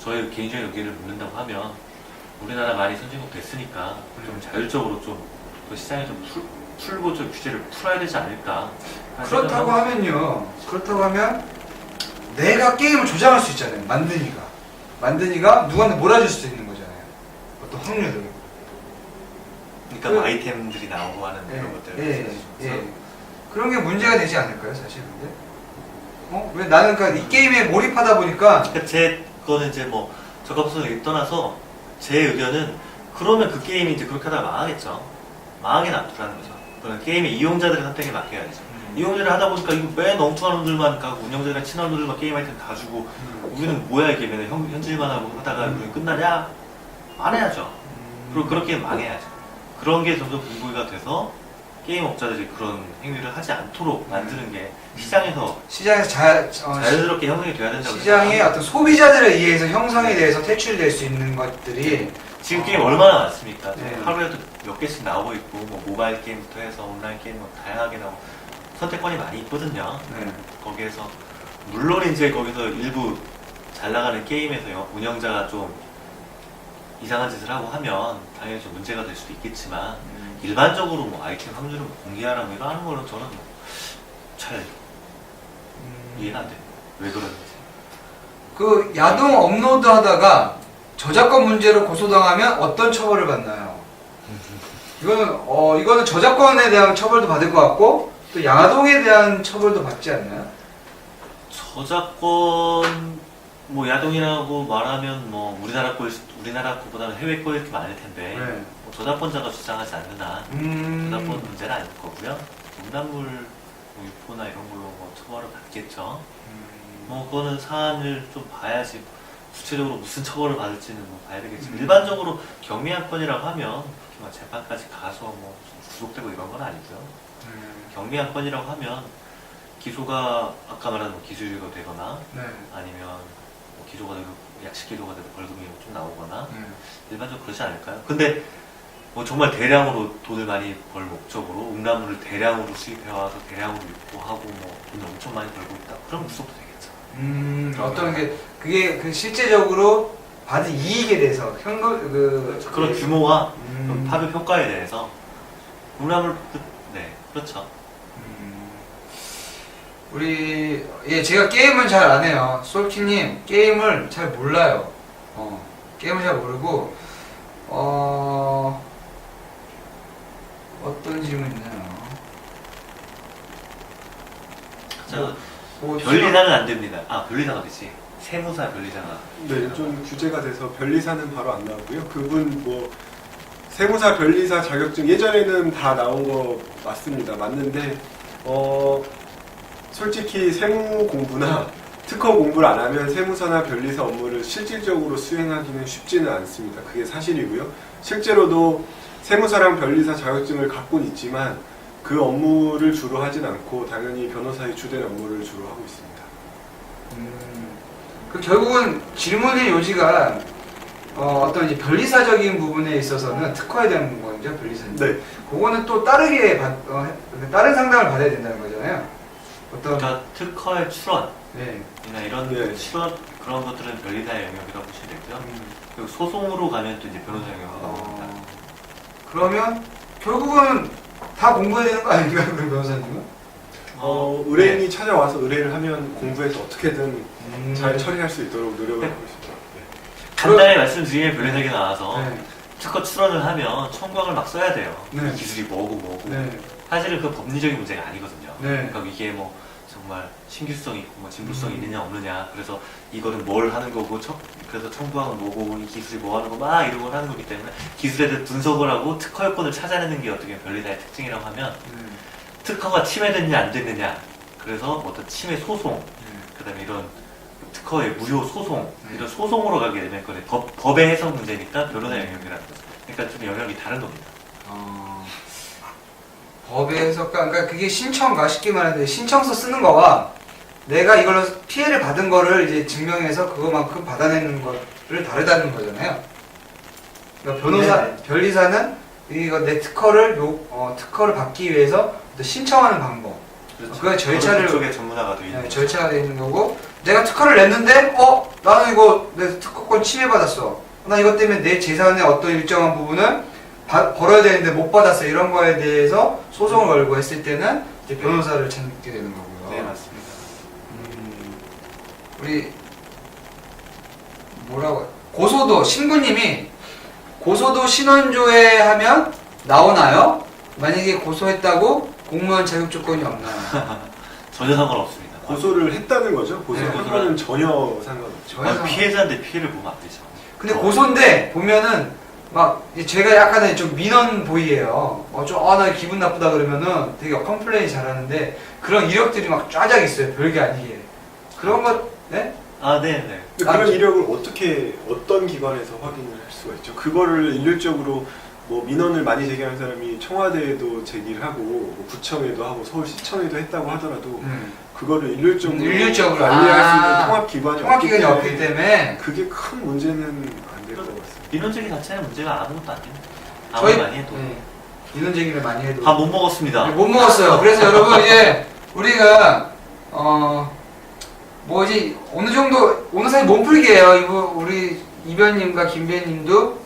저의 개인적인 의견을 묻는다고 하면 우리나라 많이 선진국 됐으니까 좀 자율적으로 좀 그 시장에 좀 풀고 좀 규제를 풀어야 되지 않을까. 그렇다고 하면 내가 게임을 조작할 수 있잖아요. 만드니가 누구한테 몰아줄 수 있는 거잖아요. 어떤 확률을. 그러니까 뭐 아이템들이 나오고 하는 그런 것들. 예. 그런 게 문제가 되지 않을까요, 사실 근데? 왜 나는 이 게임에 몰입하다 보니까 그러니까 제 거는 이제 뭐 적합성을 떠나서 제 의견은 그러면 그 게임이 이제 그렇게 하다가 망하겠죠. 망하게 놔두라는 거죠. 그건 게임의 이용자들의 선택에 맡겨야죠. 이용자를 하다 보니까 이거 맨 엉뚱한 놈들만 가고 운영자랑 친한 놈들만 게임 아이템 다 주고 우리는 뭐야 이게 맨날 현질만 하고 하다가 우리는 끝나냐? 안 해야죠. 그리고 그렇게 망해야죠. 그런 게 점점 분고가 돼서 게임 업자들이 그런 행위를 하지 않도록 만드는 게 시장에서 자연스럽게 형성이 돼야 된다고 시장의 생각합니다. 어떤 소비자들에 의해서 형성이 돼서 퇴출될 수 있는 것들이 지금 게임 얼마나 많습니까? 네. 하루에도 몇 개씩 나오고 있고 뭐 모바일 게임부터 해서 온라인 게임 뭐 다양하게 나오고 선택권이 많이 있거든요. 네. 거기에서 물론 이제 거기서 일부 잘 나가는 게임에서 운영자가 좀 이상한 짓을 하고 하면 당연히 좀 문제가 될 수도 있겠지만 일반적으로 뭐 아이템 확률을 뭐 공개하라 뭐 이런 거는 저는 잘 이해가 안 돼요. 왜 그러는지. 그 야동 업로드 하다가 저작권 문제로 고소당하면 어떤 처벌을 받나요? 이거는 저작권에 대한 처벌도 받을 것 같고 또 야동에 대한 처벌도 받지 않나요? 저작권 뭐 야동이라고 말하면 뭐 우리나라 거보다는 해외 거일 게 많을 텐데 네. 뭐 저작권자가 주장하지 않는 한 저작권 문제는 아닐 거고요. 음란물 뭐 유포나 이런 걸로 뭐 처벌을 받겠죠. 뭐 그거는 사안을 좀 봐야지 구체적으로 무슨 처벌을 받을지는 뭐 봐야 되겠지만 일반적으로 경미한건이라고 하면 뭐 재판까지 가서 뭐 구속되고 이런 건 아니고요. 경미한건이라고 하면 기소가 아까 말한 뭐 기소유예가 되거나 네. 아니면 뭐 기소가 되고 약식 기소가 되고 벌금이 좀 나오거나 네. 일반적으로 그러지 않을까요? 근데 뭐 정말 대량으로 돈을 많이 벌 목적으로 음란물을 대량으로 수입해와서 대량으로 유포하고 뭐 돈을 엄청 많이 벌고 있다. 그럼 구속도 되겠죠. 어떤 그게 그 실제적으로 받은 이익에 대해서 그런 규모와 파급 효과에 대해서 음란물 네 그렇죠. 제가 게임은 잘 안 해요. 솔키님 게임을 잘 몰라요. 게임을 잘 모르고 어떤 질문 있나요? 자, 뭐 변리사는 안 됩니다. 아, 변리사가 되지. 세무사 변리사가. 네, 좀 규제가 돼서 변리사는 바로 안 나오고요. 그분 뭐 세무사 변리사 자격증 예전에는 다 나온 거 맞습니다. 맞는데 솔직히 세무 공부나 특허 공부를 안 하면 세무사나 변리사 업무를 실질적으로 수행하기는 쉽지는 않습니다. 그게 사실이고요. 실제로도 세무사랑 변리사 자격증을 갖고는 있지만 그 업무를 주로 하진 않고 당연히 변호사의 주된 업무를 주로 하고 있습니다. 그 결국은 질문의 요지가 어떤 이제 변리사적인 부분에 있어서는 특허에 대한 거죠, 변리사님. 네. 그거는 또 다르게 다른 상담을 받아야 된다는 거잖아요. 어떤 그러니까 특허의 출원, 네. 이나 이런 네. 출원 그런 것들은 변리사의 영역이라고 보시면 되고요. 그리고 소송으로 가면 또 이제 변호사 영역으로 나옵니다. 그러면 결국은 다 공부해야 되는 거 아닌가요, 그 변호사님은? 의뢰인이 찾아와서 의뢰를 하면 공부해서 어떻게든 음. 잘 처리할 수 있도록 노력을 하고 있습니다. 간단히 말씀드리면 변리사에게 나와서 네. 특허 출원을 하면 청구항을 막 써야 돼요. 네. 기술이 뭐고. 네. 사실은 그 법리적인 문제가 아니거든요. 네. 그러니까 이게 뭐 정말 신규성이 있고 뭐 진보성이 있느냐 없느냐, 그래서 이거는 뭘 하는 거고 그래서 청구항은 뭐고 이 기술이 뭐 하는 거 막 이런 걸 하는 거기 때문에 기술에 대해 분석을 하고 특허 요건을 찾아내는 게 어떻게 보면 변리사의 특징이라고 하면 특허가 침해됐냐 안 됐느냐, 그래서 어떤 침해 소송, 그다음에 이런 특허의 무효 소송, 이런 소송으로 가게 되면 그건 법의 해석 문제니까 변호사 영역이라는 거죠. 그러니까 좀 영역이 다른 겁니다. 법의 해석과, 그러니까 그게 신청과 쉽게 말하는데 신청서 쓰는 거와 내가 이걸로 피해를 받은 거를 이제 증명해서 그거만큼 받아내는 거를 다르다는 거잖아요. 그러니까 네. 변리사는 이거 내 특허를 특허를 받기 위해서 신청하는 방법, 그건 절차를 쪽에 전문화가 돼 있는 거죠. 절차가 되어 있는 거고, 내가 특허를 냈는데 나는 이거 내 특허권 침해받았어. 나 이것 때문에 내 재산의 어떤 일정한 부분을 벌어야 되는데 못 받았어. 이런 거에 대해서 소송을 걸고 했을 때는 이제 변호사를 찾게 되는 거고요. 네, 맞습니다. 우리 뭐라고 고소도 신부님이 고소도 신원조회 하면 나오나요? 만약에 고소했다고 공무원 자격 조건이 없나요? 전혀 상관없습니다. 고소를 했다는 거죠. 네, 고소한 거는 전혀 상관없죠. 전혀 피해자인데 피해를 보면 안 되죠. 근데 고소인데 보면은 막 제가 약간은 좀 민원 보이예요. 나 기분 나쁘다 그러면은 되게 컴플레인 잘하는데 그런 이력들이 막 쫙쫙 있어요. 별게 아니게. 그런 것, 네? 아, 네. 근데 그런 이력을 어떤 기관에서 확인을 할 수가 있죠? 그거를 일률적으로 뭐 민원을 많이 제기하는 사람이 청와대에도 제기를 하고 뭐 구청에도 하고 서울시청에도 했다고 하더라도 그거를 일률적으로 관리할 수 있는 통합기관이 없기 때문에 그게 큰 문제는 안 될 것 같습니다. 민원 제기 자체는 문제가 아무것도 안 됩니다. 저희 아무리 많이 해도. 민원 제기를 많이 해도 밥 못 먹었습니다. 못 먹었어요. 그래서 여러분 이제 우리가 뭐지 어느 정도 오늘 사실 몸풀기예요. 우리 이변님과 김변님도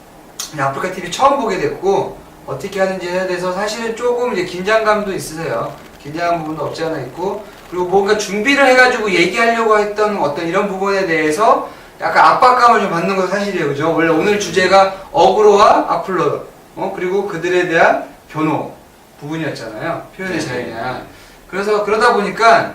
아프리카 TV 처음 보게 됐고 어떻게 하는지 해야 돼서 사실은 조금 이제 긴장감도 있으세요. 긴장한 부분도 없지 않아 있고, 그리고 뭔가 준비를 해가지고 얘기하려고 했던 어떤 이런 부분에 대해서 약간 압박감을 좀 받는 것도 사실이에요. 그죠? 원래 오늘 주제가 어그로와 악플러, 그리고 그들에 대한 변호 부분이었잖아요. 표현의 자유냐. 그래서 그러다 보니까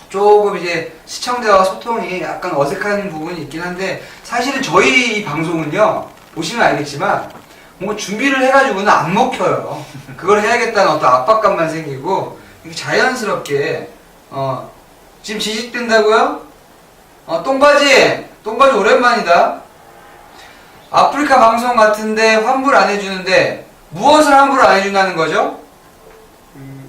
조금 이제 시청자와 소통이 약간 어색한 부분이 있긴 한데, 사실은 저희 이 방송은요, 보시면 알겠지만, 뭔가 준비를 해가지고는 안 먹혀요. 그걸 해야겠다는 어떤 압박감만 생기고, 이렇게 자연스럽게, 지금 지식된다고요? 똥바지 오랜만이다. 아프리카 방송 같은데 환불 안 해주는데, 무엇을 환불 안 해준다는 거죠?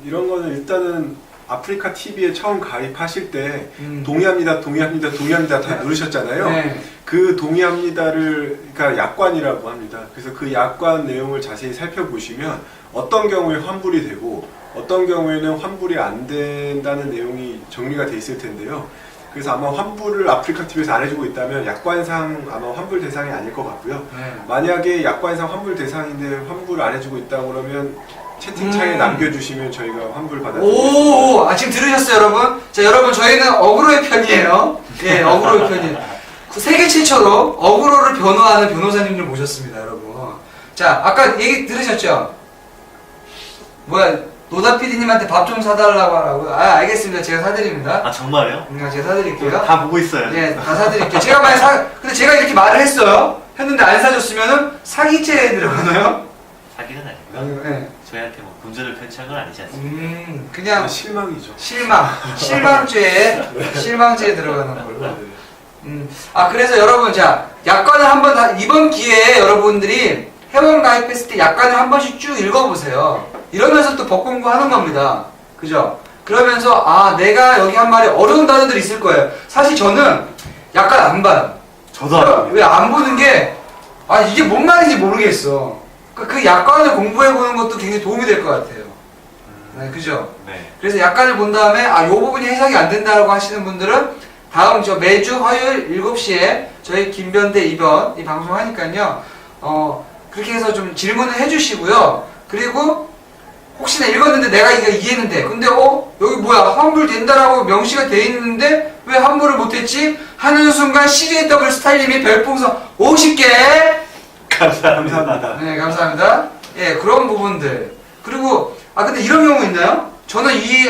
이런 거는 일단은 아프리카 TV에 처음 가입하실 때 동의합니다 다 누르셨잖아요. 네. 그 동의합니다를 그러니까 약관이라고 합니다. 그래서 그 약관 내용을 자세히 살펴보시면 어떤 경우에 환불이 되고 어떤 경우에는 환불이 안 된다는 내용이 정리가 돼 있을 텐데요. 그래서 아마 환불을 아프리카 TV에서 안 해주고 있다면 약관상 아마 환불 대상이 아닐 것 같고요. 네. 만약에 약관상 환불 대상인데 환불을 안 해주고 있다고 그러면 채팅창에 남겨주시면 저희가 환불 받아드리겠습니다. 지금 들으셨어요, 여러분? 자, 여러분, 저희는 어그로의 편이에요. 예, 어그로의 편이에요. 세계 최초로 어그로를 변호하는 변호사님들 모셨습니다, 여러분. 자, 아까 얘기 들으셨죠? 뭐야, 노다 PD님한테 밥 좀 사달라고 하라고. 아, 알겠습니다. 제가 사드립니다. 아 정말요? 제가 사드릴게요. 다 보고 있어요. 네, 다 사드릴게요. 제가 만약 근데 제가 이렇게 말을 했어요. 했는데 안 사줬으면은 사기죄에 들어가나요? 사기는 아니고요. 네. 저희한테 뭐 군주를 편취한 건 아니지 않습니까? 그냥 실망이죠. 실망죄에 들어가는 걸로. 아, 그래서 여러분, 자, 약관을 한번 이번 기회에 여러분들이 회원 가입했을 때 약관을 한 번씩 쭉 읽어보세요. 이러면서 또 법 공부하는 겁니다. 그죠? 그러면서, 아, 내가 여기 한 말이 어려운 단어들이 있을 거예요. 사실 저는 약관 안 봐요. 저도 안 봐요. 왜 안 보는 게, 아, 이게 뭔 말인지 모르겠어. 그 약관을 공부해보는 것도 굉장히 도움이 될 것 같아요. 네, 그죠? 네. 그래서 약관을 본 다음에, 아, 요 부분이 해석이 안 된다고 하시는 분들은 다음 매주 화요일 7시에 저희 김변대 이변 이 방송 하니까요. 그렇게 해서 좀 질문을 해주시고요. 그리고 혹시나 읽었는데 내가 이거 이해했는데 근데 여기 뭐야 환불 된다라고 명시가 돼 있는데 왜 환불을 못했지? 하는 순간 CJW 스타일님이 별풍선 50개 감사합니다. 네, 감사합니다. 예, 그런 부분들. 그리고 근데 이런 경우 있나요? 저는 이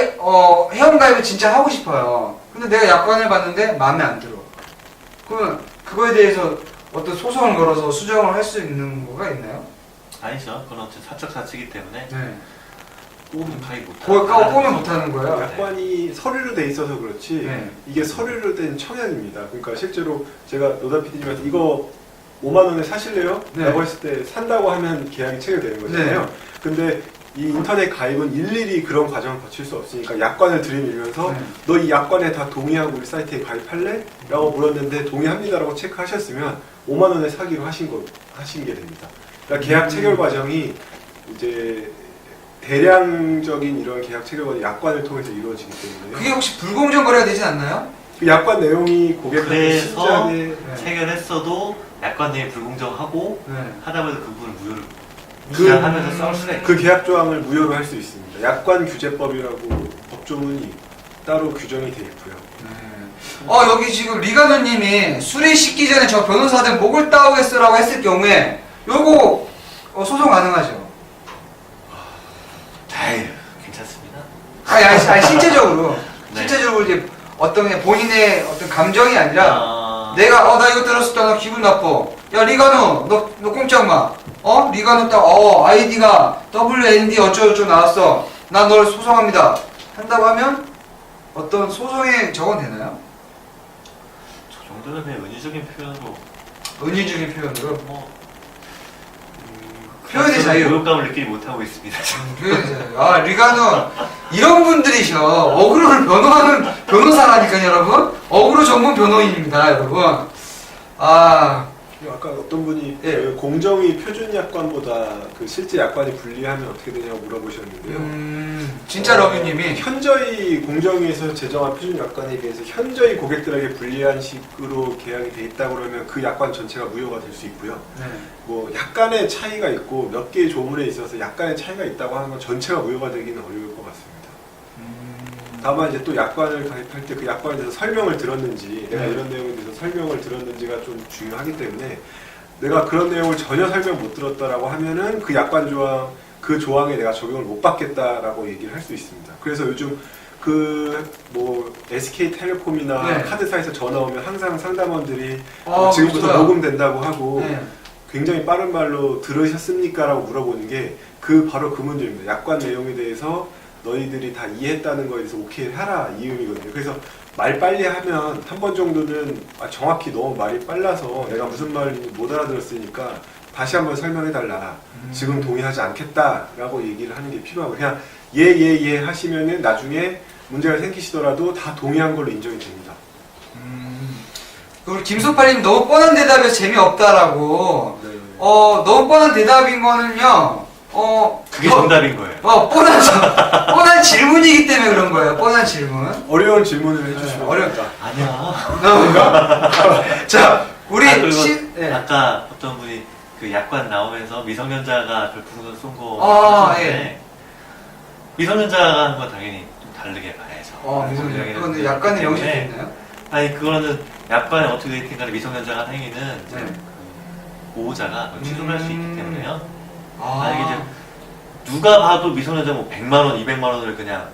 회원가입을 진짜 하고 싶어요. 근데 내가 약관을 봤는데 마음에 안 들어. 그러면 그거에 대해서 어떤 소송을 걸어서 수정을 할 수 있는 거가 있나요? 아니죠. 그건 어쨌든 사적 사치기 때문에 네. 꼬면 가입 못하는 그거 꼬면 못하는 거예요? 약관이 서류로 돼 있어서 그렇지 네. 이게 서류로 된 청약입니다. 그러니까 실제로 제가 노다 PD님한테 이거 5만 원에 사실래요? 네. 라고 했을 때 산다고 하면 계약이 체결되는 거잖아요. 근데 이 인터넷 가입은 일일이 그런 과정을 거칠 수 없으니까 약관을 들이밀면서 네. 너 이 약관에 다 동의하고 우리 사이트에 가입할래? 라고 물었는데 동의합니다라고 체크하셨으면 5만 원에 사기로 하신 게 됩니다. 그러니까 계약 체결 과정이 이제 대량적인 이런 계약 체결 과정이 약관을 통해서 이루어지기 때문에 그게 혹시 불공정 거래가 되지 않나요? 그 약관 내용이 고객한테 그래서 신중하게 네. 체결했어도 약관 내용이 불공정하고 네. 하다 보니 그 부분을 무효를 그- 주장하면서 싸울 수가 있고 그 계약 조항을 무효로 할 수 있습니다. 약관 규제법이라고 법조문이 따로 규정이 되어 있고요. 여기 지금 리가노님이 술이 식기 전에 저 변호사들 목을 따오겠어라고 했을 경우에 요거 소송 가능하죠? 아유 괜찮습니다. 아니 실제적으로 네. 실제적으로 이제 어떤 그냥 본인의 어떤 감정이 아니라 내가 나 이거 들었을 때 나 기분 나빠. 야 리가노 너 꼼짝 마. 리가노 딱 아이디가 WND 어쩌고저쩌고 나왔어. 나 널 소송합니다. 한다고 하면 어떤 소송에 적은 되나요? 저 정도는 그냥 은유적인 표현으로 은유적인 표현으로 뭐 표현의 저는 자유. 모욕감을 느끼지 못하고 있습니다. 표현의 자유. 리가노 이런 분들이셔. 어그로를 변호하는 변호사라니까요, 여러분. 어그로 전문 변호인입니다, 여러분. 아까 어떤 분이 예. 그 공정위 표준 약관보다 그 실제 약관이 불리하면 어떻게 되냐고 물어보셨는데요. 진짜 러뷰님이 현저히 공정위에서 제정한 표준 약관에 비해서 현저히 고객들에게 불리한 식으로 계약이 돼 있다 그러면 그 약관 전체가 무효가 될 수 있고요. 뭐 약간의 차이가 있고 몇 개의 조문에 있어서 약간의 차이가 있다고 하는 건 전체가 무효가 되기는 어려울 것 같습니다. 다만 이제 또 약관을 가입할 때 그 약관에 대해서 설명을 들었는지 내가 이런 내용에 대해서 설명을 들었는지가 좀 중요하기 때문에 내가 그런 내용을 전혀 설명 못 들었다라고 하면은 그 약관 조항 그 조항에 내가 적용을 못 받겠다라고 얘기를 할 수 있습니다. 그래서 요즘 그 뭐 SK텔레콤이나 네. 카드사에서 전화 오면 항상 상담원들이 지금부터 그렇구나. 녹음된다고 하고 네. 굉장히 빠른 말로 들으셨습니까? 라고 물어보는 게 바로 그 문제입니다. 약관 내용에 대해서 너희들이 다 이해했다는 거에 대해서 오케이 하라 이 의미거든요. 그래서 말 빨리 하면 한 번 정도는 정확히 너무 말이 빨라서 내가 무슨 말인지 못 알아들었으니까 다시 한번 설명해 달라. 지금 동의하지 않겠다라고 얘기를 하는 게 필요하고 그냥 예 하시면은 나중에 문제가 생기시더라도 다 동의한 걸로 인정이 됩니다. 우리 김소팔님 너무 뻔한 대답에서 재미없다라고. 네. 너무 뻔한 대답인 거는요. 그게 정답인 거예요. 뻔한 질문이기 때문에 그런 거예요. 뻔한 질문. 어려운 질문을 해주시면 어렵다. 아니야. 자, 우리 그리고 네. 아까 어떤 분이 그 약관 나오면서 미성년자가 별풍선 쏜 거 하셨는데 예. 미성년자가 하는 건 당연히 좀 다르게 봐야죠. 미성년자. 그건 약간의 명시가 있나요? 아니 그거는 약관에 어떻게 돼 있든 간에 미성년자가 한 행위는 이제 네. 그 보호자가 취소를 할 수 있기 때문에요. 만약에 이제 누가 봐도 미성년자 뭐 100만 원, 200만 원을 그냥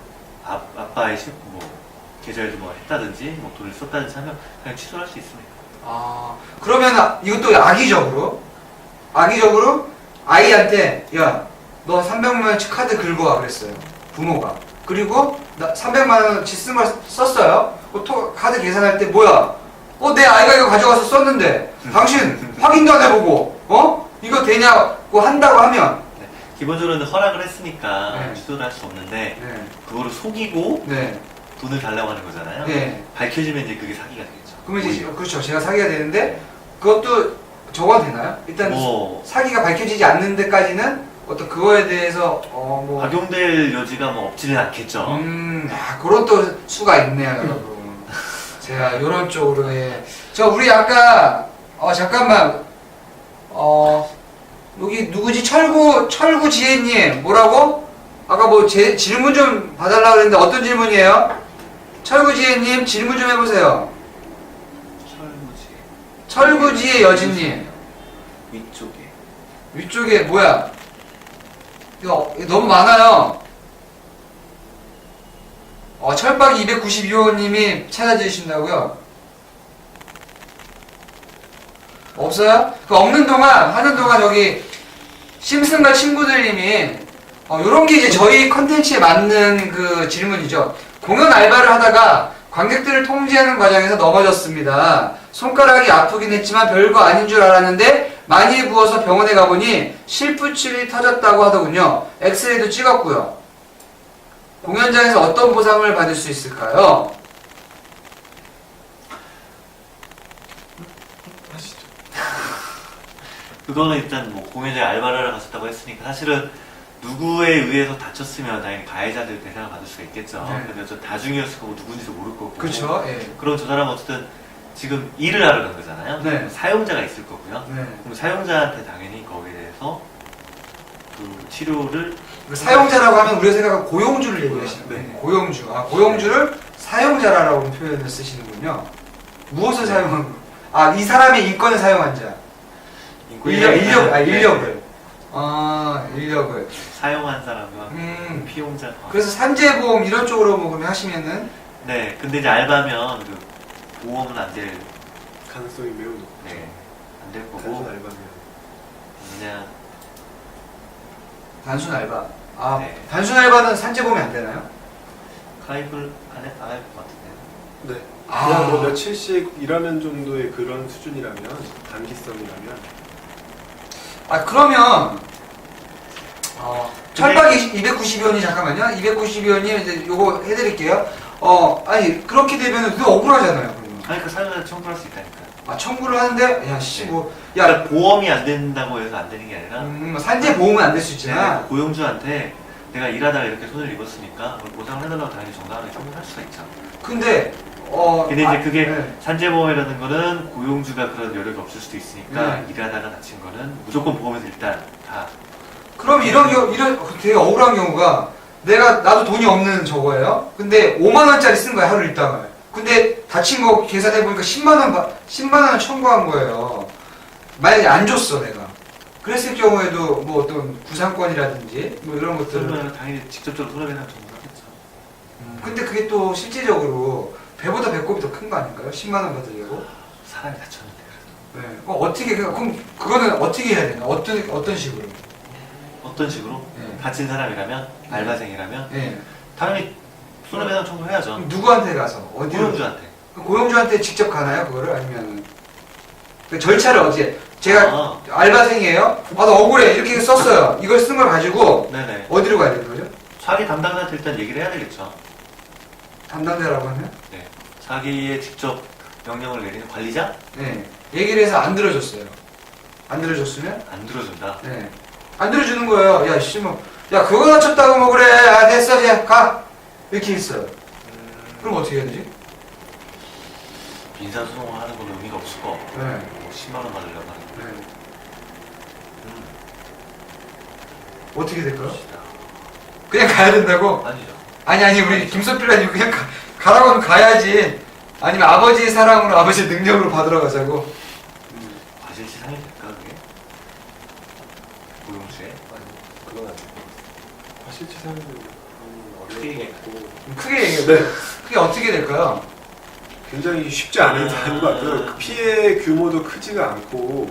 아빠의 뭐 계좌에도 뭐 했다든지 뭐 돈을 썼다든지 하면 그냥 취소할 수 있습니다. 그러면 이것도 악의적으로 아이한테 야, 너 300만 원치 카드 긁어 와 그랬어요. 부모가. 그리고 나 300만 원치 쓴 걸 썼어요. 카드 계산할 때 뭐야? 내 아이가 이거 가져가서 썼는데 당신 확인도 안 해보고 이거 되냐고 한다고 하면 네. 기본적으로는 허락을 했으니까 네. 취소를 할 수 없는데 네. 그거를 속이고 네. 돈을 달라고 하는 거잖아요. 네. 밝혀지면 이제 그게 사기가 되겠죠. 그러면 이제 그렇죠. 제가 사기가 되는데 그것도 적어도 되나요? 일단 뭐 사기가 밝혀지지 않는 데까지는 어떤 그거에 대해서 뭐 악용될 여지가 뭐 없지는 않겠죠. 그런 또 수가 있네요, 여러분. 제가 이런 쪽으로 우리 아까 잠깐만 여기 누구지? 철구 지혜님 뭐라고? 아까 뭐 질문 좀 봐달라고 그랬는데 어떤 질문이에요? 철구 지혜님 질문 좀 해보세요. 철구지혜 여진님 위쪽에 뭐야? 이거 너무 많아요. 철박이 292호님이 찾아주신다고요? 없어요? 없는 동안 하는 동안 여기 심슨과 친구들님이 요런 게 이제 저희 컨텐츠에 맞는 그 질문이죠. 공연 알바를 하다가 관객들을 통제하는 과정에서 넘어졌습니다. 손가락이 아프긴 했지만 별거 아닌 줄 알았는데 많이 부어서 병원에 가보니 실푸출이 터졌다고 하더군요. 엑스레이도 찍었고요. 공연장에서 어떤 보상을 받을 수 있을까요? 하시죠. 그거는 일단 뭐 공연장에 알바를 하러 갔었다고 했으니까 사실은 누구에 의해서 다쳤으면 당연히 가해자들 대상을 받을 수가 있겠죠. 네. 근데 저 다중이었을 거고 누군지도 모를 거고. 그렇죠. 예. 그럼 저 사람은 어쨌든 지금 일을 하러 간 거잖아요. 네. 사용자가 있을 거고요. 네. 그럼 사용자한테 당연히 거기에 대해서 그 치료를 사용자라고 하면 우리가 생각하는 고용주를 얘기하시는 거예요. 네. 고용주. 고용주를 사용자라고 표현을 쓰시는군요. 무엇을 사용한 거? 이 사람의 인권을 사용한 자. 인력을. 인력을. 사용한 사람과 피용자. 그래서 산재보험 이런 쪽으로 뭐 그러면 하시면은 네. 근데 이제 알바면 그 보험은 안 될 가능성이 매우 높죠. 네. 안 될 단순 거고 알바면. 그냥 단순 알바. 네. 단순 알바는 산재보험이 안 되나요? 가입을 안 할 것 같은데. 네. 그냥 뭐 며칠씩 일하는 정도의 그런 수준이라면, 단기성이라면. 그러면 철박 292원이 잠깐만요. 292원님 이제 요거 해드릴게요. 그렇게 되면 그 억울하잖아요. 그러면. 아니 그 사용자 청구할 수 있다니까. 청구를 하는데 그러니까 보험이 안 된다고 해서 안 되는 게 아니라 산재 보험은 안 될 수 있지만 고용주한테 내가 일하다가 이렇게 손을 입었으니까 그걸 보상을 해달라고 당연히 정당하게 청구할 수가 있죠. 근데 근데 이제 그게 네. 산재보험이라는 거는 고용주가 그런 여력이 없을 수도 있으니까 네. 일하다가 다친 거는 무조건 보험에서 일단 다. 그럼 이런 되게 억울한 경우가 나도 돈이 없는 저거예요. 근데 5만 원짜리 쓴 거야 하루 일당을. 근데 다친 거 계산해 보니까 10만 원 청구한 거예요. 만약에 안 줬어 내가. 그랬을 경우에도 뭐 어떤 구상권이라든지 뭐 이런 것들을. 그러면 당연히 직접적으로 손해배상 청구하겠죠. 근데 그게 또 실질적으로 배보다 배꼽이 더 큰 거 아닌가요? 10만 원 받으려고? 사람이 다쳤는데 그래도. 네. 그럼 그거는 어떻게 해야 되나? 어떤 식으로? 어떤 식으로? 네. 다친 사람이라면 알바생이라면 네. 당연히 손해배상 청구해야죠. 그럼 누구한테 가서? 어디로? 고용주한테. 고용주한테 직접 가나요? 그거를? 아니면 그 절차를 어떻게? 제가 알바생이에요? 나 억울해. 이렇게 썼어요. 이걸 쓴 걸 가지고 네네. 어디로 가야 되는 거죠? 자기 담당자한테 일단 얘기를 해야 되겠죠. 담당자라고 하면? 네. 자기의 직접 명령을 내리는 관리자? 네. 얘기를 해서 안 들어줬어요. 안 들어줬으면? 안 들어준다. 네. 안 들어주는 거예요. 야, 그거 다쳤다고 뭐 그래. 됐어. 이제 가. 이렇게 했어요. 그럼 어떻게 해야 되지? 민사소송을 하는 건 의미가 없을 거. 네. 뭐 10만 원 받으려고 하는 거. 네. 어떻게 될까요? 그냥 가야 된다고? 아니죠. 아니, 우리 김소필라님 그냥 가라고 하면 가야지. 아니면 아버지의 사랑으로 아버지의 능력으로 받으러 가자고. 과실치 상이 될까 그게? 고용주에? 실제 사례는 크게 어려울 것 같고 좀 크게 얘기해. 네. 그게 어떻게 될까요? 굉장히 쉽지 않은 것 같아요. 그 피해 규모도 크지가 않고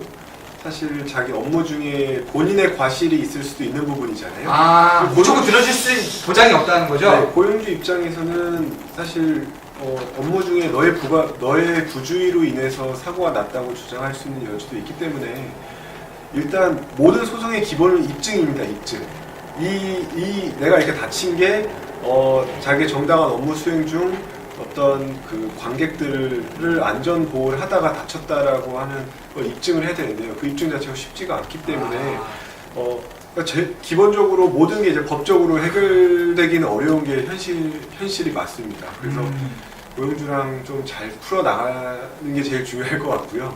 사실 자기 업무 중에 본인의 과실이 있을 수도 있는 부분이잖아요. 아, 그 무조건 들어줄 수 보장이 없다는 거죠? 네, 고용주 입장에서는 사실 업무 중에 너의 부주의로 인해서 사고가 났다고 주장할 수 있는 여지도 있기 때문에 일단 모든 소송의 기본은 입증입니다. 입증. 내가 이렇게 다친 게 자기 정당한 업무 수행 중 어떤 그 관객들을 안전 보호를 하다가 다쳤다라고 하는 걸 입증을 해야 되는데요. 그 입증 자체가 쉽지가 않기 때문에 그러니까 기본적으로 모든 게 이제 법적으로 해결되기는 어려운 게 현실이 맞습니다. 그래서 고용주랑 좀 잘 풀어 나가는 게 제일 중요할 것 같고요.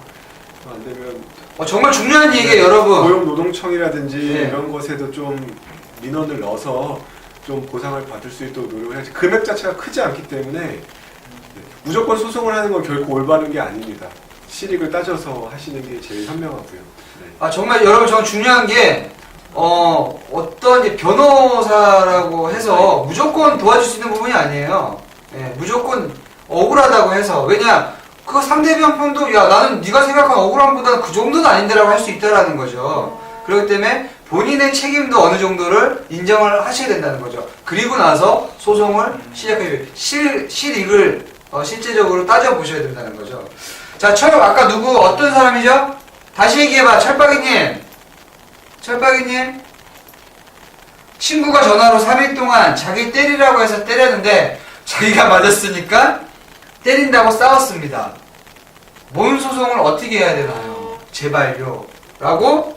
안 되면 정말 중요한 얘기예요, 여러분. 고용노동청이라든지 네. 이런 것에도 좀 민원을 넣어서 좀 보상을 받을 수 있도록 노력을 해야지. 금액 자체가 크지 않기 때문에 무조건 소송을 하는 건 결코 올바른 게 아닙니다. 실익을 따져서 하시는 게 제일 현명하고요. 네. 정말 여러분, 저는 중요한 게 어떤 이제 변호사라고 해서 무조건 도와줄 수 있는 부분이 아니에요. 예, 무조건 억울하다고 해서. 왜냐, 그 상대방 편도 야, 나는 네가 생각한 억울함보다는 그 정도는 아닌데라고 할 수 있다라는 거죠. 그렇기 때문에 본인의 책임도 어느 정도를 인정을 하셔야 된다는 거죠. 그리고 나서 소송을 시작해요. 실익을 실제적으로 따져보셔야 된다는 거죠. 자, 아까 누구, 어떤 사람이죠? 다시 얘기해봐, 철박이님. 철박이님. 친구가 전화로 3일 동안 자기 때리라고 해서 때렸는데 자기가 맞았으니까 때린다고 싸웠습니다. 뭔 소송을 어떻게 해야 되나요? 제발요. 라고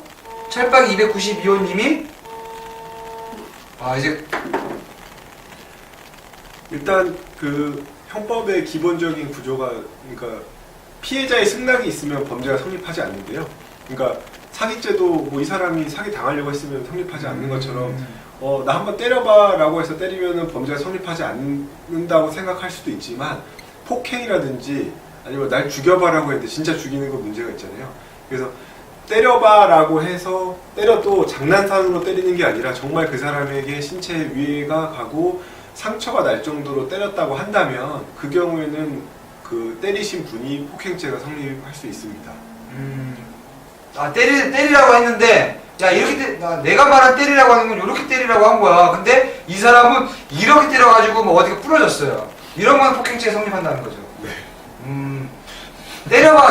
철박이 292호님이 이제 일단 그 형법의 기본적인 구조가 그러니까 피해자의 승낙이 있으면 범죄가 성립하지 않는데요. 그러니까 사기죄도 뭐 이 사람이 사기 당하려고 했으면 성립하지 않는 것처럼 나 한번 때려봐라고 해서 때리면은 범죄가 성립하지 않는다고 생각할 수도 있지만 폭행이라든지 아니면 날 죽여봐라고 했는데 진짜 죽이는 거 문제가 있잖아요. 그래서 때려봐라고 해서 때려도 장난감으로 때리는 게 아니라 정말 그 사람에게 신체에 위해가 가고 상처가 날 정도로 때렸다고 한다면 그 경우에는 그 때리신 분이 폭행죄가 성립할 수 있습니다. 때리라고 했는데 야, 이렇게 내가 말한 때리라고 하는 건 이렇게 때리라고 한 거야. 근데 이 사람은 이렇게 때려가지고 뭐 어디가 부러졌어요. 이런 건 폭행죄에 성립한다는 거죠. 네. 때려봐.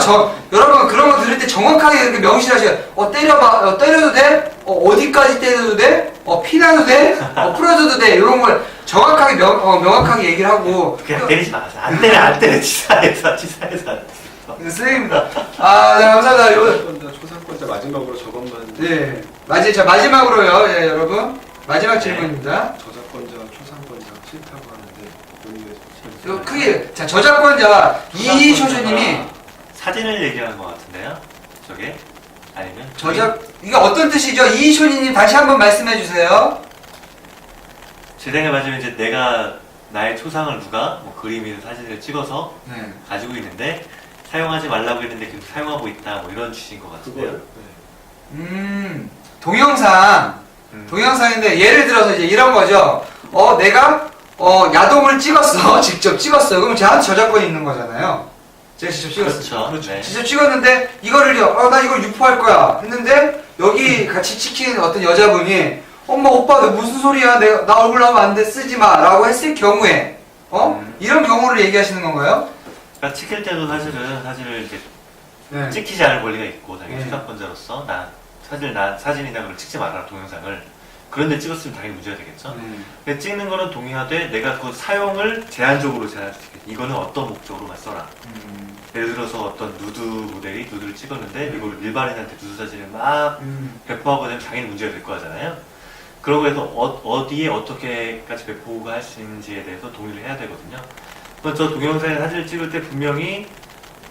여러분 그런 거 들을 때 정확하게 이렇게 명시하셔야 때려봐. 때려도 돼? 어디까지 때려도 돼? 피나도 돼? 풀어줘도 돼? 이런 걸 정확하게 명확하게 얘기를 하고. 그냥 때리지 마세요. 안 때려. 치사해서. 선생님입니다. 네, 감사합니다. 초상권자 마지막으로 저것만. 네. 마지막으로요. 예, 여러분. 마지막 질문입니다. 저작권자, 초상권자 싫다고 하는데 이거 크게, 저작권자 이희쇼쇼님이 사진을 얘기하는 것 같은데요? 저게? 아니면? 이게 어떤 뜻이죠? 이희쇼님 다시 한번 말씀해 주세요. 제 생각에 맞으면 이제 내가 나의 초상을 누가 뭐 그림이나 사진을 찍어서 네. 가지고 있는데 사용하지 말라고 했는데 계속 사용하고 있다 뭐 이런 취지인 것 같은데요. 그거요. 동영상인데 예를 들어서 이제 이런 거죠. 내가 야동을 찍었어. 직접 찍었어요. 그러면 저한테 저작권이 있는 거잖아요. 제가 직접 찍었어요. 그렇죠. 네. 직접 찍었는데 이거를요. 나 이걸 유포할 거야. 했는데 여기 같이 찍힌 어떤 여자분이 엄마 오빠 너 무슨 소리야? 나 얼굴 나오면 안 돼. 쓰지 마. 라고 했을 경우에 이런 경우를 얘기하시는 건가요? 그러니까 찍힐 때도 사실은 사진을 이렇게 네. 찍히지 않을 권리가 있고 당연히 네. 초상권자로서 사진이나 그걸 찍지 말아라 동영상을 그런데 찍었으면 당연히 문제가 되겠죠. 근데 찍는 거는 동의하되 내가 그 사용을 제한적으로 제한할 수 있겠다. 이거는 어떤 목적으로만 써라. 예를 들어서 어떤 누드 모델이 누드를 찍었는데 이걸 일반인한테 누드 사진을 막 배포하고 되면 당연히 문제가 될 거잖아요. 그런 거에서 어디에 어떻게까지 배포가 할 수 있는지에 대해서 동의를 해야 되거든요. 저 동영상에 사진을 찍을 때 분명히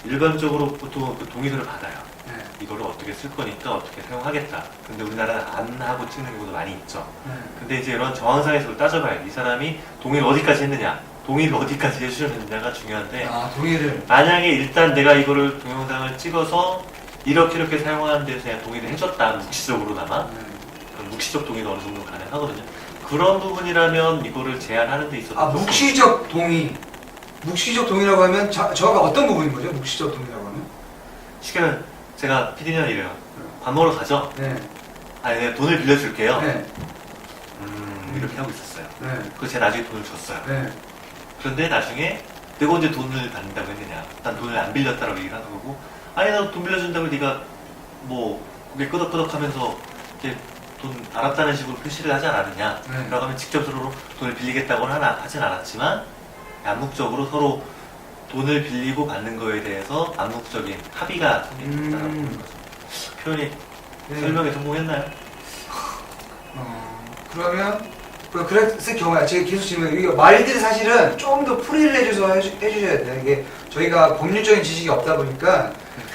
일반적으로 보통 그 동의서를 받아요. 네. 이거를 어떻게 쓸 거니까 어떻게 사용하겠다. 근데 우리나라는 안 하고 찍는 경우도 많이 있죠. 근데 이제 이런 정황상에서 그걸 따져봐요. 이 사람이 동의를 어디까지 했느냐, 동의를 어디까지 해주셨느냐가 중요한데 동의를. 만약에 일단 내가 이거를 동영상을 찍어서 이렇게 사용하는 데서 그냥 동의를 해줬다. 묵시적으로나마. 묵시적 동의가 어느 정도 가능하거든요. 그런 부분이라면 이거를 제한하는 데 있어서 아, 묵시적 동의. 묵시적 동의라고 하면 저가 어떤 부분인 거죠? 묵시적 동의라고 하면? 쉽게 말하면 제가 PD는 이래요. 밥 먹으러 가죠? 네. 아니 내가 돈을 빌려줄게요. 네. 이렇게 하고 있었어요. 네. 그래서 제가 나중에 돈을 줬어요. 네. 그런데 나중에 내가 언제 돈을 받는다고 했느냐? 난 돈을 안 빌렸다라고 얘기를 하는 거고, 아니 나 돈 빌려준다고 네가 뭐 고개 끄덕끄덕하면서 이렇게 돈 알았다는 식으로 표시를 하지 않았느냐? 네. 라고 하면 직접 서로 돈을 빌리겠다고는 하진 않았지만 암묵적으로 서로 돈을 빌리고 받는 거에 대해서 암묵적인 합의가 성립됐다라고 보는 거죠. 표현이 네. 설명에 성공했나요? 그러면 그랬을 경우에 제가 계속 지금 이게 말들이 사실은 좀 더 풀이를 해주셔야 돼요. 이게 저희가 법률적인 지식이 없다 보니까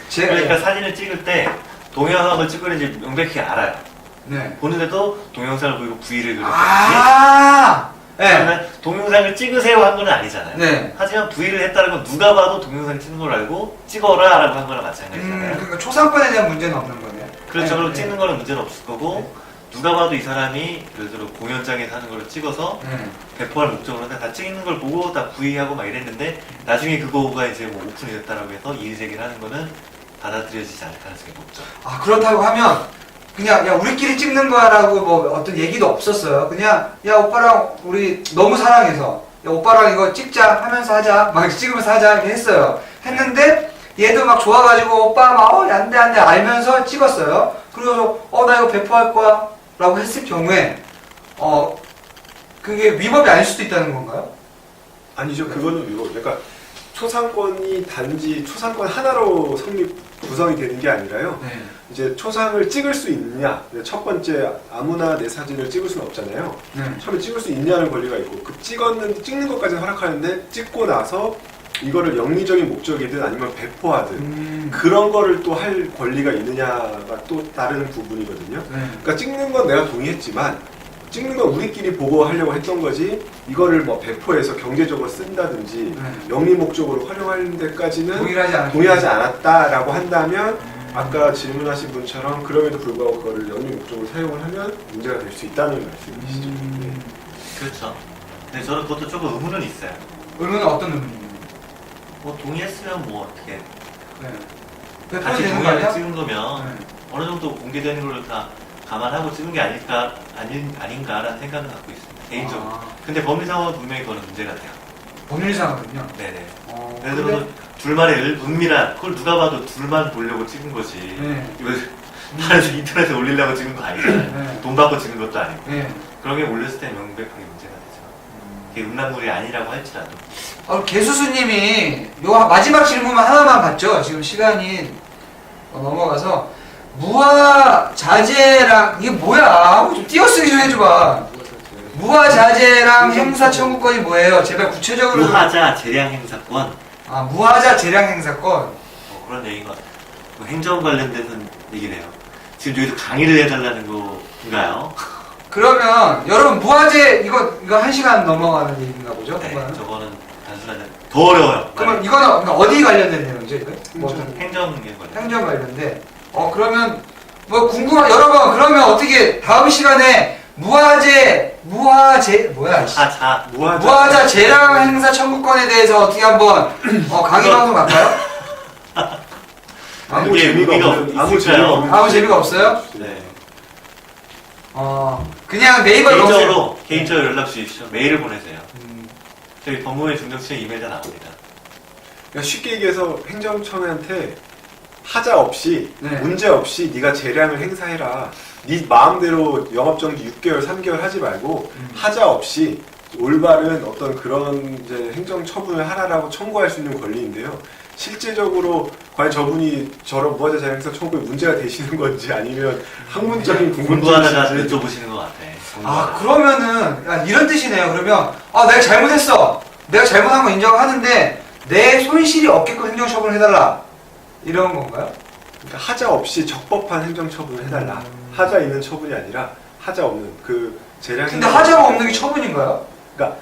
제가 그러니까 사진을 찍을 때 동영상을 찍으는지 명백히 알아요. 네. 보는데도 동영상을 보이고 V를 그렸다든지 아, 네. 그러면 동영상을 찍으세요 한 건 아니잖아요. 네. 하지만 V를 했다는 건 누가 봐도 동영상 찍는 걸 알고 찍어라 라고 한 거랑 마찬가지잖아요. 그러니까 초상권에 대한 문제는 없는 거네요. 그렇죠. 그럼 네. 찍는 거는 문제는 없을 거고 누가 봐도 이 사람이 예를 들어 공연장에서 하는 걸 찍어서 네. 배포할 목적으로 다 찍는 걸 보고 다 V하고 막 이랬는데 나중에 그거가 이제 뭐 오픈이 됐다라고 해서 이의제기를 하는 거는 받아들여지지 않을 가능성이 높죠. 아, 그렇다고 하면 그냥 야 우리끼리 찍는 거야라고 뭐 어떤 얘기도 없었어요. 그냥 야 오빠랑 우리 너무 사랑해서 야 오빠랑 이거 찍자 하면서 하자 막 찍으면서 하자 이렇게 했어요. 했는데 얘도 막 좋아가지고 오빠 막 안돼 안돼 알면서 찍었어요. 그래서 나 이거 배포할 거야 라고 했을 경우에 그게 위법이 아닐 수도 있다는 건가요? 아니죠. 그거는 이거 그러니까 초상권이 단지 초상권 하나로 구성이 되는 게 아니라요. 네. 이제 초상을 찍을 수 있느냐. 첫 번째 아무나 내 사진을 찍을 수는 없잖아요. 네. 처음에 찍을 수 있냐는 권리가 있고 그 찍는 것까지는 허락하는데 찍고 나서 이거를 영리적인 목적이든 아니면 배포하든 그런 거를 또 할 권리가 있느냐가 또 다른 부분이거든요. 네. 그러니까 찍는 건 내가 동의했지만 찍는 건 우리끼리 보고 하려고 했던 거지 이거를 뭐 배포해서 경제적으로 쓴다든지 네. 영리 목적으로 활용하는 데까지는 동의하지 않았다라고 한다면 아까 질문하신 분처럼 그럼에도 불구하고 그거를 영리 목적으로 사용을 하면 문제가 될 수 있다는 말씀이시죠. 네. 그렇죠. 근데 저는 그것도 조금 의문은 있어요. 의문은 어떤 의문이에요? 뭐 동의했으면 뭐 어떻게 네. 같이 되는 거 동의하고 아니야? 찍은 거면 네. 어느 정도 공개되는 걸 다 감안하고 찍은 게 아닌가라는 생각은 갖고 있습니다. 개인적으로. 아, 근데 법리상으로 분명히 그거는 문제가 돼요. 법률상은요? 네네. 근데- 예를 들어서 둘만의 은밀한, 그걸 누가 봐도 둘만 보려고 찍은 거지. 네. 이거 다른 인터넷에 올리려고 찍은 거 아니잖아요. 네. 돈 받고 찍은 것도 아니고. 네. 그런 게 올렸을 때 명백하게 문제가 되죠. 그게 음란물이 아니라고 할지라도. 개수수님이 요 마지막 질문만 하나만 받죠. 지금 시간이 넘어가서 무화자재랑 이게 뭐야? 좀 띄어쓰기 좀 해줘봐. 무화자재랑 행사 청구권이 뭐예요? 제발 구체적으로. 무하자 재량 행사권. 무화자 재량 행사권. 뭐 그런 얘기가 뭐 행정 관련돼서는 얘기네요. 지금 여기서 강의를 해달라는 건가요? 그러면 여러분 무화재 이거 1시간 넘어가는 얘기인가 보죠? 네, 그거는? 저거는 단순하게 더 어려워요. 그러면 이거는 그러니까 어디 관련된 내용이죠? 이거? 행정에 관련. 행정 관련데. 그러면 뭐 여러분 그러면 어떻게 다음 시간에 무화재 뭐야? 무화자 재량 행사 청구권에 대해서 어떻게 한번 강의 방송 갈까요? 아무 이게 재미가 의미가 없는 있을까요? 아무 재미가 없어요? 네. 그냥 네이버 개인적으로 연락 주십시오. 메일을 보내세요. 저희 법무부의 중정청 이메일 다 나옵니다. 그러니까 쉽게 얘기해서 행정청한테 하자 없이 네. 문제 없이 네가 재량을 행사해라. 네 마음대로 영업정지 6개월, 3개월 하지 말고 하자 없이 올바른 어떤 그런 이제 행정 처분을 하라라고 청구할 수 있는 권리인데요. 실제적으로 과연 저분이 저런 무화자 재량 행사 청구에 문제가 되시는 건지 아니면 학문적인 공부하다가 궁금증이신지 여쭤보시는 것 같아. 그러면은 이런 뜻이네요. 그러면 내가 잘못했어. 내가 잘못한 거 인정하는데 내 손실이 없게끔 행정 처분을 해달라. 이런 건가요? 그러니까 하자 없이 적법한 행정 처분을 해달라. 하자 있는 처분이 아니라 하자 없는 그 재량. 근데 하자가 없는 게 처분인가요? 그러니까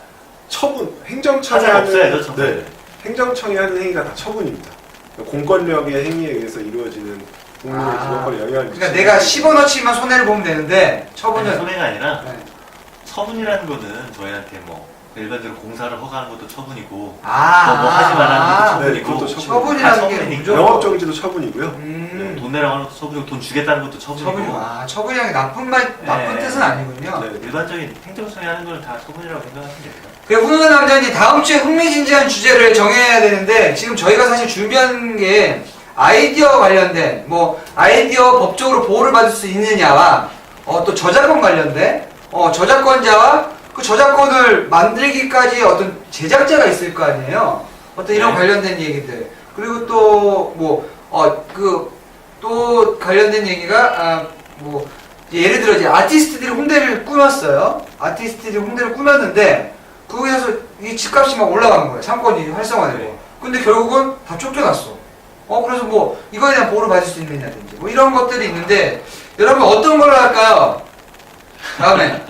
행정청이 하자가 없어야죠, 처분. 네, 행정청이 하는 행위가 다 처분입니다. 그러니까 공권력의 행위에 의해서 이루어지는 국민의 기본권에 영향을 미치는. 그러니까 내가 10원어치만 손해를 보면 되는데 처분은 손해가 아니라 네. 처분이라는 거는 저희한테 뭐 일반적으로 공사를 허가하는 것도 처분이고 뭐 아, 하지 말라는 것도 네, 처분이고 그것도 처분이라는 게 처분이니까. 무조건 영업정지도 처분이고요. 돈 내라고 하는 것도 처분이고 돈 주겠다는 것도 처분이고 처분이 처분이라는 게 나쁜 네. 뜻은 아니군요. 네. 일반적인 행정청이 하는 거는 다 처분이라고 생각하시면 됩니다. 그리고 훈훈한 남자님 다음 주에 흥미진진한 주제를 정해야 되는데 지금 저희가 사실 준비한 게 아이디어 관련된 뭐 아이디어 법적으로 보호를 받을 수 있느냐와 또 저작권 관련된 저작권자와 그 저작권을 만들기까지 어떤 제작자가 있을 거 아니에요. 어떤 이런 네. 관련된 얘기들 그리고 또 뭐 또 관련된 얘기가 뭐 예를 들어 이제 아티스트들이 홍대를 꾸몄어요. 아티스트들이 홍대를 꾸몄는데 거기에서 이 집값이 막 올라가는 거예요. 상권이 활성화되고. 네. 근데 결국은 다 쫓겨났어. 그래서 뭐 이거에 대한 보호를 받을 수 있느냐든지 뭐 이런 것들이 있는데 여러분 어떤 걸로 할까요? 다음에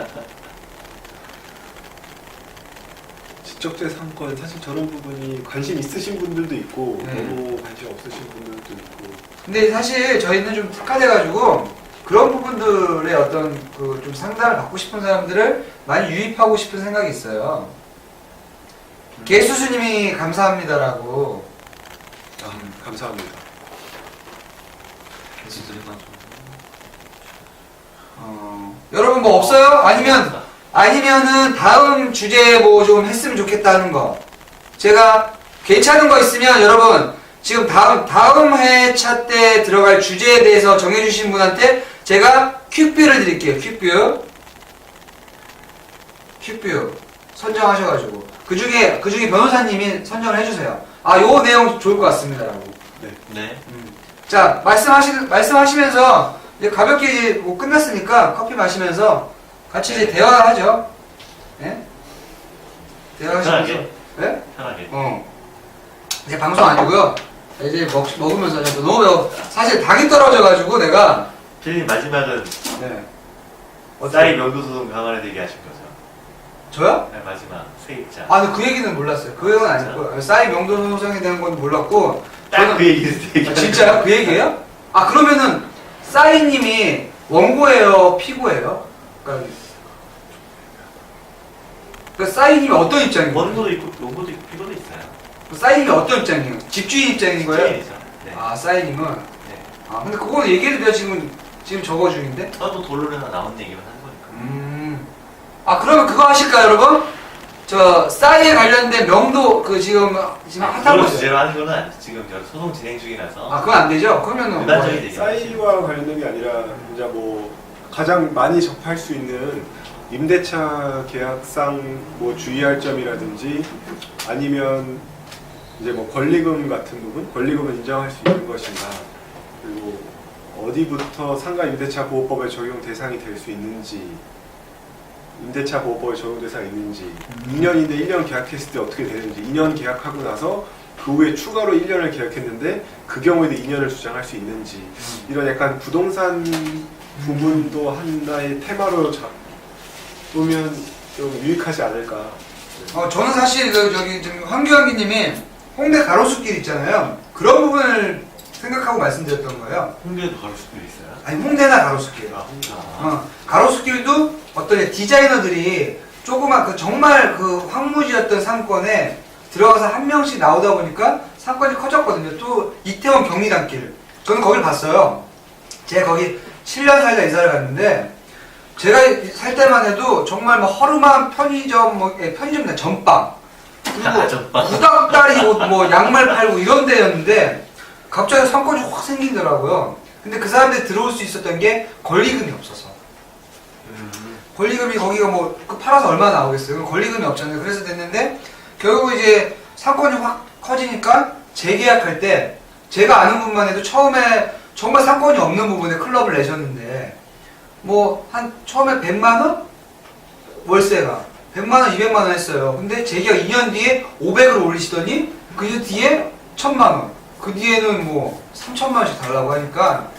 지적재산권 사실 저런 부분이 관심 있으신 분들도 있고 네. 너무 관심 없으신 분들도 있고 근데 사실 저희는 좀 특화돼가지고 그런 부분들의 어떤 그 좀 상담을 받고 싶은 사람들을 많이 유입하고 싶은 생각이 있어요. 개수수님이 감사합니다라고. 감사합니다. 여러분 뭐 없어요? 아니면은 다음 주제에 뭐 좀 했으면 좋겠다는 거. 제가 괜찮은 거 있으면 여러분 지금 다음 회차 때 들어갈 주제에 대해서 정해주신 분한테 제가 퀵뷰를 드릴게요. 퀵뷰 선정하셔가지고 그 중에 변호사님이 선정을 해주세요. 요 내용 좋을 것 같습니다라고. 네. 자 말씀하시면서 이제 가볍게 이제 뭐 끝났으니까 커피 마시면서 같이 이제 대화하죠. 예? 대화하시면서. 편하게. 예? 편하게. 이제 방송 아니고요. 이제 먹으면서 너무 배워. 사실 당이 떨어져가지고 내가. 필님 마지막은 네. 싸이 명도소송 강화를 얘기하신 거죠? 저요? 네, 마지막 세입자. 근데 그 얘기는 몰랐어요. 그 얘기는 아니고 싸이 명도 소송에 대한 건 몰랐고. 딱 그 얘기를 진짜요? 그 얘기예요? 그러면은 싸이님이 원고예요, 피고예요? 그러니까 싸이님이 어떤 입장인 거예요? 원고도 있고 원고도 있고 피고도 있어요. 싸이님이 어떤 입장이에요? 집주인 입장인 거예요? 집주인이죠. 네. 싸이님은? 네. 근데 그거는 얘기를 내가 지금 적어 중인데? 저도 본론에나 나온 얘기만 하는 거니까. 그러면 그거 하실까요, 여러분? 싸이에 관련된 명도, 지금 핫한 그걸 거죠? 주제로 하는 거는 아니죠. 지금 저 소송 진행 중이라서. 그건 안 되죠? 그러면은. 일반적인 얘기. 싸이와 관련된 게 아니라 이제 뭐 가장 많이 접할 수 있는 임대차 계약상 뭐 주의할 점이라든지 아니면 이제 뭐 권리금 같은 부분, 권리금을 인정할 수 있는 것인가, 그리고 어디부터 상가 임대차 보호법의 적용 대상이 될 수 있는지, 임대차 보호법에 적용 대상이 있는지, 2년인데 1년 계약했을 때 어떻게 되는지, 2년 계약하고 나서 그 후에 추가로 1년을 계약했는데 그 경우에도 2년을 주장할 수 있는지, 이런 약간 부동산 부분도 하나의 테마로 보면 좀 유익하지 않을까. 저는 사실 지금 황교안기님이 홍대 가로수길 있잖아요. 그런 부분을 생각하고 말씀드렸던 거예요. 홍대에도 가로수길 있어요? 아니 홍대나 가로수길. 홍대. 가로수길도 어떤 디자이너들이 조그만 정말 황무지였던 상권에 들어가서 한 명씩 나오다 보니까 상권이 커졌거든요. 또 이태원 경리단길. 저는 거길 봤어요. 제가 거기 7년 살다 이사를 갔는데 제가 살 때만 해도 정말 허름한 편의점 전빵 그리고 전빵. 구닥다리 옷 양말 팔고 이런 데였는데 갑자기 상권이 확 생기더라고요. 근데 그 사람들이 들어올 수 있었던 게 권리금이 없어서. 권리금이 거기가 팔아서 얼마 나오겠어요. 권리금이 없잖아요. 그래서 됐는데 결국 이제 상권이 확 커지니까 재계약할 때 제가 아는 분만 해도 처음에 정말 상권이 없는 부분에 클럽을 내셨는데 처음에 100만원? 월세가 100만원, 200만원 했어요. 근데 재계약 2년 뒤에 500으로 올리시더니 그 뒤에 1000만원, 그 뒤에는 3천만원씩 달라고 하니까.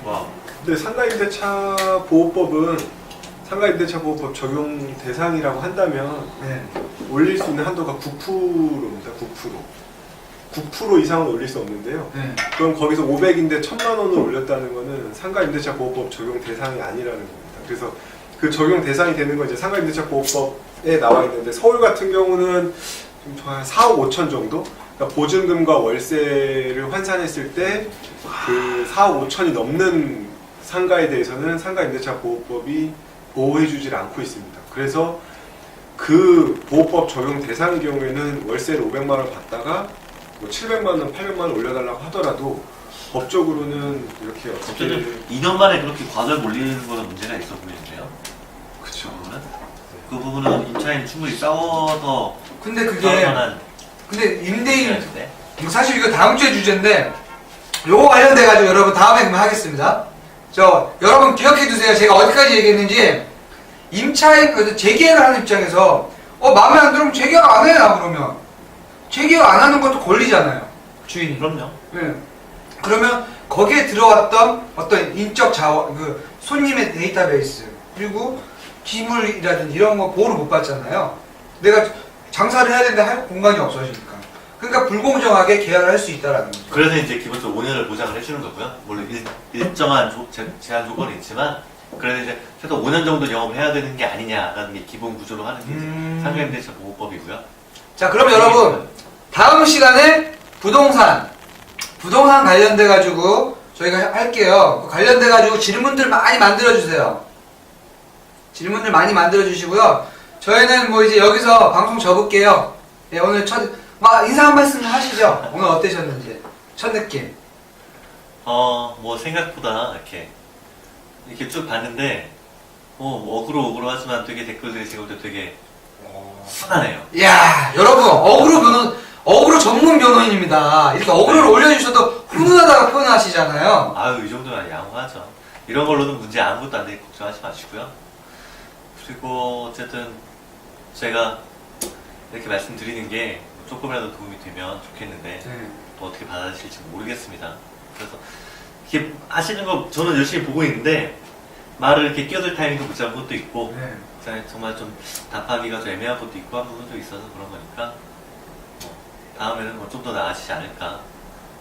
와. 근데 상가임대차 보호법은 상가임대차 보호법 적용 대상이라고 한다면 네. 올릴 수 있는 한도가 9%입니다. 9% 이상은 올릴 수 없는데요. 네. 그럼 거기서 500인데 1000만 원을 올렸다는 거는 상가임대차 보호법 적용 대상이 아니라는 겁니다. 그래서 그 적용 대상이 되는 건 이제 상가임대차보호법에 나와 있는데 서울 같은 경우는 좀 한 4억 5천 정도? 그러니까 보증금과 월세를 환산했을 때 그 4억 5천이 넘는 상가에 대해서는 상가임대차보호법이 보호해주질 않고 있습니다. 그래서 그 보호법 적용 대상의 경우에는 월세를 500만 원 받다가 뭐 700만 원, 800만 원 올려달라고 하더라도 법적으로는 이렇게 어떻게 어쨌든 2년 만에 그렇게 과도에 몰리는 거는 문제가 있어 보이는데요. 그쵸. 그 부분은 임차인 충분히 싸워서 근데 싸울 그게 만한 근데 임대인 문제인데. 사실 이거 다음 주에 주제인데 요거 관련돼 가지고 여러분 다음에 그러면 하겠습니다. 저 여러분 기억해 두세요. 제가 어디까지 얘기했는지 임차인 그 재계약을 하는 입장에서 마음에 안 들으면 재계약 안 해요. 그러면 재계약 안 하는 것도 권리잖아요. 주인이. 그럼요. 예. 그러면 거기에 들어왔던 어떤 인적 자원, 그 손님의 데이터베이스 그리고 기물이라든지 이런 거 보호를 못 받잖아요. 내가 장사를 해야 되는데 할 공간이 없어지니까. 그러니까 불공정하게 계약을 할 수 있다라는 거죠. 그래서 이제 기본적으로 5년을 보장을 해주는 거고요. 물론 일정한 제한 조건이 있지만 그래서 이제 최소 5년 정도 영업을 해야 되는 게 아니냐라는 게 기본 구조로 하는 게 이제 상가임대차 보호법이고요. 자, 그럼 여러분 다음 시간에 부동산 관련돼 가지고 저희가 할게요. 관련돼 가지고 질문들 많이 만들어 주세요. 질문들 많이 만들어 주시고요. 저희는 뭐 이제 여기서 방송 접을게요. 예, 오늘 인사 한 말씀 하시죠. 오늘 어떠셨는지 첫 느낌. 뭐 생각보다 이렇게 쭉 봤는데 뭐 어그로 하지만 되게 댓글들이 지금부터 되게 순하네요. 이야, 여러분 어그로 전문 변호인입니다. 이렇게 어그로를 올려주셔도 훈훈하다고 표현하시잖아요. 아유, 이 정도면 양호하죠. 이런 걸로는 문제 아무것도 안 되게 걱정하지 마시고요. 그리고 어쨌든 제가 이렇게 말씀드리는 게 조금이라도 도움이 되면 좋겠는데 또 어떻게 받아들일지 모르겠습니다. 그래서 이렇게 하시는 거 저는 열심히 보고 있는데 말을 이렇게 끼어들 타이밍도 못 잡은 것도 있고 정말 좀 답하기가 좀 애매한 것도 있고 한 부분도 있어서 그런 거니까 다음에는 뭐 좀 더 나아지지 않을까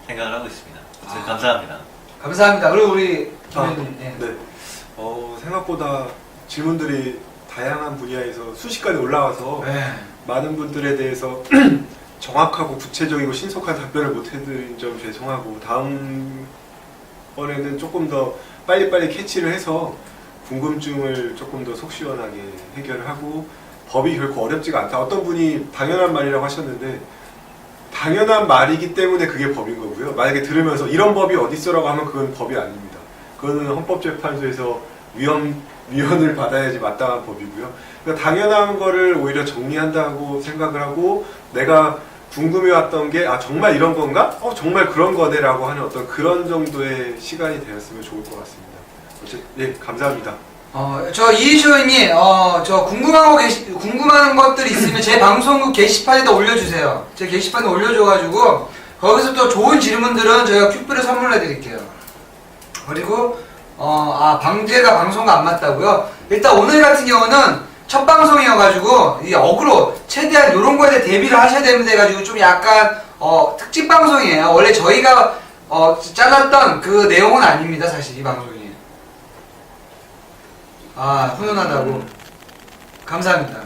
생각을 하고 있습니다. 감사합니다. 감사합니다. 그리고 우리 김현님. 네. 생각보다 질문들이 다양한 분야에서 순식간에 올라와서 많은 분들에 대해서 정확하고 구체적이고 신속한 답변을 못 해드린 점 죄송하고 다음번에는 조금 더 빨리빨리 캐치를 해서 궁금증을 조금 더 속 시원하게 해결을 하고 법이 결코 어렵지가 않다. 어떤 분이 당연한 말이라고 하셨는데 당연한 말이기 때문에 그게 법인 거고요. 만약에 들으면서 이런 법이 어딨어라고 하면 그건 법이 아닙니다. 그거는 헌법재판소에서 위헌을 받아야지 마땅한 법이고요. 그러니까 당연한 거를 오히려 정리한다고 생각을 하고 내가 궁금해왔던 게 정말 이런 건가? 정말 그런 거네라고 하는 어떤 그런 정도의 시간이 되었으면 좋을 것 같습니다. 네, 감사합니다. 저 이희쇼님, 저 궁금한 것들이 있으면 제 방송국 게시판에다 올려주세요. 제 게시판에 올려줘가지고 거기서 또 좋은 질문들은 저희가 큐브를 선물해드릴게요. 그리고 방제가 방송과 안 맞다고요? 일단 오늘 같은 경우는 첫 방송이어가지고 이 어그로 최대한 이런 거에 대해 대비를 하셔야 되는데 해가지고 좀 약간 특집 방송이에요. 원래 저희가 잘랐던 그 내용은 아닙니다. 사실 이 방송이. 훈훈하다고. 감사합니다.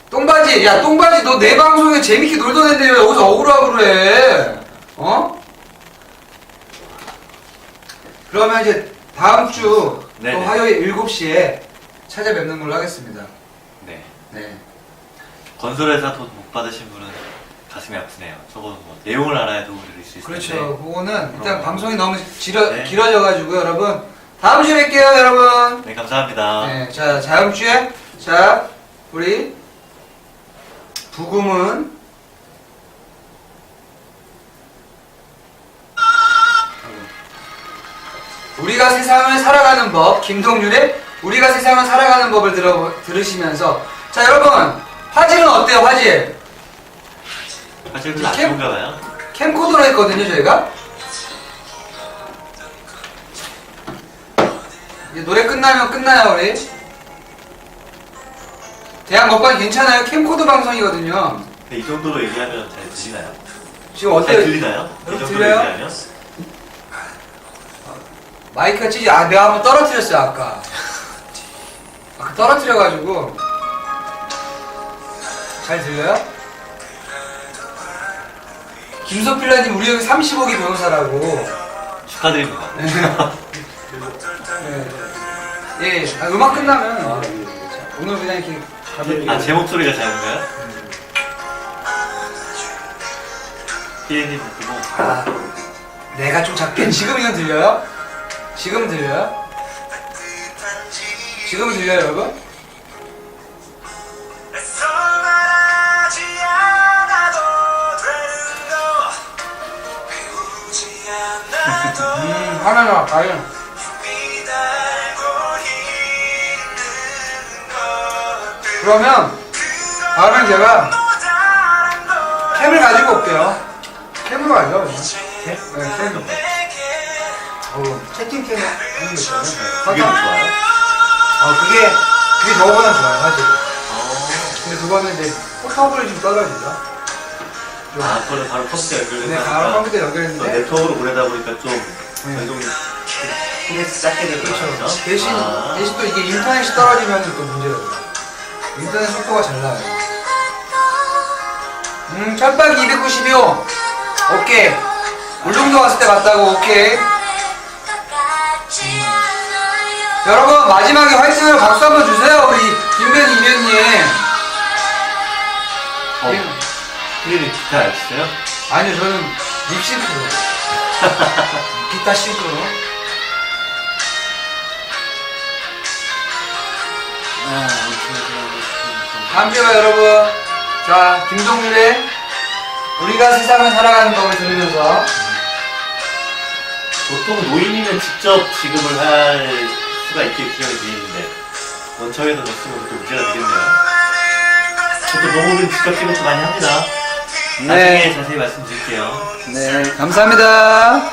똥바지, 야 똥바지 너 내 방송에 재밌게 놀던 애인데 왜 여기서 억울하고 해? 그러면 이제 다음 주 또 화요일 7시에 찾아뵙는 걸로 하겠습니다. 네. 네. 건설회사 돈 못 받으신 분은 가슴이 아프네요. 저거는 뭐 내용을 알아야 도움을 드릴 수 있을 텐데. 그렇죠. 그거는 일단 방송이 너무 길어져가지고 여러분 다음 주에 뵐게요, 여러분. 네, 감사합니다. 네, 자 다음 주에 우리 부금은 우리가 세상을 살아가는 법, 김동률의 우리가 세상을 살아가는 법을 들으시면서 자 여러분 화질은 어때요? 화질 안 좋은가 봐요. 캠코더로 했거든요 저희가. 이제 노래 끝나면 끝나요 우리. 대학 먹방 괜찮아요? 캠코더 방송이거든요. 이 정도로 얘기하면 잘 들리나요? 지금 어때요? 잘 들리나요? 이 정도로 들려요? 얘기하면? 마이크가 찌지. 아, 내가 한번 떨어뜨렸어요, 아까. 아까 떨어뜨려가지고. 잘 들려요? 김소필라님, 우리 여기 35기 변호사라고. 축하드립니다. 네. 예, 아, 음악 끝나면. 오늘 그냥 이렇게 가볍게. 아, 제 목소리가 작은가요? 피디님 듣고. 아, 내가 좀 작게. 지금 이건 들려요? 지금 들려요? 지금 들려요, 여러분? 하나가 가요. 그러면 다음엔 제가 캠을 가지고 올게요. 캠을 가져. 네, 캠. 채팅캠 하는 거 있잖아요. 그게 더 좋아요? 그게 저거보단 좋아요, 사실. 근데 그거는 이제 포터블이 좀 떨어진다. 아, 그거는 바로 컴퓨터 연결해서. 네, 바로 컴퓨터 연결했는데. 네트워크로 보내다 보니까 좀 전송이 TS 작게 되고 그렇죠. 대신 또 이게 인터넷이 떨어지면 또 문제가 돼요. 인터넷 속도가 잘 나요. 철박이 292호. 오케이. 울릉도 갔을 때 봤다고, 오케이. 여러분, 마지막에 화이팅으로 박수 한번 주세요, 우리 김변희 이변님. 피디님 기타 안 치세요? 아니요, 저는 립싱크로. 기타 싱크로. 다음 주에 봐요, 여러분. 자, 김동률의 우리가 세상을 살아가는 법을 들으면서. 보통 노인이면 직접 지급을 할 수가 있게 규정이 되어 있는데 원청에서 넣으면 또 문제가 되겠네요. 저도 노후는 직접 지급도 많이 합니다. 네. 나중에 자세히 말씀드릴게요. 네, 감사합니다.